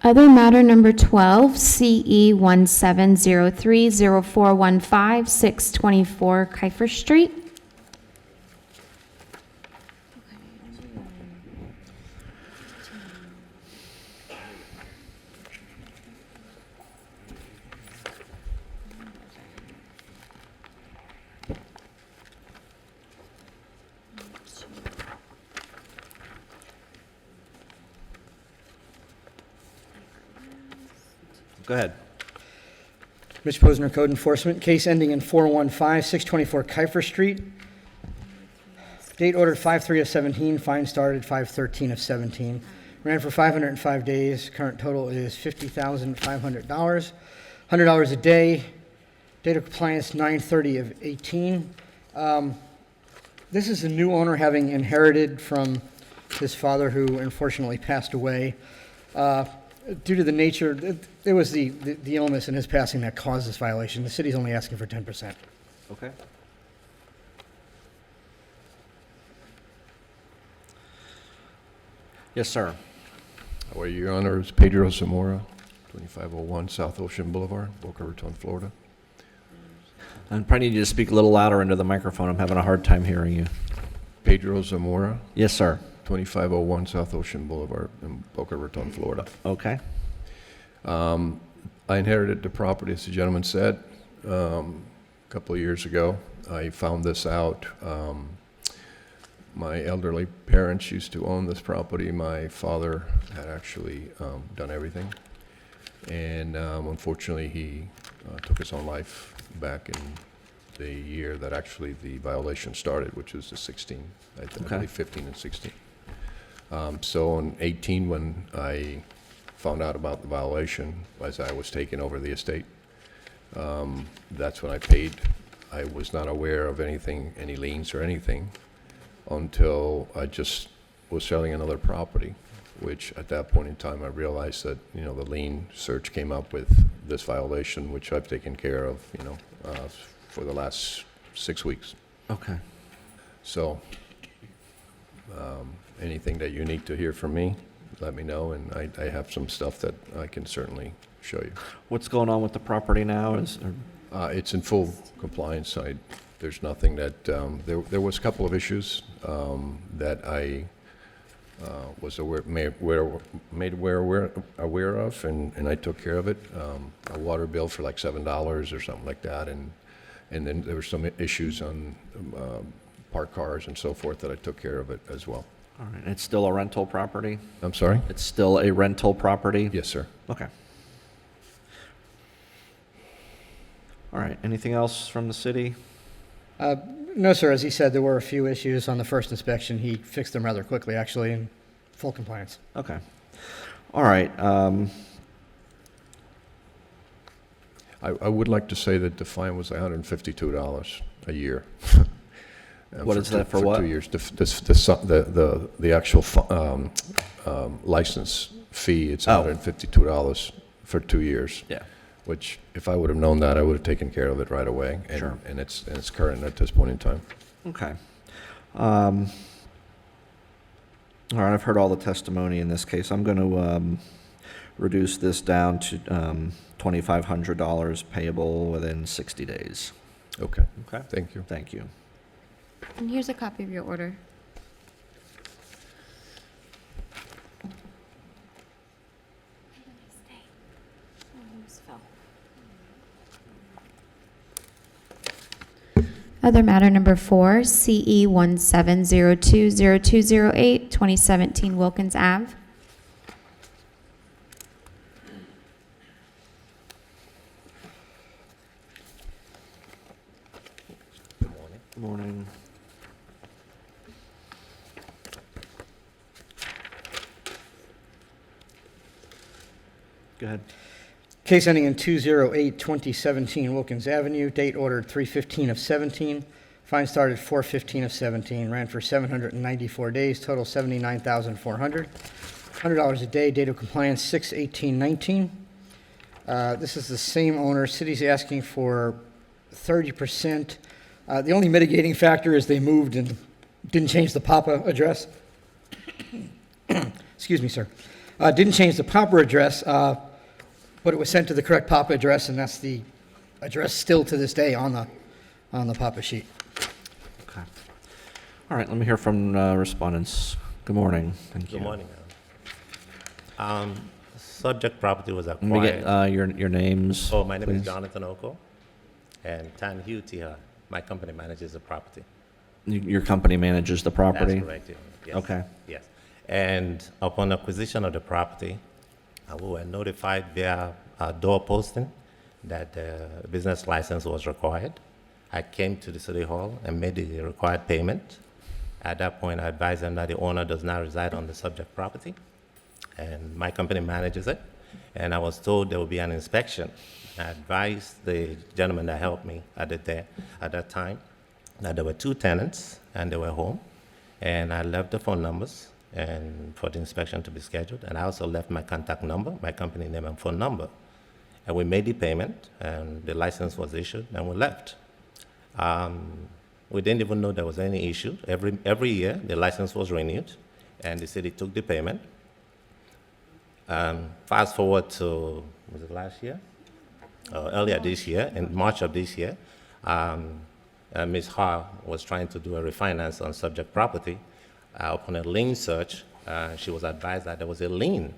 Other matter number 12, CE 17030415, 624 Kiefer Street. Go ahead. Mitch Posner, Code Enforcement. Case ending in 415, 624 Kiefer Street. Date ordered 5/3 of 17. Fine started 5/13 of 17. Ran for 505 days. Current total is $50,500. $100 a day. Date of compliance 9/30 of 18. This is a new owner having inherited from his father, who unfortunately passed away. Due to the nature, it was the illness and his passing that caused this violation. The city's only asking for 10%. Okay. Yes, sir. Well, Your Honor, it's Pedro Zamora, 2501 South Ocean Boulevard, Boca Raton, Florida. I probably need you to speak a little louder into the microphone. I'm having a hard time hearing you. Pedro Zamora. Yes, sir. 2501 South Ocean Boulevard in Boca Raton, Florida. Okay. I inherited the property, as the gentleman said, a couple of years ago. I found this out. My elderly parents used to own this property. My father had actually done everything. And unfortunately, he took his own life back in the year that actually the violation started, which was the 16, I believe 15 and 16. So in 18, when I found out about the violation, as I was taking over the estate, that's when I paid. I was not aware of anything, any liens or anything, until I just was selling another property, which at that point in time I realized that, you know, the lien search came up with this violation, which I've taken care of, you know, for the last 6 weeks. Okay. So anything that you need to hear from me, let me know, and I have some stuff that I can certainly show you. What's going on with the property now? It's in full compliance. There's nothing that, there was a couple of issues that I was made aware of, and I took care of it. A water bill for like $7 or something like that, and then there were some issues on parked cars and so forth that I took care of it as well. All right. It's still a rental property? I'm sorry? It's still a rental property? Yes, sir. Okay. All right. Anything else from the city? No, sir. As he said, there were a few issues on the first inspection. He fixed them rather quickly, actually, in full compliance. Okay. All right. I would like to say that the fine was $152 a year. What is that for what? 2 years. The actual license fee, it's $152 for 2 years. Yeah. Which, if I would have known that, I would have taken care of it right away. And, Sure. And it's current at this point in time. Okay. All right, I've heard all the testimony in this case. I'm going to reduce this down to $2,500 payable within 60 days. Okay. Okay. Thank you. Thank you. And here's a copy of your order. Other matter number 4, CE 17020208, 2017 Wilkins Ave. Good morning. Go ahead. Case ending in 208-2017 Wilkins Avenue, date ordered 3/15 of 17. Fine started 4/15 of 17, ran for 794 days, total $79,400. $100 a day, date of compliance 6/18/19. This is the same owner. City's asking for 30%. The only mitigating factor is they moved and didn't change the Papa address. Excuse me, sir. Didn't change the Papa address, but it was sent to the correct Papa address, and that's the address still to this day on the Papa sheet. Okay. All right, let me hear from respondents. Good morning. Thank you. Good morning. Subject property was acquired. Let me get your names. Oh, my name is please. Jonathan Oko, and Tan Hugh Tiha. My company manages the property. Your company manages the property? That's correct, yes. Okay. Yes. And upon acquisition of the property, we were notified via door posting that the business license was required. I came to the city hall and made the required payment. At that point, I advised them that the owner does not reside on the subject property, and my company manages it. And I was told there will be an inspection. I advised the gentleman that helped me at that time that there were 2 tenants and they were home, and I left the phone numbers and for the inspection to be scheduled, and I also left my contact number, my company name and phone number. And we made the payment, and the license was issued, and we left. We didn't even know there was any issue. Every year, the license was renewed, and the city took the payment. Fast forward to, was it last year? Earlier this year, in March of this year, Ms. Ha was trying to do a refinance on subject property. Upon a lien search, she was advised that there was a lien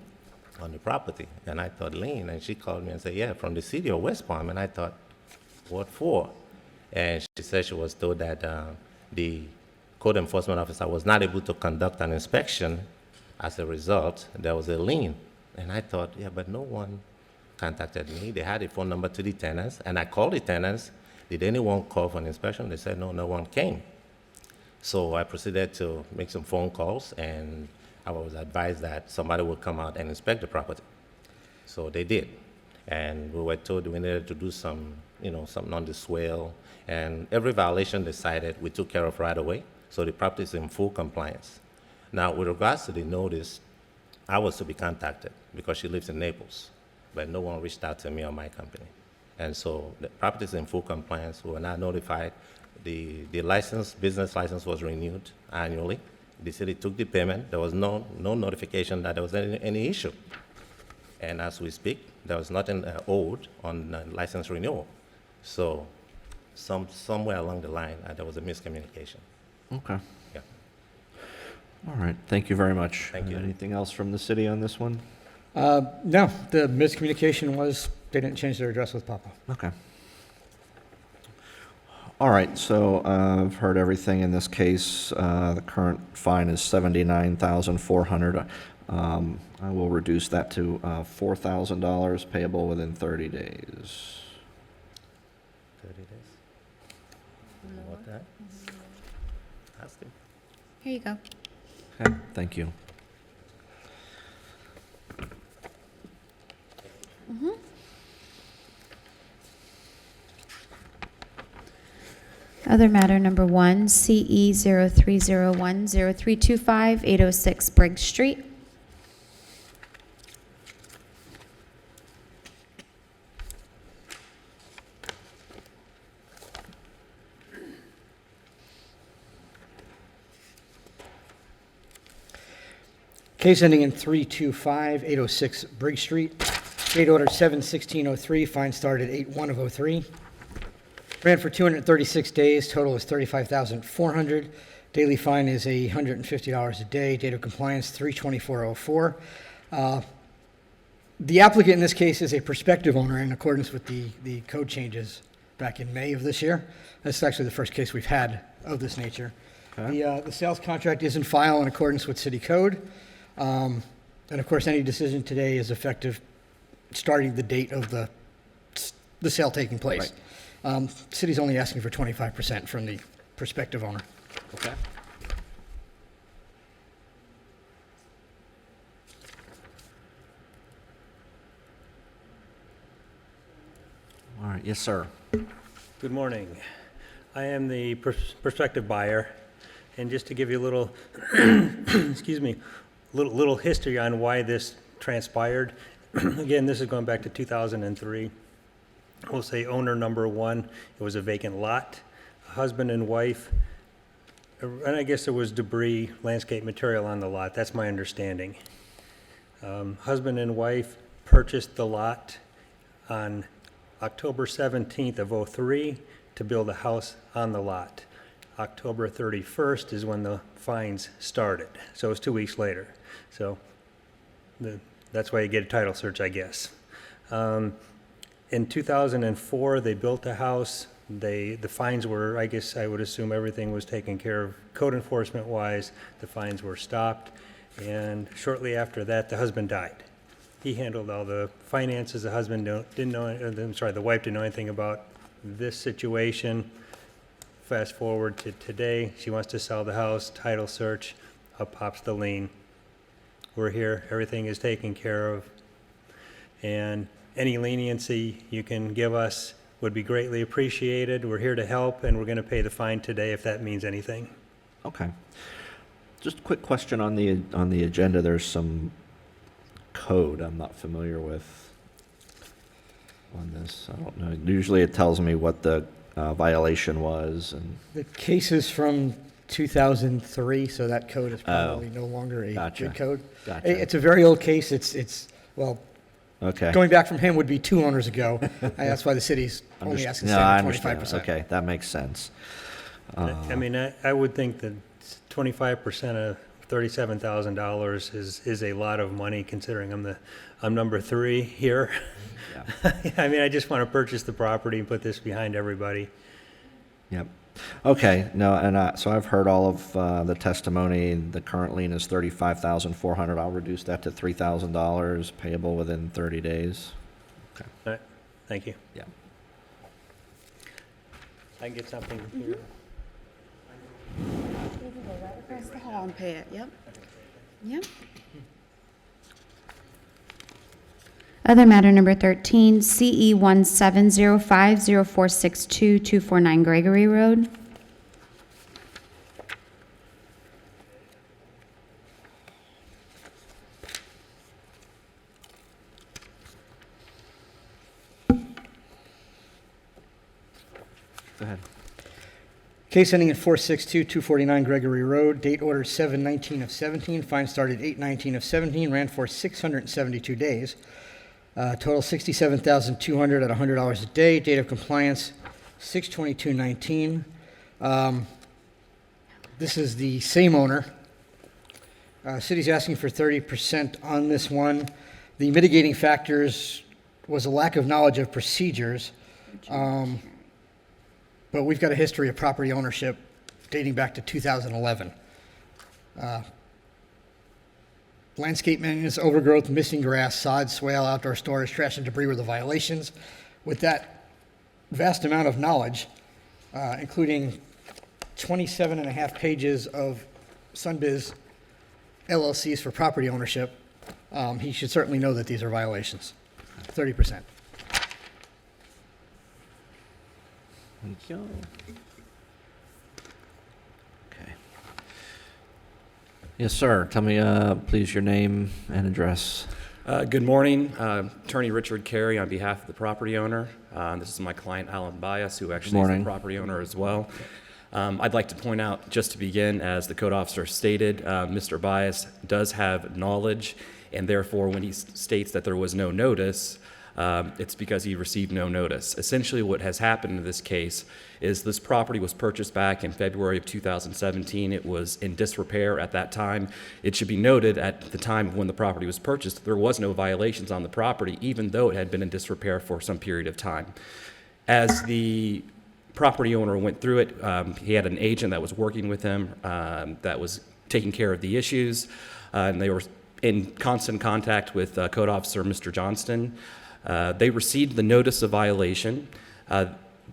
on the property. And I thought, lien? And she called me and said, yeah, from the city of West Palm. And I thought, what for? And she said she was told that the code enforcement officer was not able to conduct an inspection. As a result, there was a lien. And I thought, yeah, but no one contacted me. They had a phone number to the tenants, and I called the tenants. Did anyone call for an inspection? They said, no, no one came. So I proceeded to make some phone calls, and I was advised that somebody would come out and inspect the property. So they did. And we were told we needed to do some, something on the swale. And every violation they cited, we took care of right away. So the property is in full compliance. Now, with regards to the notice, I was to be contacted because she lives in Naples, but no one reached out to me or my company. And so the property is in full compliance. We were not notified. The business license was renewed annually. The city took the payment. There was no notification that there was any issue. And as we speak, there was nothing owed on license renewal. So somewhere along the line, there was a miscommunication. Okay. Yeah. All right. Thank you very much. Thank you. Anything else from the city on this one? No, the miscommunication was they didn't change their address with Papa. Okay. All right, so I've heard everything in this case. The current fine is $79,400. I will reduce that to $4,000 payable within 30 days. 30 days? What that? Ask him. Here you go. Okay, thank you. Other matter number 1, CE 03010325, 806 Briggs Street. Case ending in 325, 806 Briggs Street. Date order 7/16/03, fine started 8/1/03. Ran for 236 days, total is $35,400. Daily fine is $150 a day. Date of compliance 3/24/04. The applicant in this case is a prospective owner in accordance with the code changes back in May of this year. This is actually the first case we've had of this nature. Okay. The sales contract is in file in accordance with city code. And of course, any decision today is effective starting the date of the sale taking place. City's only asking for 25% from the prospective owner. Okay. All right, yes, sir. Good morning. I am the prospective buyer, and just to give you a little, excuse me, little history on why this transpired. Again, this is going back to 2003. We'll say owner number one, it was a vacant lot, husband and wife, and I guess there was debris, landscape material on the lot. That's my understanding. Husband and wife purchased the lot on October 17th of '03 to build a house on the lot. October 31st is when the fines started, so it's 2 weeks later. So that's why you get a title search, I guess. In 2004, they built a house. The fines were, I guess I would assume everything was taken care of code enforcement wise. The fines were stopped, and shortly after that, the husband died. He handled all the finances. The husband the wife didn't know anything about this situation. Fast forward to today, she wants to sell the house, title search, up pops the lien. We're here, everything is taken care of, and any leniency you can give us would be greatly appreciated. We're here to help, and we're going to pay the fine today if that means anything. Okay. Just a quick question on the agenda. There's some code I'm not familiar with on this. I don't know. Usually it tells me what the violation was. And The case is from 2003, so that code is probably no longer a good code. Gotcha. It's a very old case. Well, okay. Going back from him would be 2 owners ago. And that's why the city's only asking I 25%. understand. Okay, that makes sense. I mean, I would think that 25% of $37,000 is a lot of money, considering I'm number 3 here. Yeah. I mean, I just want to purchase the property and put this behind everybody. Yep. Okay. No, and so I've heard all of the testimony. The current lien is $35,400. I'll reduce that to $3,000, payable within 30 days. Okay. All right. Thank you. Yeah. I can get something here. Across the hall and pay it, yep. Yep. Other matter number 13, CE 17050462-249 Gregory Road. Go ahead. Case ending in 462-249 Gregory Road, date order 7/19 of 17, fine started 8/19 of 17, ran for 672 days. Total $67,200 at $100 a day. Date of compliance 6/22/19. This is the same owner. City's asking for 30% on this one. The mitigating factors was a lack of knowledge of procedures. But we've got a history of property ownership dating back to 2011. Landscape maintenance, overgrowth, missing grass, sod, swale, outdoor storage, trash, and debris were the violations. With that vast amount of knowledge, including 27 and a half pages of Sunbiz LLCs for property ownership, he should certainly know that these are violations. 30%. Thank you. Okay. Yes, sir. Tell me, please, your name and address. Good morning. Attorney Richard Carey on behalf of the property owner. This is my client, Alan Bias, who actually is the property owner as well. I'd like to point out, just to begin, as the code officer stated, Mr. Bias does have knowledge, and therefore when he states that there was no notice, it's because he received no notice. Essentially what has happened in this case is this property was purchased back in February of 2017. It was in disrepair at that time. It should be noted at the time when the property was purchased, there was no violations on the property, even though it had been in disrepair for some period of time. As the property owner went through it, he had an agent that was working with him that was taking care of the issues, and they were in constant contact with Code Officer Mr. Johnston. They received the notice of violation.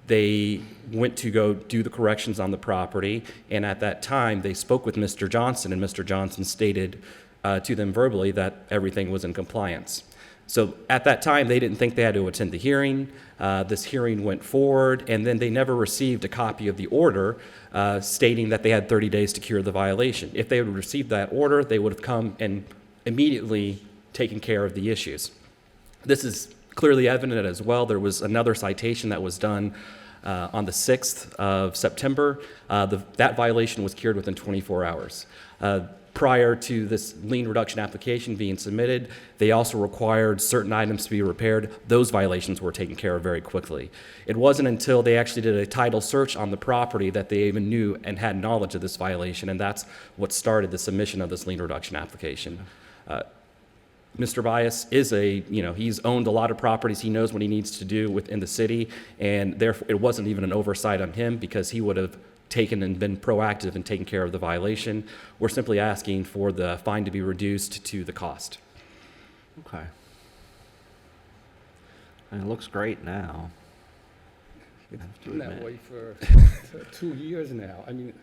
They went to go do the corrections on the property, and at that time, they spoke with Mr. Johnson, and Mr. Johnson stated to them verbally that everything was in compliance. So at that time, they didn't think they had to attend the hearing. This hearing went forward, and then they never received a copy of the order stating that they had 30 days to cure the violation. If they had received that order, they would have come and immediately taken care of the issues. This is clearly evident as well. There was another citation that was done on the 6th of September. That violation was cured within 24 hours. Prior to this lien reduction application being submitted, they also required certain items to be repaired. Those violations were taken care of very quickly. It wasn't until they actually did a title search on the property that they even knew and had knowledge of this violation, and that's what started the submission of this lien reduction application. Mr. Bias is he's owned a lot of properties. He knows what he needs to do within the city, and therefore it wasn't even an oversight on him because he would have taken and been proactive in taking care of the violation. We're simply asking for the fine to be reduced to the cost. Okay. And it looks great now. It's been that way for 2 years now. I mean,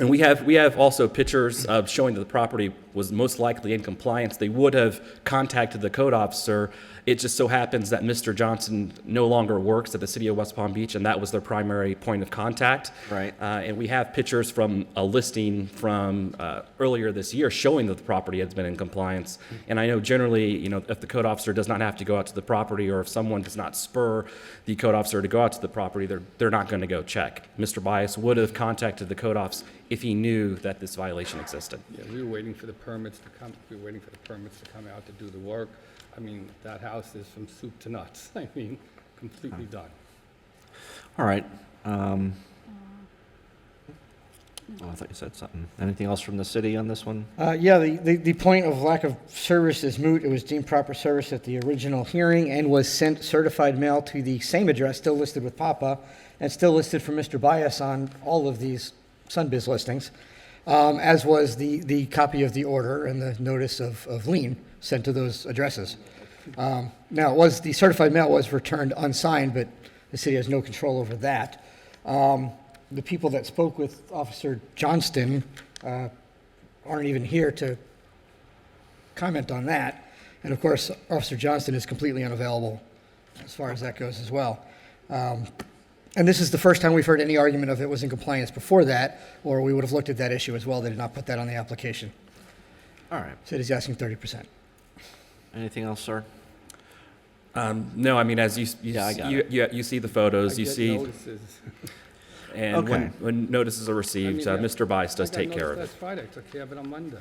and we have also pictures of showing that the property was most likely in compliance. They would have contacted the code officer. It just so happens that Mr. Johnson no longer works at the city of West Palm Beach, and that was their primary point of contact. Right. And we have pictures from a listing from earlier this year showing that the property has been in compliance. And I know generally, if the code officer does not have to go out to the property, or if someone does not spur the code officer to go out to the property, they're not going to go check. Mr. Bias would have contacted the code officer if he knew that this violation existed. yeah, we were waiting for the permits to come. We were waiting for the permits to come out to do the work. I mean, that house is from soup to nuts. I mean, completely done. All right. Oh, I thought you said something. Anything else from the city on this one? Yeah, the point of lack of service is moot. It was deemed proper service at the original hearing and was sent certified mail to the same address, still listed with Papa, and still listed for Mr. Bias on all of these Sunbiz listings, as was the copy of the order and the notice of lien sent to those addresses. Now, the certified mail was returned unsigned, but the city has no control over that. The people that spoke with Officer Johnston aren't even here to comment on that. And of course, Officer Johnston is completely unavailable as far as that goes as well. And this is the first time we've heard any argument of it was in compliance before that, or we would have looked at that issue as well. They did not put that on the application. All right. City's asking 30%. Anything else, sir? No, I mean, as you see the photos, I you get see, notices. and Okay. when notices are received, I mean, yeah, Mr. Bias does I got take care notice of it. last Friday. I took care of it on Monday.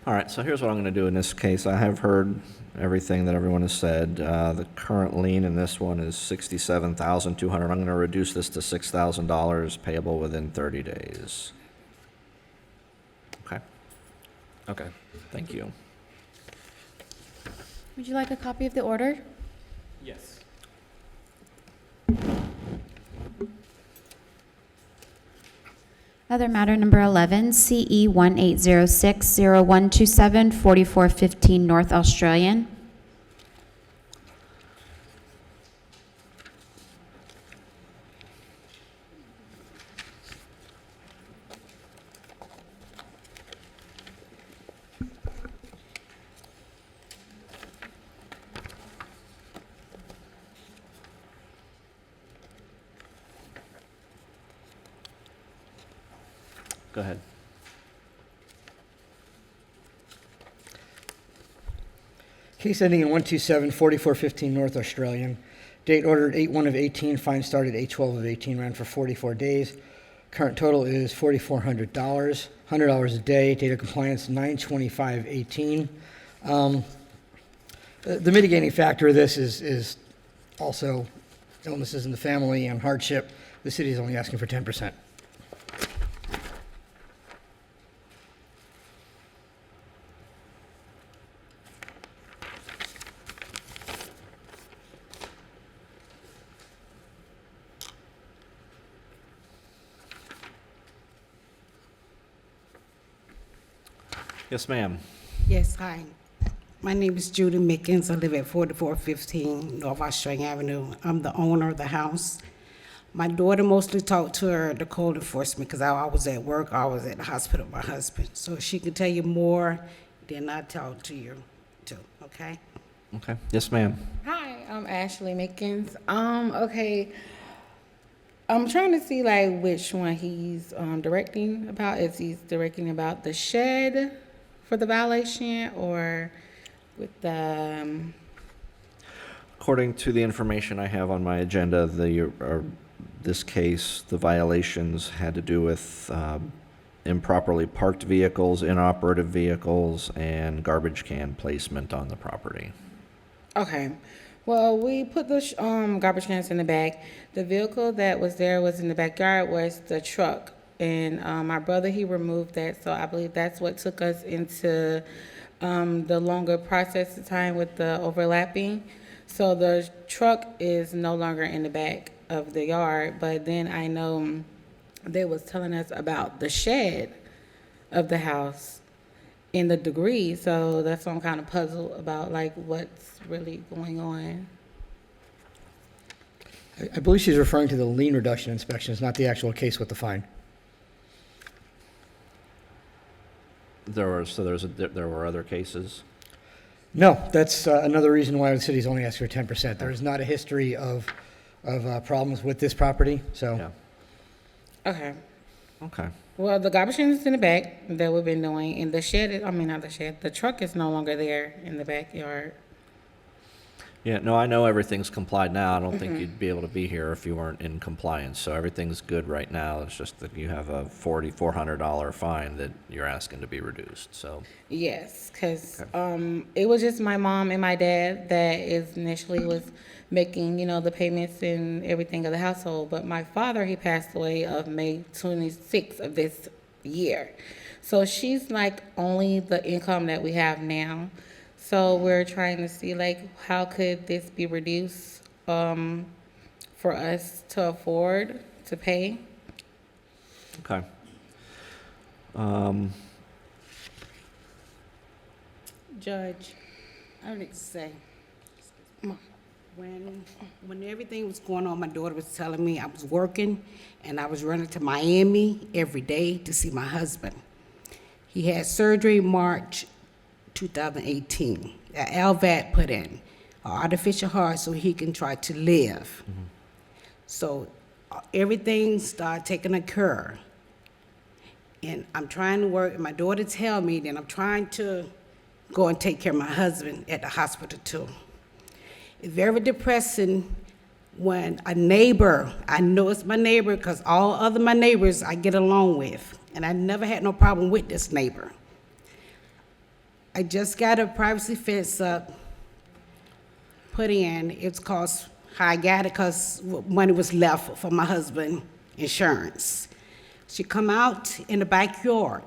All right, so here's what I'm going to do in this case. I have heard everything that everyone has said. The current lien in this one is $67,200. I'm going to reduce this to $6,000 payable within 30 days. Okay, Okay. thank you. Would you like a copy of the order? Yes. Other matter number 11, CE 1806-0127, 4415 North Australian. Go ahead. Case ending in 127, 4415 North Australian. Date ordered 8/1 of 18, fine started 8/12 of 18, ran for 44 days. Current total is $4,400, $100 a day. Date of compliance 9/25/18. The mitigating factor of this is also illnesses in the family and hardship. The city is only asking for 10%. Yes, ma'am. Yes, hi. My name is Judy Mickens. I live at 4415 North Australia Avenue. I'm the owner of the house. My daughter mostly talked to the code enforcement because I was at work, I was at the hospital with my husband. So she can tell you more than I talk to you too, okay? Okay. Yes, ma'am. Hi, I'm Ashley Mickens. Okay, I'm trying to see like which one he's directing about. If he's directing about the shed for the violation or with the. According to the information I have on my agenda, this case, the violations had to do with improperly parked vehicles, inoperative vehicles, and garbage can placement on the property. Okay. Well, we put the garbage cans in the back. The vehicle that was there was in the backyard was the truck. And my brother, he removed that. So I believe that's what took us into the longer process of time with the overlapping. So the truck is no longer in the back of the yard. But then I know they was telling us about the shed of the house in the degree. So that's why I'm kind of puzzled about like what's really going on. I believe she's referring to the lien reduction inspections, not the actual case with the fine. There were other cases. No, that's another reason why the city's only asked for 10%. There is not a history of problems with this property, so. Yeah. Okay. Okay. Well, the garbage can is in the back that we've been doing, and the shed, not the shed, the truck is no longer there in the backyard. Yeah, no, I know everything's complied now. I don't think you'd be able to be here if you weren't in compliance. So everything's good right now. It's just that you have a $4,400 fine that you're asking to be reduced, so. Yes, because it was just my mom and my dad that initially was making, the payments and everything of the household. But my father, he passed away of May 26th of this year. So she's like only the income that we have now. So we're trying to see like how could this be reduced for us to afford to pay. Okay. Judge, I would like to say, when everything was going on, my daughter was telling me I was working and I was running to Miami every day to see my husband. He had surgery March 2018. LVAD put in an artificial heart so he can try to live. Mm-hmm. So everything started taking a curve. And I'm trying to work, and my daughter tell me that I'm trying to go and take care of my husband at the hospital too. It's very depressing when a neighbor, I know it's my neighbor because all other my neighbors I get along with, and I never had no problem with this neighbor. I just got a privacy fence up put in. It's cost how I got it because money was left for my husband insurance. She come out in the backyard.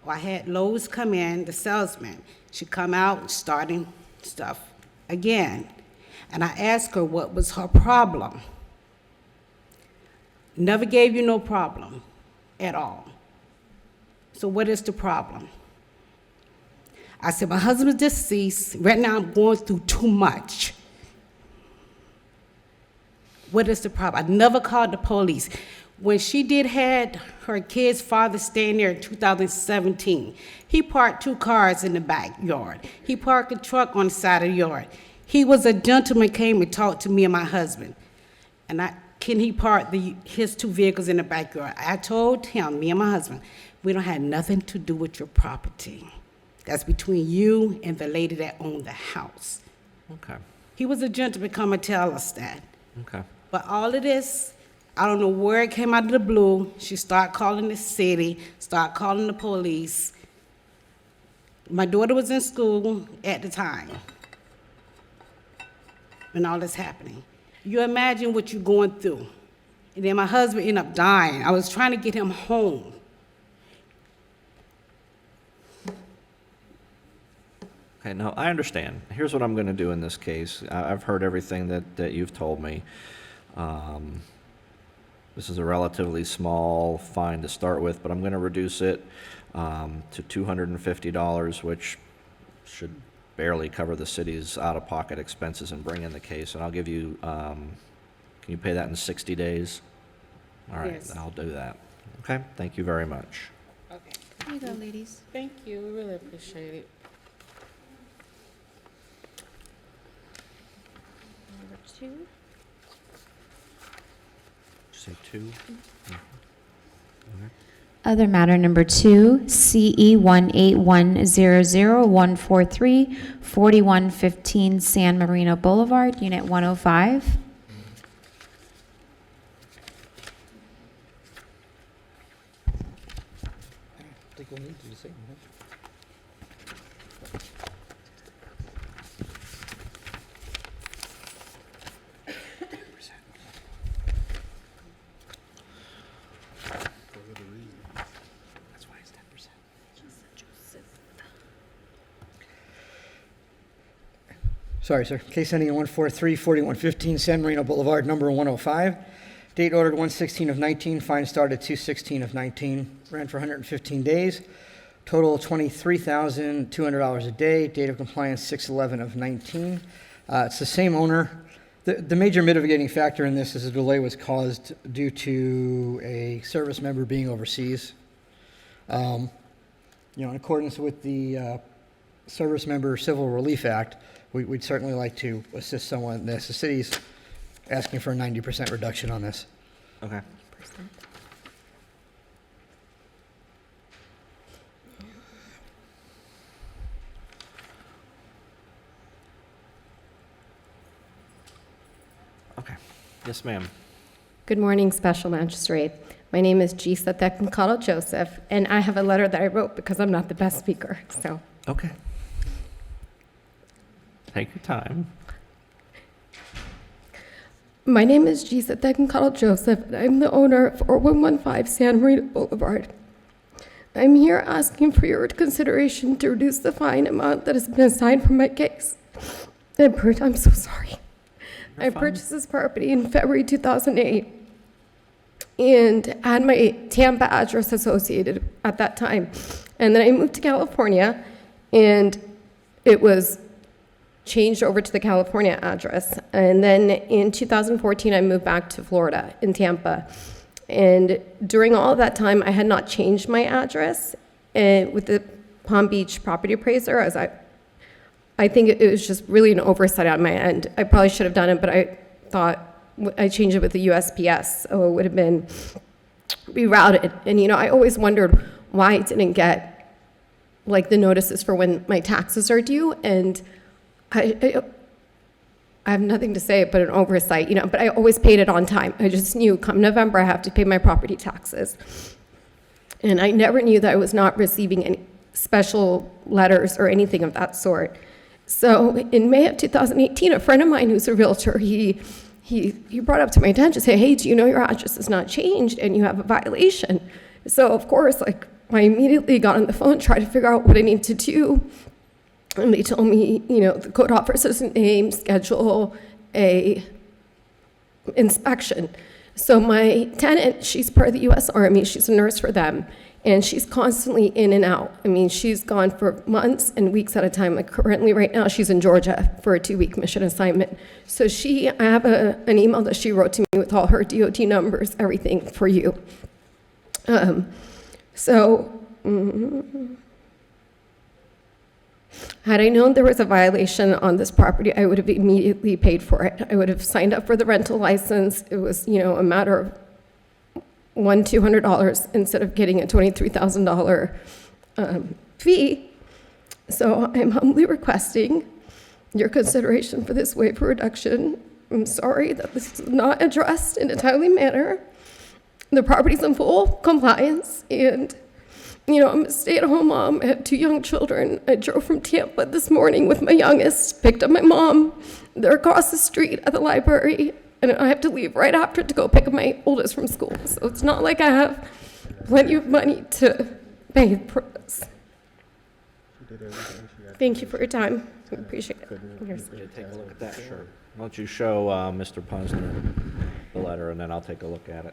I had Lowe's come in, the salesman. She come out starting stuff again. And I asked her what was her problem. Never gave you no problem at all. So what is the problem? I said, my husband's deceased. Right now I'm going through too much. What is the problem? I never called the police. When she had her kid's father staying there in 2017, he parked 2 cars in the backyard. He parked a truck on the side of the yard. He was a gentleman, came and talked to me and my husband. And can he park his 2 vehicles in the backyard? I told him, me and my husband, we don't have nothing to do with your property. That's between you and the lady that owned the house. Okay. He was a gentleman, come and tell us that. Okay. But all of this, I don't know where it came out of the blue. She started calling the city, started calling the police. My daughter was in school at the time when all this happening. You imagine what you're going through. And then my husband ended up dying. I was trying to get him home. Okay, now I understand. Here's what I'm going to do in this case. I've heard everything that you've told me. This is a relatively small fine to start with, but I'm going to reduce it to $250, which should barely cover the city's out-of-pocket expenses and bring in the case. And I'll give you, can you pay that in 60 days? All right, Yes. I'll do that. Okay, thank you very much. Okay. Here you go, ladies. Thank you, we really appreciate it. Number 2. Say 2. Other matter number 2, CE 181000143, 4115 San Marino Boulevard, Unit 105. I think we'll need to say, Sorry, sir. Case ending in 143, 4115 San Marino Boulevard, number 105. Date ordered 116 of 19, fine started 216 of 19. Ran for 115 days. Total $23,200 a day. Date of compliance 6/11 of 19. It's the same owner. The major mitigating factor in this is the delay was caused due to a service member being overseas. In accordance with the Service Member Civil Relief Act, we'd certainly like to assist someone in this. The city's asking for a 90% reduction on this. Okay. Okay. Yes, ma'am. Good morning, Special Magistrate. My name is Gisa Theknkalo Joseph, and I have a letter that I wrote because I'm not the best speaker, so. Okay. Take your time. My name is Gisa Theknkalo Joseph, and I'm the owner of 4115 San Marino Boulevard. I'm here asking for your consideration to reduce the fine amount that has been assigned for my case. I'm so sorry. I purchased this property in February 2008 and had my Tampa address associated at that time. And then I moved to California, and it was changed over to the California address. And then in 2014, I moved back to Florida in Tampa. And during all of that time, I had not changed my address. And with the Palm Beach property appraiser, I think it was just really an oversight on my end. I probably should have done it, but I thought I changed it with the USPS, so it would have been rerouted. And I always wondered why I didn't get like the notices for when my taxes are due. And I have nothing to say but an oversight, but I always paid it on time. I just knew come November I have to pay my property taxes. And I never knew that I was not receiving any special letters or anything of that sort. So in May of 2018, a friend of mine who's a realtor, he brought up to my attention, say, hey, do you know your address is not changed and you have a violation? So of course, I immediately got on the phone, tried to figure out what I need to do. And they told me, the code officer's name, schedule a inspection. So my tenant, she's part of the U.S. Army. She's a nurse for them. And she's constantly in and out. I mean, she's gone for months and weeks at a time. Like currently right now, she's in Georgia for a 2-week mission assignment. So I have an email that she wrote to me with all her DOT numbers, everything for you. Had I known there was a violation on this property, I would have immediately paid for it. I would have signed up for the rental license. It was, a matter of $200 instead of getting a $23,000 fee. So I'm humbly requesting your consideration for this waiver reduction. I'm sorry that this is not addressed in a timely manner. The property's in full compliance, and I'm a stay-at-home mom. I have 2 young children. I drove from Tampa this morning with my youngest, picked up my mom. They're across the street at the library, and I have to leave right after to go pick up my oldest from school. So it's not like I have plenty of money to pay for this. Thank you for your time. I appreciate it. Here's- Take a look at that, sure. Why don't you show Mr. Posner the letter, and then I'll take a look at it.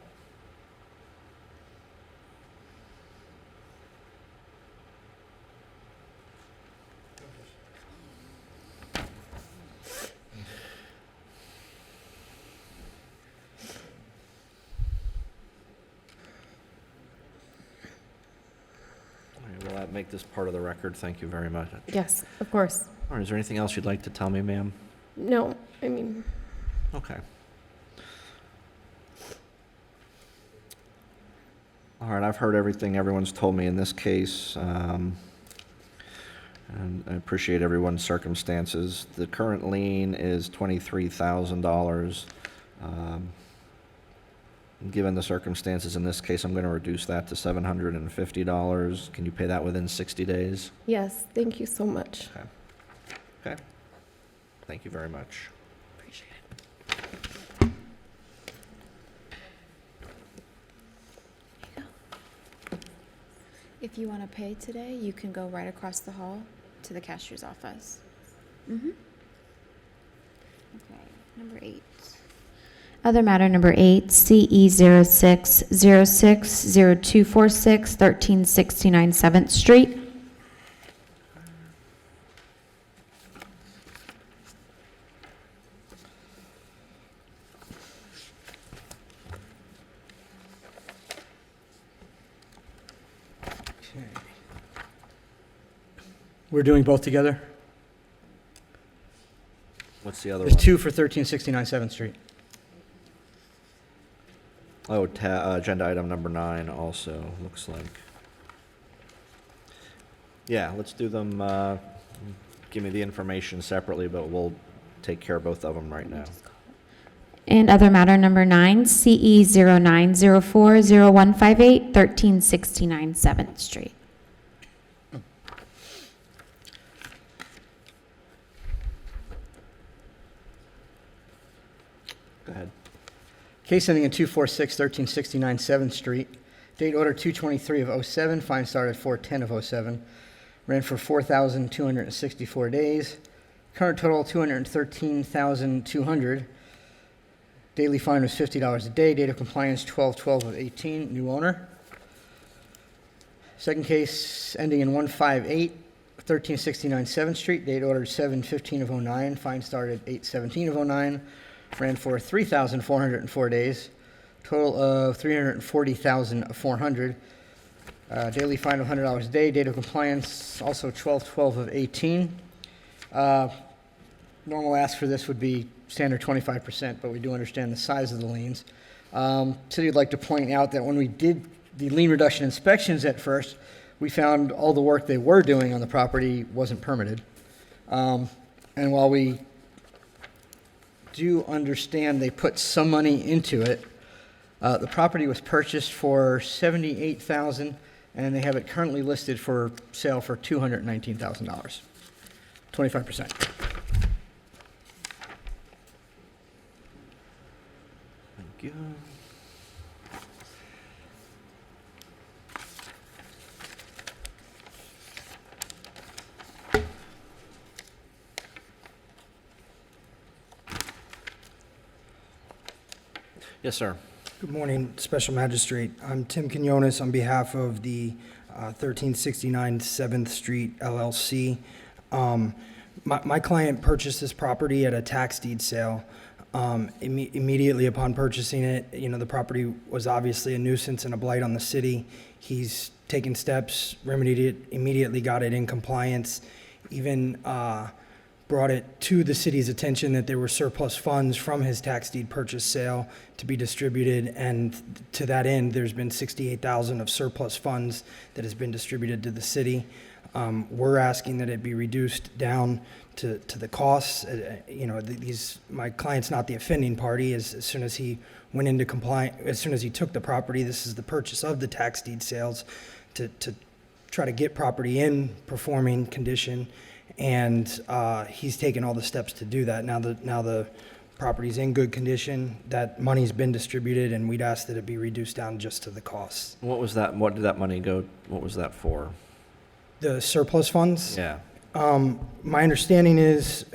make this part of the record. Thank you very much. Yes, of course. All right, is there anything else you'd like to tell me, ma'am? No, I mean, Okay. All right, I've heard everything everyone's told me in this case, and I appreciate everyone's circumstances. The current lien is $23,000. Given the circumstances in this case, I'm going to reduce that to $750. Can you pay that within 60 days? yes, thank you so much. Okay. Okay. Thank you very much. Appreciate it. If you want to pay today, you can go right across the hall to the cashier's office. Okay, number 8. Other matter number 8, CE 06060246, 1369 7th Street. We're doing both together? What's the other There's one? 2 for 1369 7th Street. Oh, agenda item number 9 also, looks like. Yeah, let's do them, give me the information separately, but we'll take care of both of them right now. And other matter number 9, CE 09040158, 1369 7th Street. Go ahead. Case ending in 246, 1369 7th Street. Date order 223 of 07, fine started 4/10 of 07. Ran for 4,264 days. Current total 213,200. Daily fine was $50 a day. Date of compliance 12/12 of 18. New owner. Second case ending in 158, 1369 7th Street. Date ordered 7/15 of 09. Fine started 8/17 of 09. Ran for 3,404 days. Total of 340,400. Daily fine of $100 a day. Date of compliance also 12/12 of 18. Normal ask for this would be standard 25%, but we do understand the size of the liens. City would like to point out that when we did the lien reduction inspections at first, we found all the work they were doing on the property wasn't permitted. And while we do understand they put some money into it, the property was purchased for $78,000, and they have it currently listed for sale for $219,000, 25%. Thank you. Yes, sir. Good morning, Special Magistrate. I'm Tim Quinones on behalf of the 1369 7th Street LLC. My client purchased this property at a tax deed sale. Immediately upon purchasing it, the property was obviously a nuisance and a blight on the city. He's taken steps, remedied it, immediately got it in compliance, even brought it to the city's attention that there were surplus funds from his tax deed purchase sale to be distributed, and to that end, there's been $68,000 of surplus funds that has been distributed to the city. We're asking that it be reduced down to the costs. My client's not the offending party. As soon as he went into compliance, as soon as he took the property, this is the purchase of the tax deed sales to try to get property in performing condition. And he's taken all the steps to do that. Now the property's in good condition, that money's been distributed, and we'd ask that it be reduced down just to the costs. What was that, what did that money go, what was that for? The surplus funds? Yeah. My understanding is,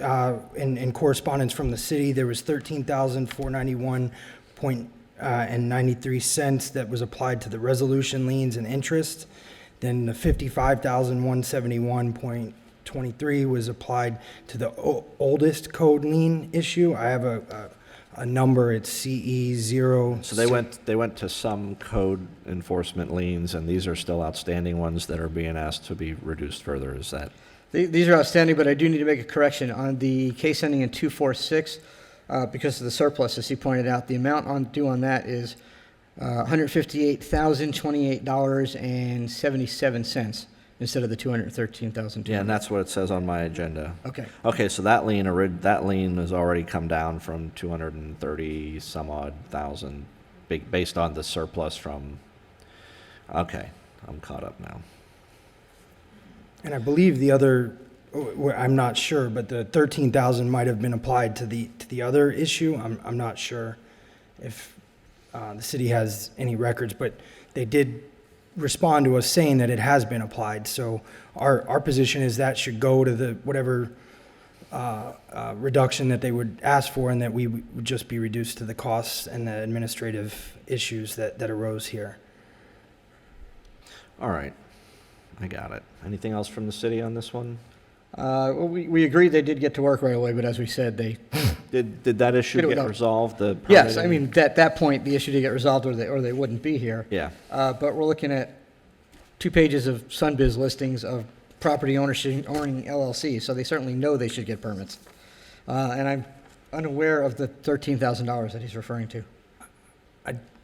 in correspondence from the city, there was $13,491.93 that was applied to the resolution liens and interest. Then the $55,171.23 was applied to the oldest code lien issue. I have a a number. It's CE0. So they went to some code enforcement liens, and these are still outstanding ones that are being asked to be reduced further. Is that? These are outstanding, but I do need to make a correction on the case ending in 246, because of the surplus, as he pointed out. The amount due on that is $158,028.77 instead of the $213,000. Yeah, and that's what it says on my agenda. Okay. Okay, so that lien has already come down from 230 some odd thousand, based on the surplus from. Okay, I'm caught up now. And I believe the other, I'm not sure, but the 13,000 might have been applied to the other issue. I'm not sure if the city has any records, but they did respond to us saying that it has been applied. So our position is that should go to the whatever reduction that they would ask for, and that we would just be reduced to the costs and the administrative issues that arose here. All right, I got it. Anything else from the city on this one? Well, we agreed they did get to work right away, but as we said, they Did that issue get resolved? Yes, I mean, at that point, the issue did get resolved, or they wouldn't be here. Yeah. But we're looking at 2 pages of Sunbiz listings of property owning LLC, so they certainly know they should get permits. And I'm unaware of the $13,000 that he's referring to.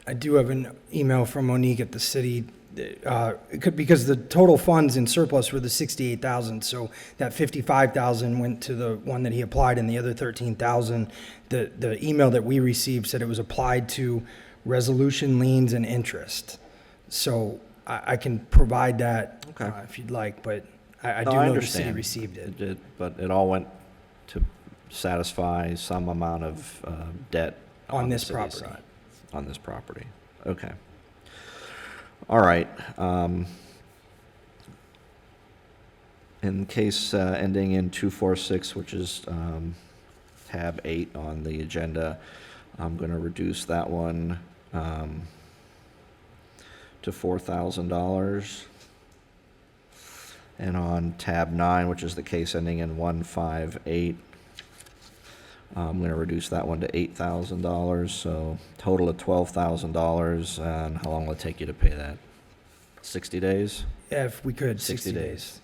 I do have an email from Monique at the city, because the total funds in surplus were the 68,000, so that 55,000 went to the one that he applied, and the other 13,000, the email that we received said it was applied to resolution, liens, and interest. So I can provide that if you'd like, but I do know the city received it. But it all went to satisfy some amount of debt On the this city property. side. On this property. Okay. All right. In case ending in 246, which is tab 8 on the agenda, I'm going to reduce that one to $4,000. And on tab 9, which is the case ending in 158, I'm going to reduce that one to $8,000, so total of $12,000. And how long will it take you to pay that? 60 days? Yeah, if we could, 60 days.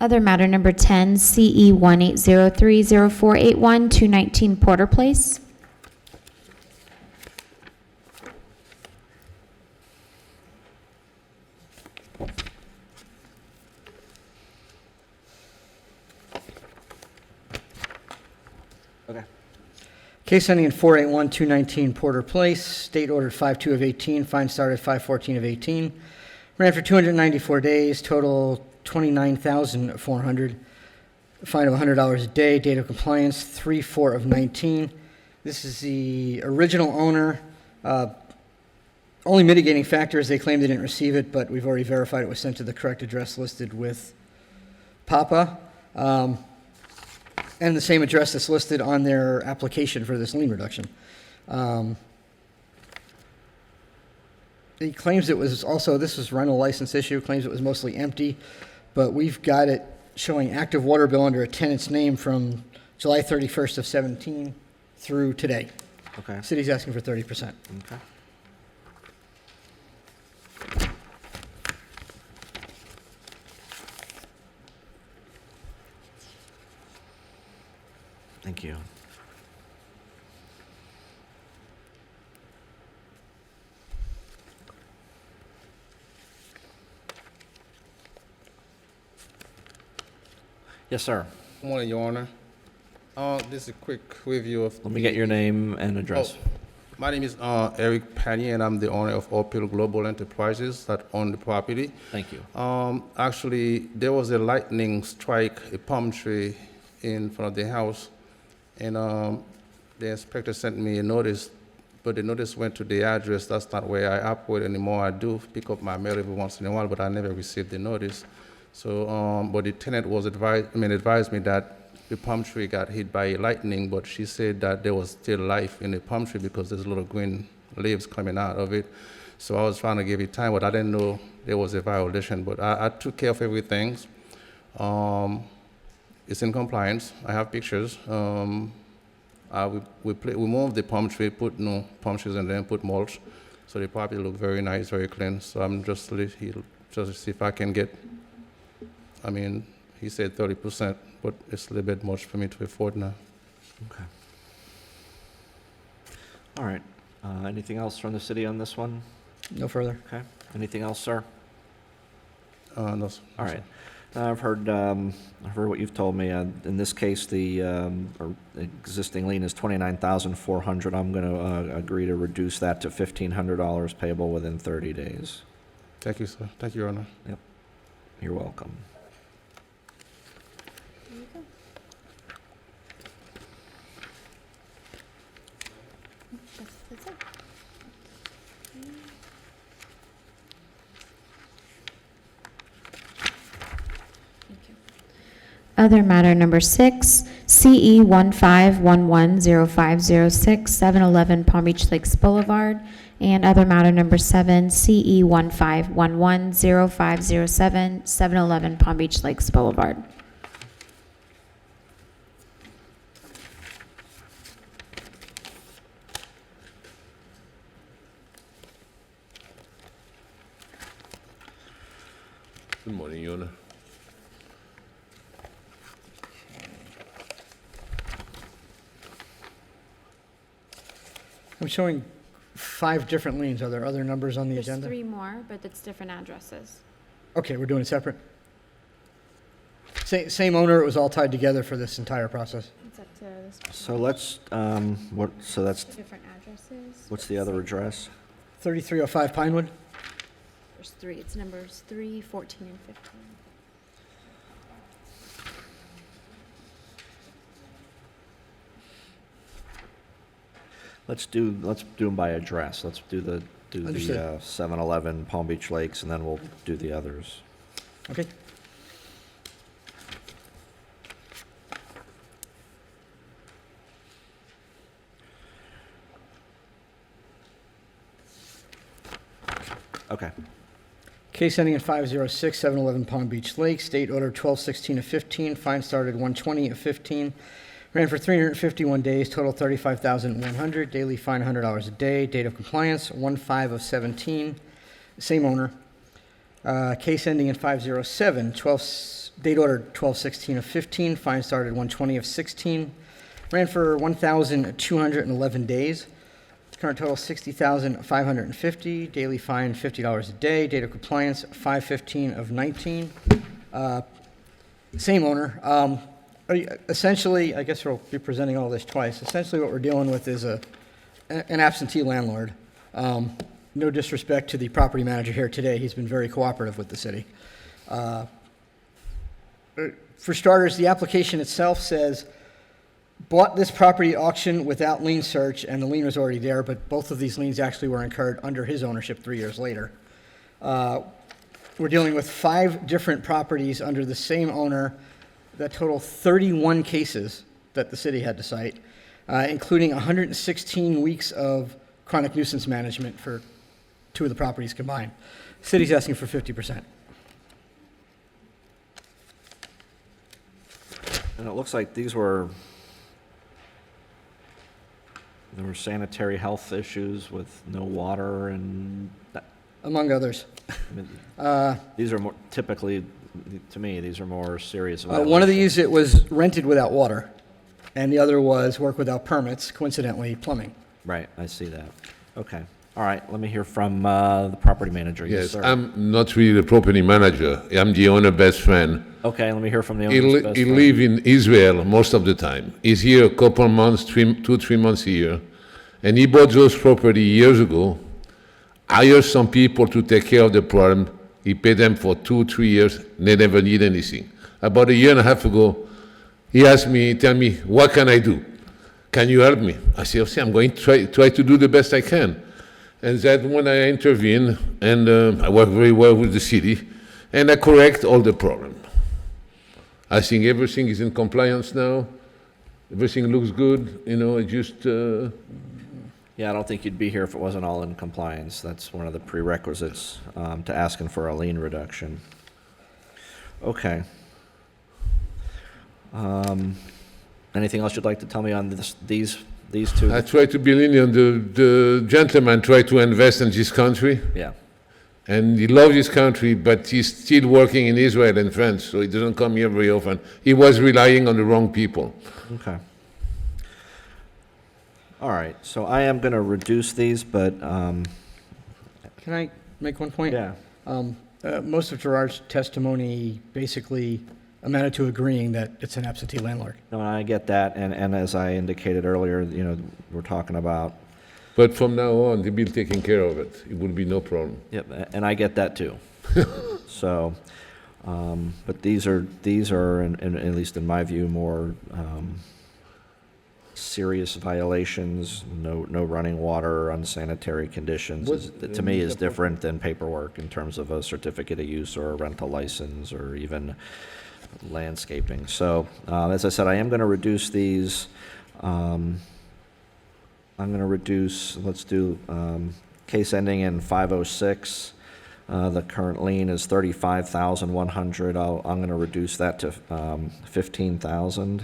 Other matter number 10, CE 18030481, 219 Porter Place. Okay. Case ending in 481-219 Porter Place, date ordered 5/2 of 18, fine started 5/14 of 18. Ran for 294 days, total $29,400, fine of $100 a day, date of compliance 3/4 of 19. This is the original owner. Only mitigating factor is they claim they didn't receive it, but we've already verified it was sent to the correct address listed with Papa. And the same address that's listed on their application for this lien reduction. He claims it was also, this is rental license issue, claims it was mostly empty, but we've got it showing active water bill under a tenant's name from July 31st of 17 through today. Okay. City's asking for 30%. Okay. Thank you. Yes, sir. Good morning, Your Honor. This is a quick review of... Let me get your name and address. My name is Eric Panier, and I'm the owner of Opal Global Enterprises that own the property. Thank you. Actually, there was a lightning strike, a palm tree in front of the house, and the inspector sent me a notice, but the notice went to the address. That's not where I operate anymore. I do pick up my mail every once in a while, but I never received the notice. So, but the tenant was advised me that the palm tree got hit by lightning, but she said that there was still life in the palm tree because there's little green leaves coming out of it. So I was trying to give it time, but I didn't know there was a violation. But I took care of everything. It's in compliance. I have pictures. We moved the palm tree, put new palm trees, and then put mulch. So the property look very nice, very clean. So I'm just to see if I can get, I mean, he said 30%, but it's a little bit much for me to afford now. Okay. All right. Anything else from the city on this one? No further. Okay. Anything else, sir? No, sir. All right. I've heard what you've told me. In this case, the existing lien is $29,400. I'm going to agree to reduce that to $1,500 payable within 30 days. Thank you, sir. Thank you, Your Honor. Yep. You're welcome. There you go. That's it. Other matter number 6, CE 15110506, 711 Palm Beach Lakes Boulevard, and other matter number 7, CE 15110507, 711 Palm Beach Lakes Boulevard. Good morning, Your Honor. I'm showing 5 different liens. Are there other numbers on the There's agenda? 3 more, but it's different addresses. Okay, we're doing it separate. Same owner, it was all tied together for this entire process. It's up to this. So let's, so that's, Different addresses. what's the other address? 3305 Pinewood? There's 3. It's numbers 3, 14, and 15. Let's do them by address. Let's do the Understood. 7-Eleven Palm Beach Lakes, and then we'll do the others. Okay. Okay. Case ending in 506, 711 Palm Beach Lakes, State Order 1216 of 15, fine started 120 of 15, ran for 351 days, total 35,100, daily fine $100 a day, date of compliance 15 of 17, same owner. Case ending in 507, date order 1216 of 15, fine started 120 of 16, ran for 1,211 days. Current total $60,550, daily fine $50 a day, date of compliance 5/15 of 19. Same owner. Essentially, I guess we'll be presenting all this twice. Essentially, what we're dealing with is an absentee landlord. No disrespect to the property manager here today. He's been very cooperative with the city. For starters, the application itself says, bought this property at auction without lien search, and the lien was already there, but both of these liens actually were incurred under his ownership 3 years later. We're dealing with 5 different properties under the same owner that total 31 cases that the city had to cite, including 116 weeks of chronic nuisance management for 2 of the properties combined. City's asking for 50%. And it looks like there were sanitary health issues with no water and Among others. these are more typically, to me, these are more serious. One of these, it was rented without water, and the other was work without permits, coincidentally plumbing. Right, I see that. Okay. All right, let me hear from the property manager. Yes, sir. I'm not really the property manager. I'm the owner best friend. Okay, let me hear from the owner's best He friend. lives in Israel most of the time. He's here a couple months, 2-3 months a year. And he bought those property years ago, hired some people to take care of the problem. He paid them for 2-3 years. They never need anything. About a year and a half ago, he asked me, tell me, what can I do? Can you help me? I said, okay, I'm going to try to do the best I can. And that's when I intervene, and I work very well with the city, and I correct all the problem. I think everything is in compliance now. Everything looks good, you know, it just, Yeah, I don't think you'd be here if it wasn't all in compliance. That's one of the prerequisites to asking for a lien reduction. Okay. Anything else you'd like to tell me on these two? I try to be lenient. The gentleman tried to invest in this country. Yeah. And he loves his country, but he's still working in Israel and France, so he doesn't come here very often. He was relying on the wrong people. Okay. All right, so I am going to reduce these, but, Can I make one point? Yeah. Most of Gerard's testimony basically amounted to agreeing that it's an absentee landlord. no, I get that, and as I indicated earlier, you know, we're talking about. But from now on, they'll be taking care of it. It will be no problem. Yep, and I get that too. So, but these are, at least in my view, more serious violations. No running water, unsanitary conditions. To me, is different than paperwork in terms of a certificate of use or a rental license or even landscaping. So, as I said, I am going to reduce these. I'm going to reduce, let's do case ending in 506. The current lien is $35,100. I'm going to reduce that to $15,000.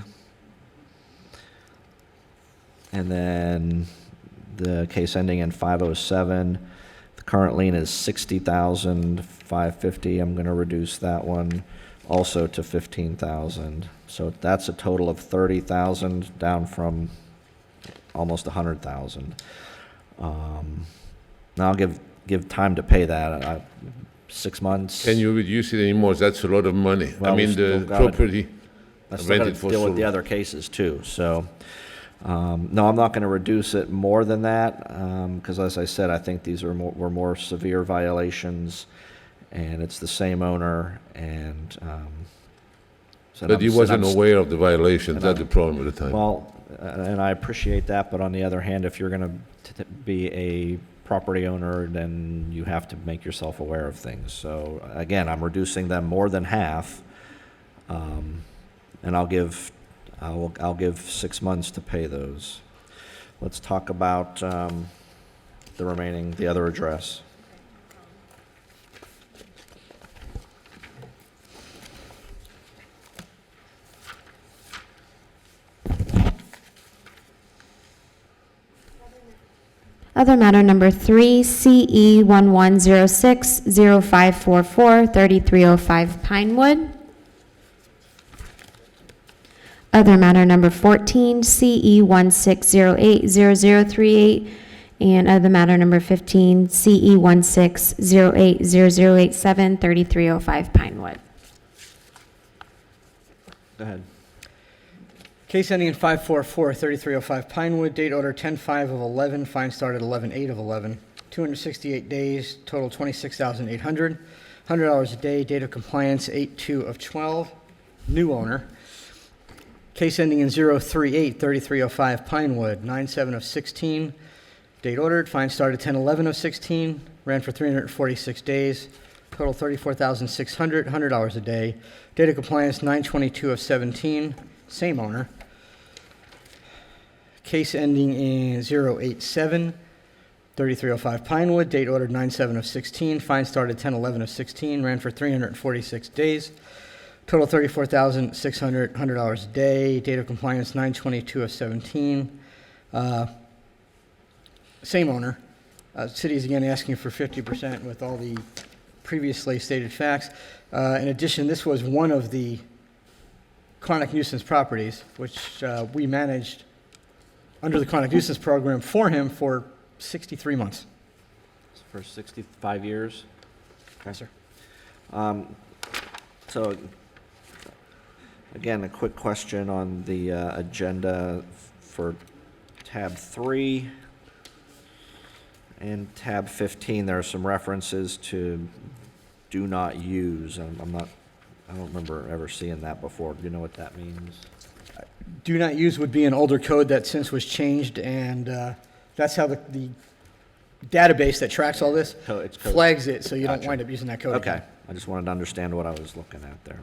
And then the case ending in 507, the current lien is $60,550. I'm going to reduce that one also to $15,000. So that's a total of $30,000, down from almost $100,000. Now I'll give time to pay that. 6 months. Can you reduce it anymore? That's a lot of money. Well, I mean, the property I still got rented to for deal so with the long. other cases too. So, no, I'm not going to reduce it more than that because, as I said, I think these were more severe violations, and it's the same owner. And But he wasn't aware of the violations. That's the problem at the time. Well, and I appreciate that, but on the other hand, if you're going to be a property owner, then you have to make yourself aware of things. So again, I'm reducing them more than half, and I'll give 6 months to pay those. Let's talk about the other address. Other matter number 3, CE 1106-0544, 3305 Pinewood. Other matter number 14, CE 1608-0038, and other matter number 15, CE 1608-0087, 3305 Pinewood. Go ahead. Case ending in 544, 3305 Pinewood, date order 10/5 of 11, fine started 11/8 of 11, 268 days, total 26,800, $100 a day, date of compliance 8/2 of 12, new owner. Case ending in 038, 3305 Pinewood, 9/7 of 16, date ordered, fine started 10/11 of 16, ran for 346 days, total 34,600, $100 a day, date of compliance 9/22 of 17, same owner. Case ending in 087, 3305 Pinewood, date ordered 9/7 of 16, fine started 10/11 of 16, ran for 346 days, total 34,600, $100 a day, date of compliance 9/22 of 17, same owner. City is again asking for 50% with all the previously stated facts. In addition, this was one of the chronic nuisance properties, which we managed under the chronic nuisance program for him for 63 months. For 65 years? Yes, sir. So, again, a quick question on the agenda for tab 3 and tab 15. There are some references to do not use. I don't remember ever seeing that before. Do you know what that means? Do not use would be an older code that since was changed, and that's how the database that tracks all this It's code. flags it, so you don't Gotcha. wind up using that code Okay, again. I just wanted to understand what I was looking at there.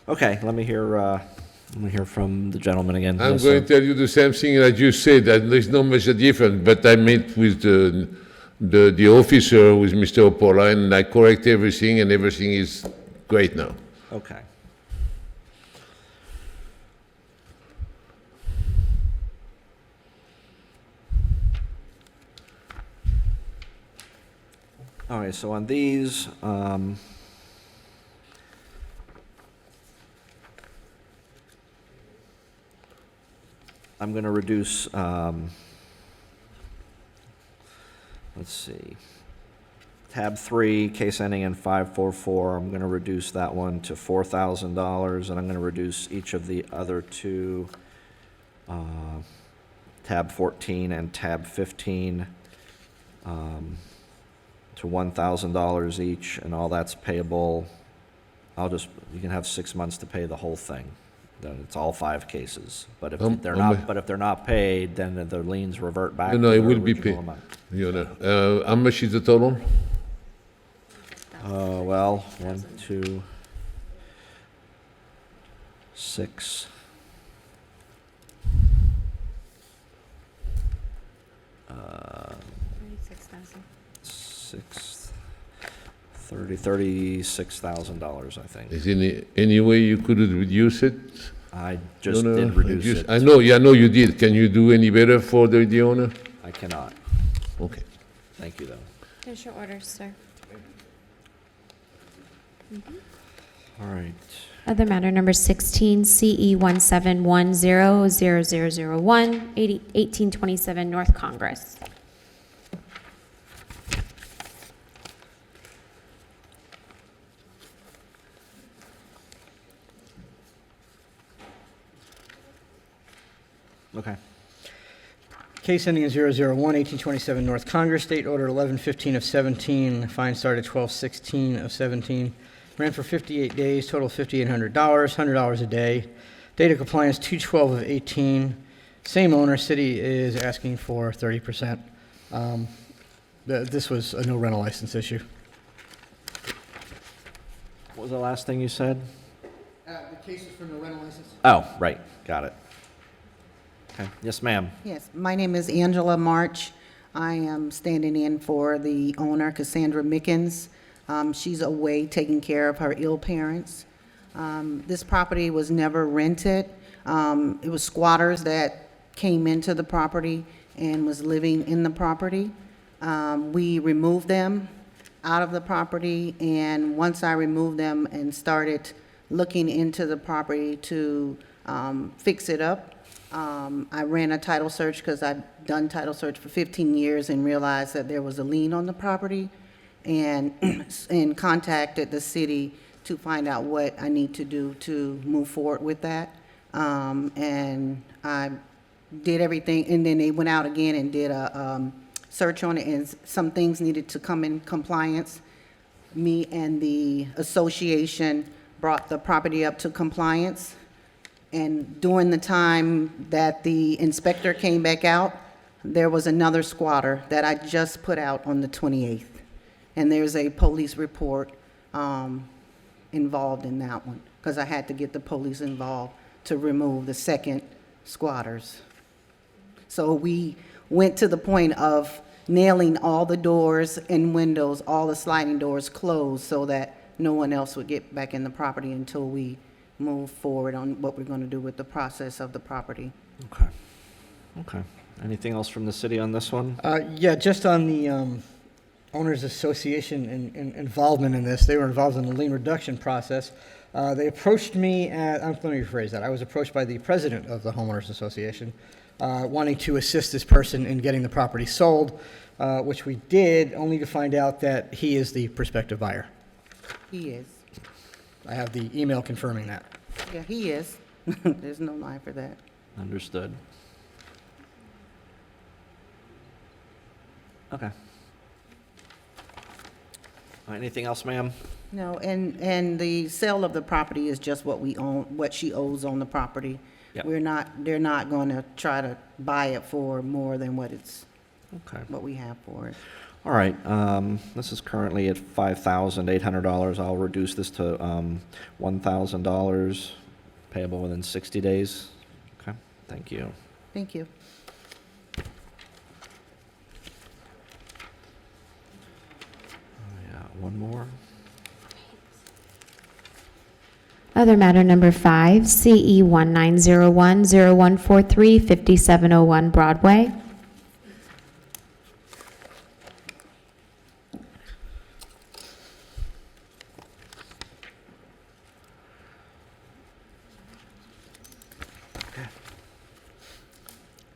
Okay, let me hear from the gentleman again. I'm Yes, going to sir. tell you the same thing that you said, that there's no much difference, but I met with the officer, with Mr. Opola, and I correct everything, and everything is great now. Okay. All right, so on these, I'm going to reduce, let's see, tab 3, case ending in 544, I'm going to reduce that one to $4,000, and I'm going to reduce each of the other two, tab 14 and tab 15, to $1,000 each, and all that's payable. You can have 6 months to pay the whole thing. Then it's all 5 cases. But if they're not paid, then the liens revert back to No, it their will be original paid. amount. You know, how much is the total? Well, 1, 2, 6. $36,000, I think. Is any way you could reduce it? I just did reduce it. I know you did. Can you do any better for the owner? I cannot. Okay. Thank you, though. There's your orders, sir. All right. Other matter number 16, CE 17100001, 1827 North Congress. Okay. Case ending in 001, 1827 North Congress, date order 11/15 of 17, fine started 12/16 of 17, ran for 58 days, total $5,800, $100 a day. Date of compliance 2/12 of 18. Same owner, city is asking for 30%. This was a no rental license issue. What was the last thing you said? The case is for no rental license? Oh, right. Got it. Okay. Yes, ma'am. Yes, my name is Angela March. I am standing in for the owner, Cassandra Mickens. She's away taking care of her ill parents. This property was never rented. It was squatters that came into the property and was living in the property. We removed them out of the property, and once I removed them and started looking into the property to fix it up, I ran a title search because I'd done title search for 15 years and realized that there was a lien on the property, and contacted the city to find out what I need to do to move forward with that. And I did everything, and then they went out again and did a search on it, and some things needed to come in compliance. Me and the association brought the property up to compliance. And during the time that the inspector came back out, there was another squatter that I just put out on the 28th. And there's a police report involved in that one, because I had to get the police involved to remove the second squatters. So we went to the point of nailing all the doors and windows, all the sliding doors closed, so that no one else would get back in the property until we move forward on what we're going to do with the process of the property. Okay. Okay. Anything else from the city on this one? Yeah, just on the owners association and involvement in this, they were involved in the lien reduction process. They approached me let me rephrase that. I was approached by the president of the homeowners association, wanting to assist this person in getting the property sold, which we did, only to find out that he is the prospective buyer. He is. I have the email confirming that. Yeah, he is. There's no lie for that. Understood. Okay. Anything else, ma'am? No, and the sale of the property is just what we own, what she owes on the property. Yep. They're not going to try to buy it for more than what it's Okay. what we have for it. All right, this is currently at $5,800. I'll reduce this to $1,000, payable within 60 days. Okay, thank you. Thank you. Yeah, one more. Other matter number 5, CE 1901-0143, 5701 Broadway.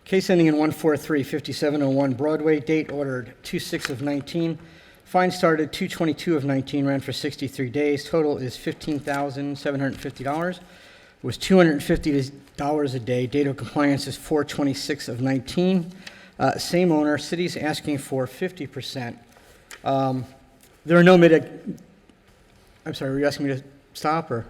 Case ending in 143, 5701 Broadway, date ordered 2/6 of 19. Fine started 2/22 of 19, ran for 63 days. Total is $15,750. Was $250 a day. Date of compliance is 4/26 of 19. Same owner. City's asking for 50%. There are no I'm sorry, were you asking me to stop or?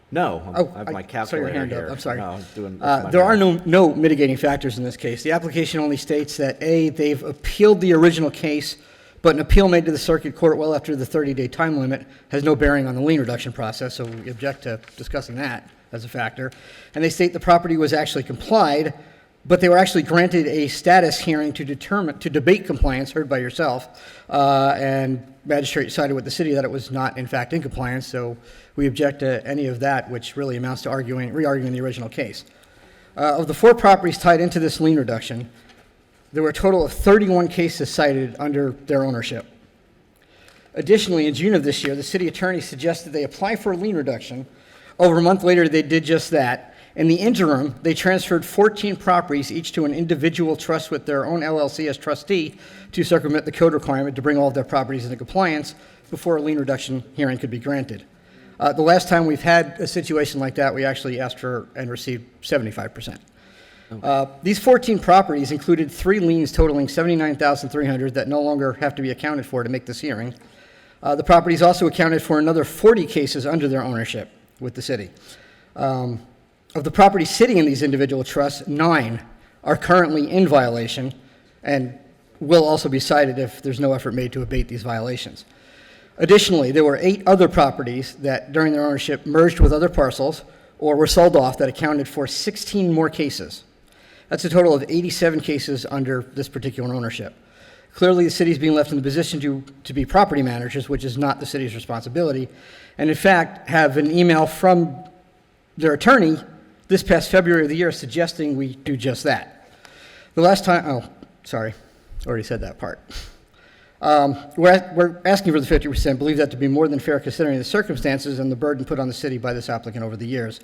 No, Oh, I have my I saw your calculator hand up. here. I'm sorry. No, I'm doing, this is my There are math. no mitigating factors in this case. The application only states that, A, they've appealed the original case, but an appeal made to the circuit court well after the 30-day time limit has no bearing on the lien reduction process, so we object to discussing that as a factor. And they state the property was actually complied, but they were actually granted a status hearing to debate compliance, heard by yourself, and magistrate decided with the city that it was not, in fact, in compliance, so we object to any of that, which really amounts to re-arguing the original case. Of the 4 properties tied into this lien reduction, there were a total of 31 cases cited under their ownership. Additionally, in June of this year, the city attorney suggested they apply for a lien reduction. Over a month later, they did just that. In the interim, they transferred 14 properties, each to an individual trust with their own LLC as trustee, to circumvent the code requirement to bring all of their properties into compliance before a lien reduction hearing could be granted. The last time we've had a situation like that, we actually asked for and received 75%. These 14 properties included 3 liens totaling $79,300 that no longer have to be accounted for to make this hearing. The properties also accounted for another 40 cases under their ownership with the city. Of the properties sitting in these individual trusts, 9 are currently in violation and will also be cited if there's no effort made to abate these violations. Additionally, there were 8 other properties that, during their ownership, merged with other parcels or were sold off that accounted for 16 more cases. That's a total of 87 cases under this particular ownership. Clearly, the city is being left in the position to be property managers, which is not the city's responsibility, and in fact, have an email from their attorney this past February of the year suggesting we do just that. The last time, already said that part. We're asking for the 50%, believe that to be more than fair considering the circumstances and the burden put on the city by this applicant over the years.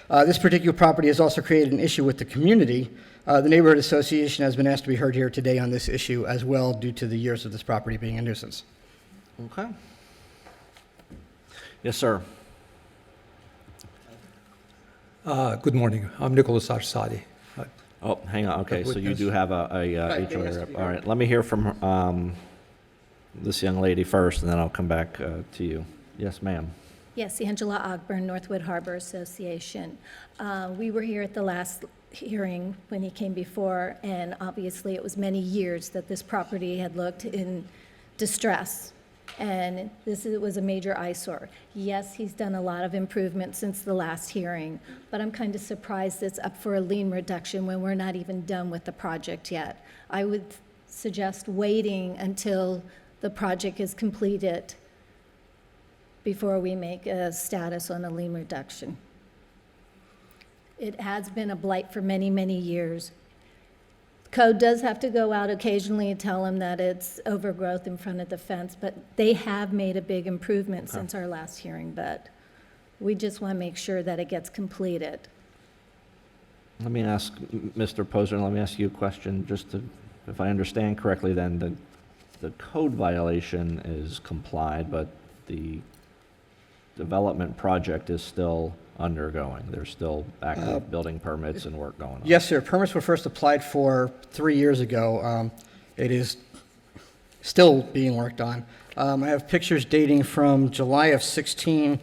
This particular property has also created an issue with the community. The Neighborhood Association has been asked to be heard here today on this issue as well due to the years of this property being a nuisance. Okay. Yes, sir. Good morning. I'm Nicholas Arsadi. Oh, hang on. Okay, so you do have a HOA rep. All right, let me hear from this young lady first, and then I'll come back to you. Yes, ma'am. Yes, Angela Ogburn, Northwood Harbor Association. We were here at the last hearing when he came before, and obviously it was many years that this property had looked in distress, and it was a major eyesore. Yes, he's done a lot of improvement since the last hearing, but I'm kind of surprised it's up for a lien reduction when we're not even done with the project yet. I would suggest waiting until the project is completed before we make a status on a lien reduction. It has been a blight for many, many years. Code does have to go out occasionally and tell them that it's overgrowth in front of the fence, but they have made a big improvement since our last hearing, but we just want to make sure that it gets completed. Let me ask Mr. Posner, let me ask you a question, just to, if I understand correctly, then the code violation is complied, but the development project is still undergoing. There's still active building permits and work going on. Yes, sir. Permits were first applied for 3 years ago. It is still being worked on. I have pictures dating from July of 16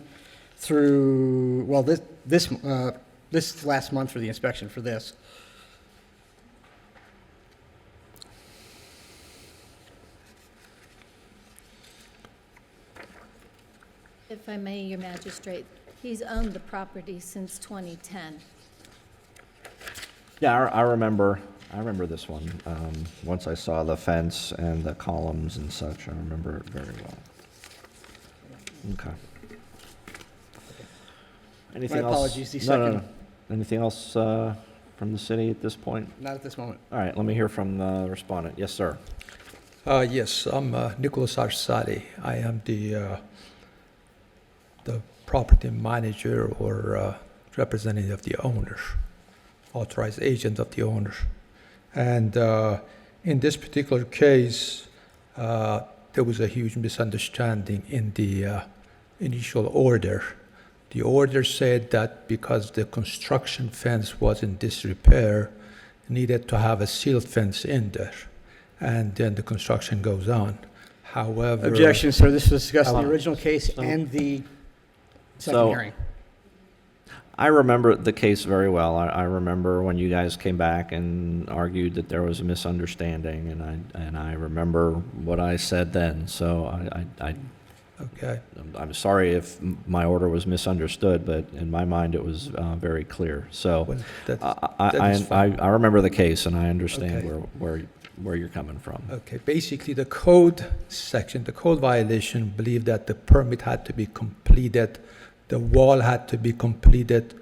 through, well, this last month for the inspection for this. If I may, Your Magistrate, he's owned the property since 2010. Yeah, I remember this one. Once I saw the fence and the columns and such, I remember it very well. Okay. Anything My else? apologies, the No, second. no. Anything else from the city at this point? Not at this moment. All right, let me hear from the respondent. Yes, sir. Yes, I'm Nicholas Arsadi. I am the property manager or representative of the owners, authorized agent of the owners. And in this particular case, there was a huge misunderstanding in the initial order. The order said that because the construction fence was in disrepair, needed to have a sealed fence in there, and then the construction goes on. However... Objection, sir. This was discussed in the original case and the second hearing. I remember the case very well. I remember when you guys came back and argued that there was a misunderstanding, and I remember what I said then. So Okay. I'm sorry if my order was misunderstood, but in my mind it was very clear. So Well, that is fine. I remember the case, and I understand Okay. where you're coming from. Okay, basically the code section, the code violation believed that the permit had to be completed, the wall had to be completed,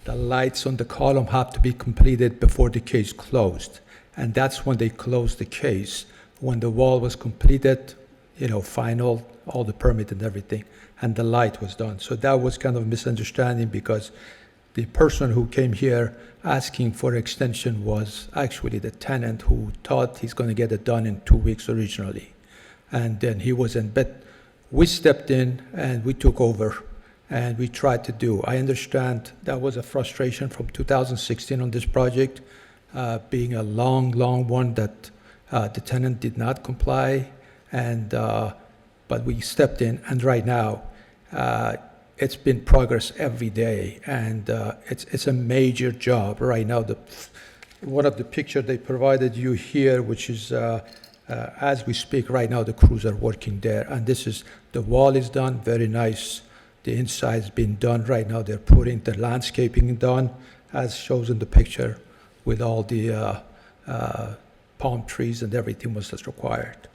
the lights on the column had to be completed before the case closed. And that's when they closed the case, when the wall was completed, final, all the permit and everything, and the light was done. So that was kind of a misunderstanding because the person who came here asking for extension was actually the tenant who thought he's going to get it done in 2 weeks originally. And then he wasn't, but we stepped in and we took over and we tried to do. I understand that was a frustration from 2016 on this project, being a long one that the tenant did not comply, and but we stepped in, and right now it's been progress every day, and it's a major job right now. One of the pictures they provided you here, which is as we speak right now, the crews are working there, and the wall is done, very nice. The inside's been done right now. They're putting the landscaping done, as shows in the picture, with all the palm trees and everything was that's required.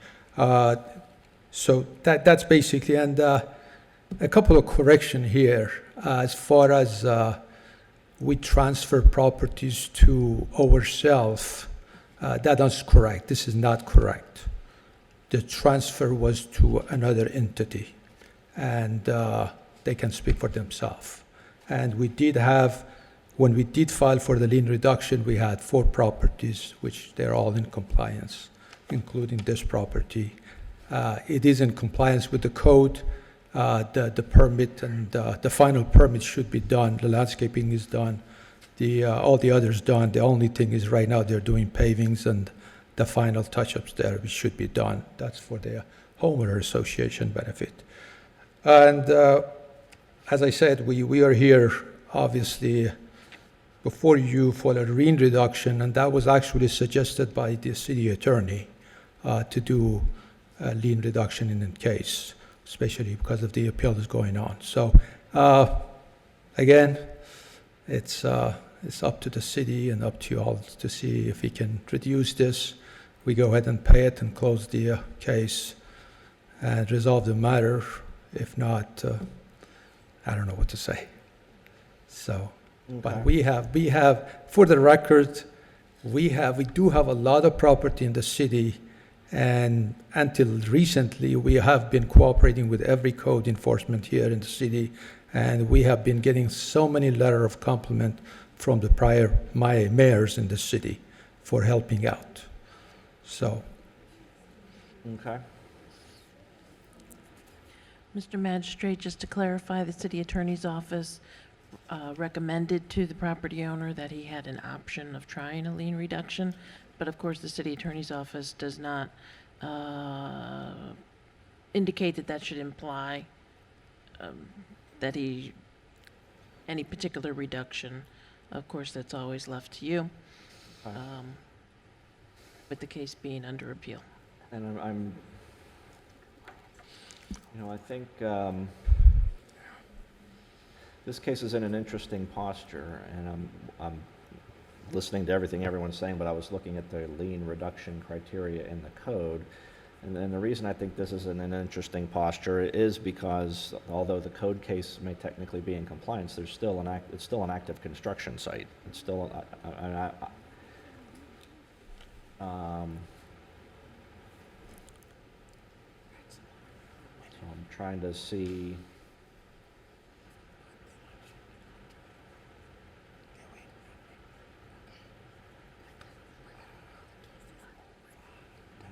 So that's basically, and a couple of correction here. As far as we transfer properties to ourselves, that is correct. This is not correct. The transfer was to another entity, and they can speak for themselves. And we did have, when we did file for the lien reduction, we had 4 properties, which they're all in compliance, including this property. It is in compliance with the code. The permit and the final permit should be done. The landscaping is done. All the others done. The only thing is right now they're doing pavings and the final touch-ups there, which should be done. That's for the homeowner association benefit. And as I said, we are here obviously before you for a lien reduction, and that was actually suggested by the city attorney to do a lien reduction in the case, especially because of the appeal that's going on. So again, it's up to the city and up to you all to see if we can reduce this. We go ahead and pay it and close the case and resolve the matter. If not, I don't know what to say. So, but we have, for the record, we do have a lot of property in the city, and until recently, we have been cooperating with every code enforcement here in the city, and we have been getting so many letters of compliment from the prior mayors in the city for helping out. So. Okay. Mr. Magistrate, just to clarify, the city attorney's office recommended to the property owner that he had an option of trying a lien reduction, but of course the city attorney's office does not indicate that that should imply that any particular reduction. Of course, that's always left to you, with the case being under appeal. And I think This case is in an interesting posture, and I'm listening to everything everyone's saying, but I was looking at the lien reduction criteria in the code. And then the reason I think this is in an interesting posture is because although the code case may technically be in compliance, there's still it's still an active construction site. It's still, so I'm trying to see.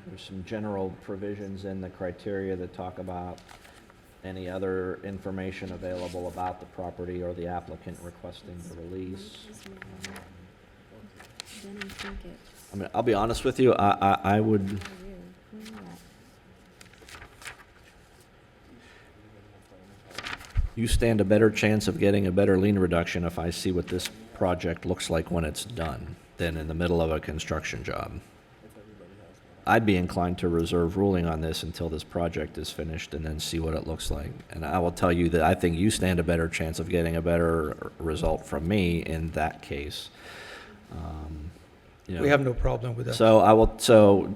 There's some general provisions in the criteria that talk about any other information available about the property or the applicant requesting the release. I mean, I'll be honest with you, I would, you stand a better chance of getting a better lien reduction if I see what this project looks like when it's done than in the middle of a construction job. I'd be inclined to reserve ruling on this until this project is finished and then see what it looks like. And I will tell you that I think you stand a better chance of getting a better result from me in that case. We have no problem with that. So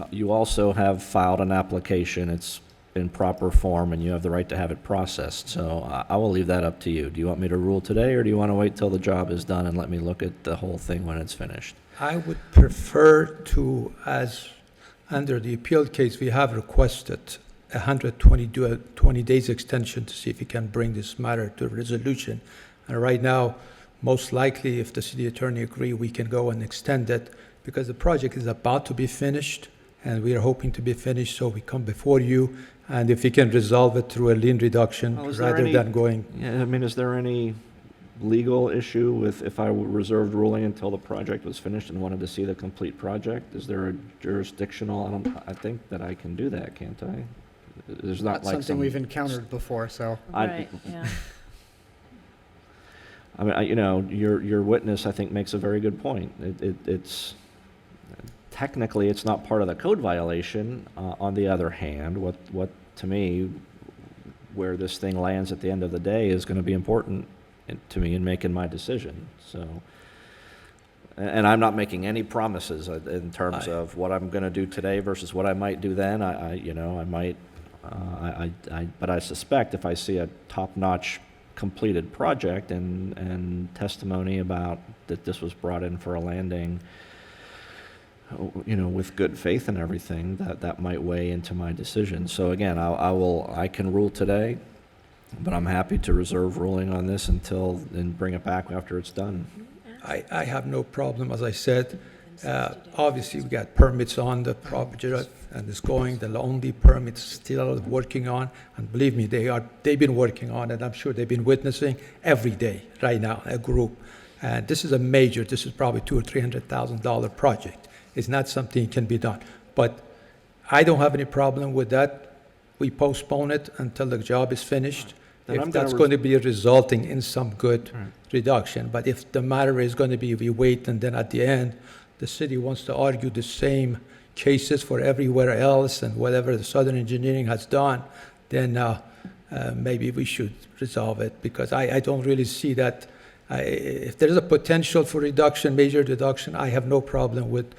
you also have filed an application. It's in proper form, and you have the right to have it processed. So I will leave that up to you. Do you want me to rule today, or do you want to wait till the job is done and let me look at the whole thing when it's finished? I would prefer to, as under the appeal case, we have requested 20 days extension to see if we can bring this matter to resolution. And right now, most likely, if the city attorney agree, we can go and extend it because the project is about to be finished and we are hoping to be finished, so we come before you. And if we can resolve it through a lien reduction rather than going. Yeah, I mean, is there any legal issue with if I reserved ruling until the project was finished and wanted to see the complete project? Is there a jurisdictional, I think that I can do that, can't I? There's not That's like something we've encountered before, so. Right, yeah. I mean, you know, your witness, I think, makes a very good point. It's technically, it's not part of the code violation. On the other hand, what to me, where this thing lands at the end of the day is going to be important to me in making my decision. So, and I'm not making any promises in terms of what I'm going to do today versus what I might do then. But I suspect if I see a top-notch completed project and testimony about that this was brought in for a landing, you know, with good faith and everything, that might weigh into my decision. So again, I can rule today, but I'm happy to reserve ruling on this and bring it back after it's done. I have no problem, as I said. Obviously, we got permits on the property and it's going. The only permits still working on, and believe me, they've been working on it. I'm sure they've been witnessing every day right now, a group. And this is this is probably $200,000 or $300,000 project. It's not something that can be done. But I don't have any problem with that. We postpone it until the job is finished. Then If that's going to be resulting in some good reduction. But if the matter is going to be we wait and then at the end, the city wants to argue the same cases for everywhere else and whatever the Southern Engineering has done, then maybe we should resolve it because I don't really see that. If there is a potential for reduction, major reduction, I have no problem with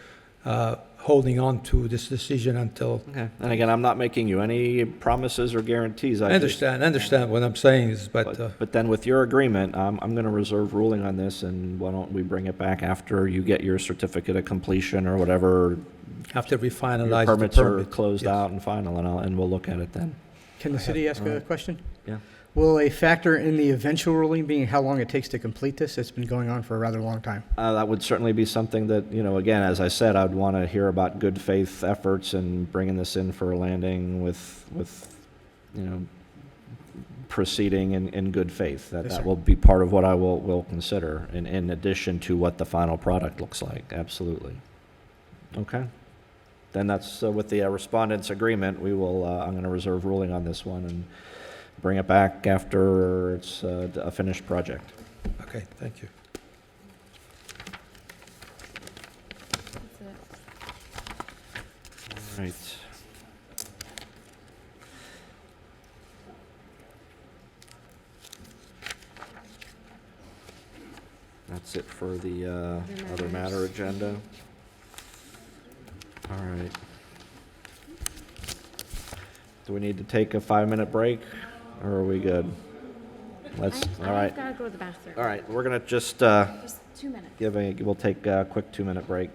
holding on to this decision until. Okay. And again, I'm not making you any promises or guarantees. I understand what I'm saying is, but then with your agreement, I'm going to reserve ruling on this, and why don't we bring it back after you get your certificate of completion or whatever. After we finalize your the permits are permit. closed out and final, and we'll look at it then. Can the city ask a question? Yeah. Will a factor in the eventual ruling being how long it takes to complete this? It's been going on for a rather long time. That would certainly be something that, you know, again, as I said, I'd want to hear about good faith efforts and bringing this in for a landing with you know, proceeding in good faith. Yes, That sir. will be part of what I will consider in addition to what the final product looks like. Absolutely. Okay. Then that's with the respondent's agreement. We will. I'm going to reserve ruling on this one and bring it back after it's a finished project. Okay, thank you. All right. That's it for the other matter agenda. All right. Do we need to take a 5-minute break, or are we good? Let's, all right. I've got to go to the bathroom. All right, we're going to just Just 2 minutes. we'll take a quick 2-minute break.